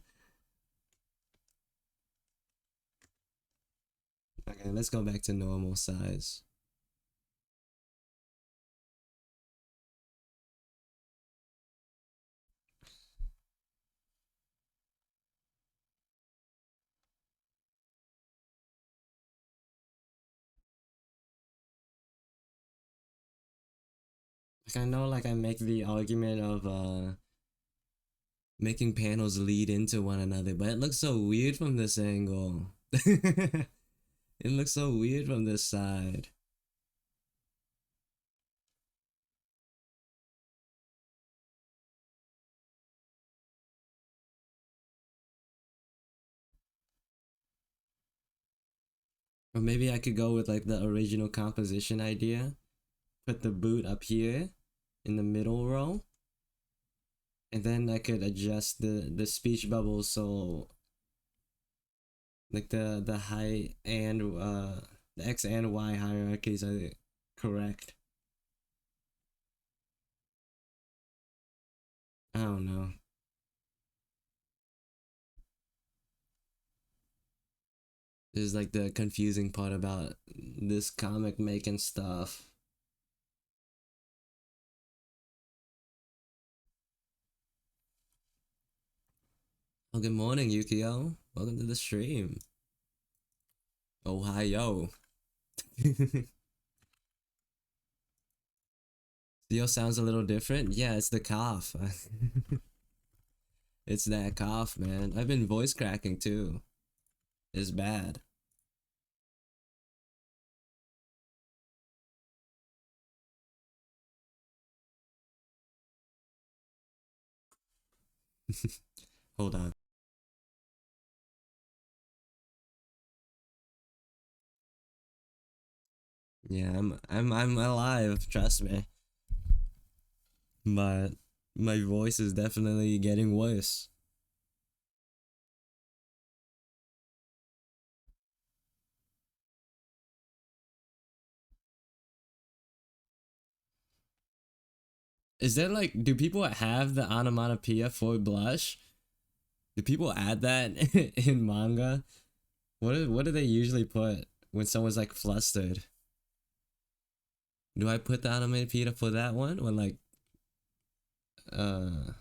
A: Okay, let's go back to normal size. Like I know like I make the argument of making panels lead into one another, but it looks so weird from this angle. It looks so weird from this side. Or maybe I could go with like the original composition idea. Put the boot up here in the middle row. And then I could adjust the speech bubbles so like the height and the X and Y hierarchies are correct. I don't know. This is like the confusing part about this comic making stuff. Oh, good morning, Yukio. Welcome to the stream. Ohio. Theo sounds a little different. Yeah, it's the cough. It's that cough, man. I've been voice cracking too. It's bad. Hold on. Yeah, I'm alive, trust me. But my voice is definitely getting worse. Is there like do people have the onomatopoeia for blush? Do people add that in manga? What do they usually put when someone's like flustered? Do I put the onomatopoeia for that one or like uh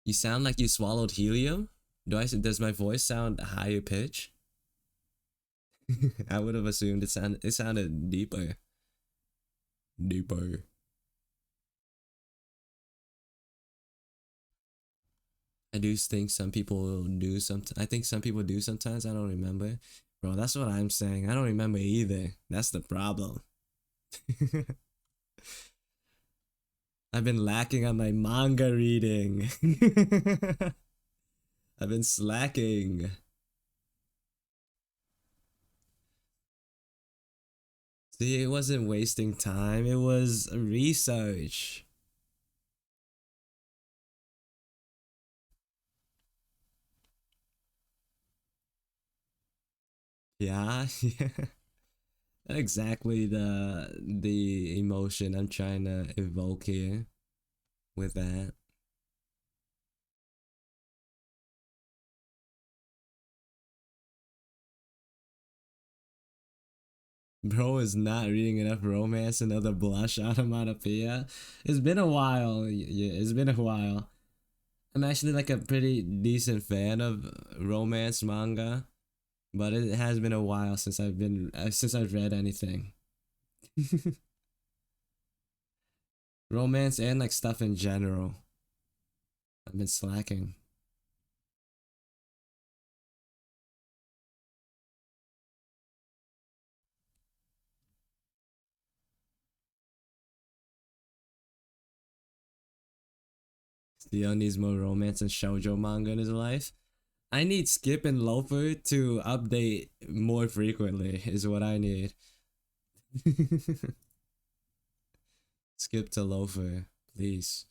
A: you sound like you swallowed helium? Does my voice sound higher pitch? I would have assumed it sounded deeper. Deeper. I do think some people do I think some people do sometimes. I don't remember. Bro, that's what I'm saying. I don't remember either. That's the problem. I've been lacking on my manga reading. I've been slacking. See, it wasn't wasting time. It was research. Yeah, yeah. Exactly the emotion I'm trying to evoke here with that. Bro is not reading enough romance, another blush onomatopoeia. It's been a while. Yeah, it's been a while. I'm actually like a pretty decent fan of romance manga, but it has been a while since I've read anything. Romance and like stuff in general. I've been slacking. Theo needs more romance and shoujo manga in his life. I need Skip and Loafer to update more frequently, is what I need. Skip to Loafer, please.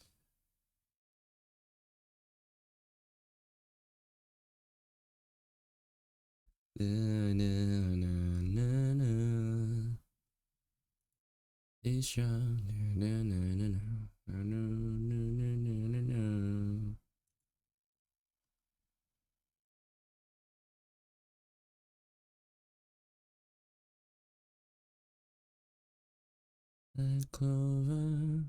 A: Na, na, na, na, na. Isha, na, na, na, na, na, na, na, na, na, na. Like Clover.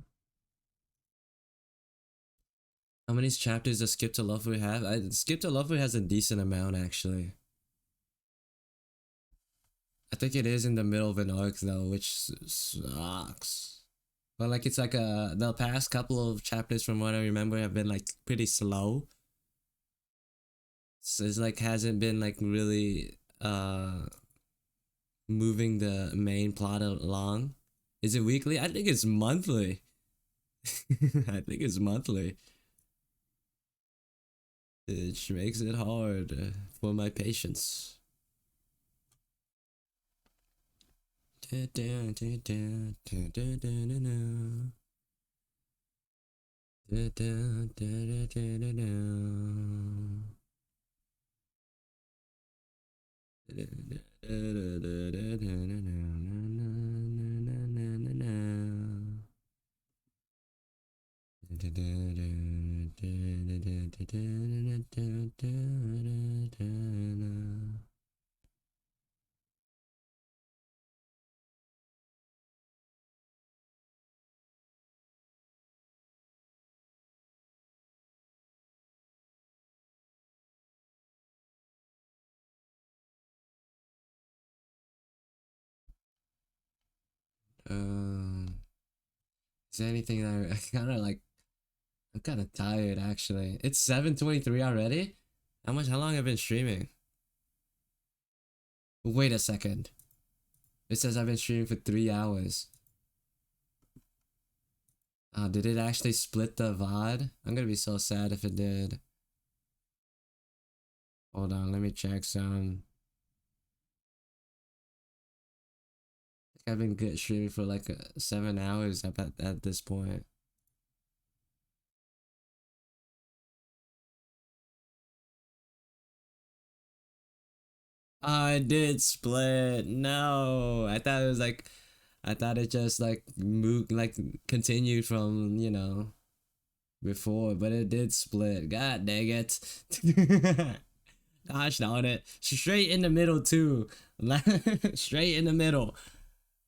A: How many chapters does Skip to Loafer have? Skip to Loafer has a decent amount actually. I think it is in the middle of an arc though, which sucks. But like it's like the past couple of chapters from what I remember have been like pretty slow. So it's like hasn't been like really moving the main plot along. Is it weekly? I think it's monthly. I think it's monthly. Which makes it hard for my patience. Is there anything that I kind of like? I'm kind of tired actually. It's 7:23 already. How long have I been streaming? Wait a second. It says I've been streaming for 3 hours. Did it actually split the VOD? I'm gonna be so sad if it did. Hold on, let me check some. I've been good streaming for like 7 hours at this point. Oh, it did split. No, I thought it just like moved, like continued from before, but it did split. God dang it! Gosh darn it! Straight in the middle too. Straight in the middle.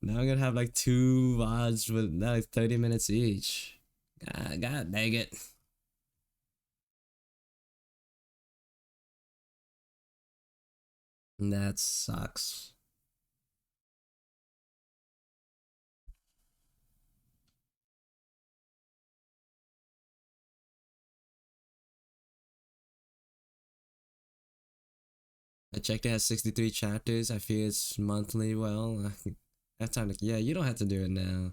A: Now I'm gonna have like two VODs with like 30 minutes each. God dang it! That sucks. I checked it has 63 chapters. I feel it's monthly. Well, I have time to. Yeah, you don't have to do it now.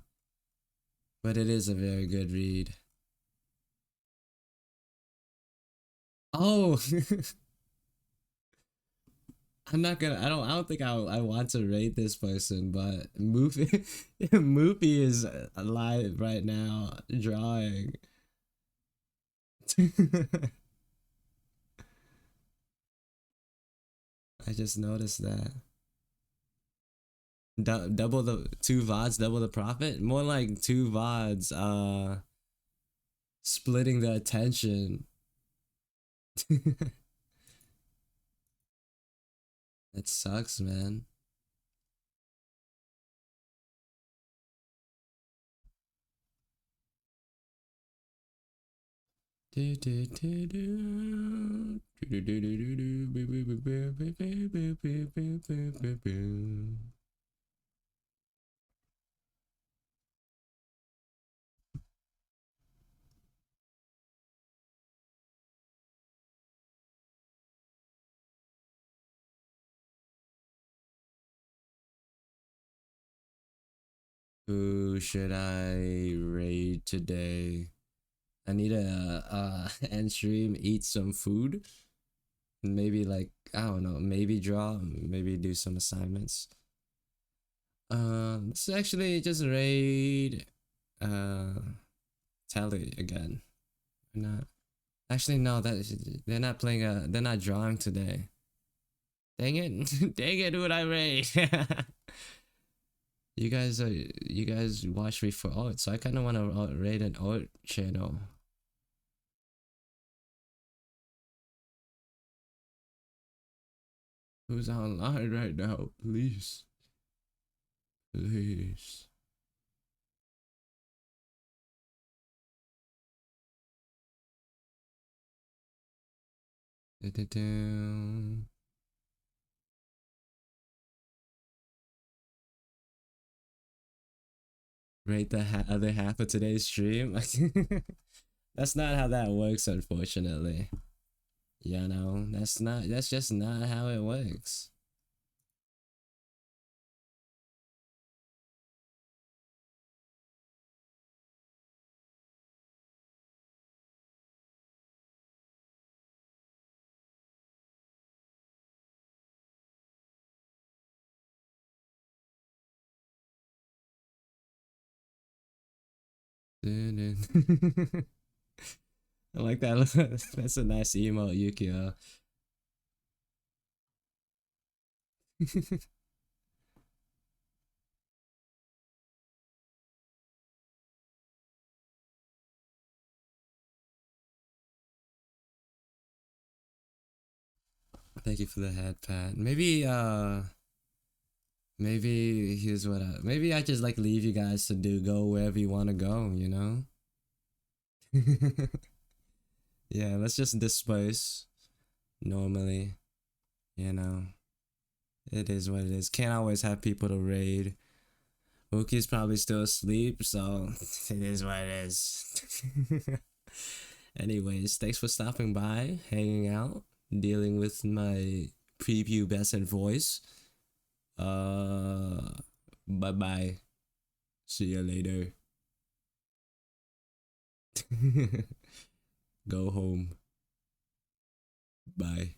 A: But it is a very good read. Oh, I'm not gonna. I don't think I want to rate this person, but Moofy, Moofy is alive right now drawing. I just noticed that. Double the two VODs, double the profit. More like two VODs. Splitting the attention. It sucks, man. Who should I raid today? I need to end stream, eat some food, and maybe like I don't know, maybe draw, maybe do some assignments. Let's actually just raid uh Tally again. Or not. Actually no, they're not playing they're not drawing today. Dang it. Dang it, who would I raid? You guys watch me for art, so I kinda wanna raid an art channel. Who's online right now? Please. Please. Da-da-da. Rate the other half of today's stream. That's not how that works, unfortunately. You know, that's just not how it works. I like that. That's a nice emote, Yukio. Thank you for the head pat. Maybe here's what maybe I just like leave you guys to go wherever you want to go, you know? Yeah, let's just disperse normally, you know. It is what it is. Can't always have people to raid. Wookie's probably still asleep, so it is what it is. Anyways, thanks for stopping by, hanging out, dealing with my prepubescent voice. Uh, bye bye. See you later. Go home. Bye.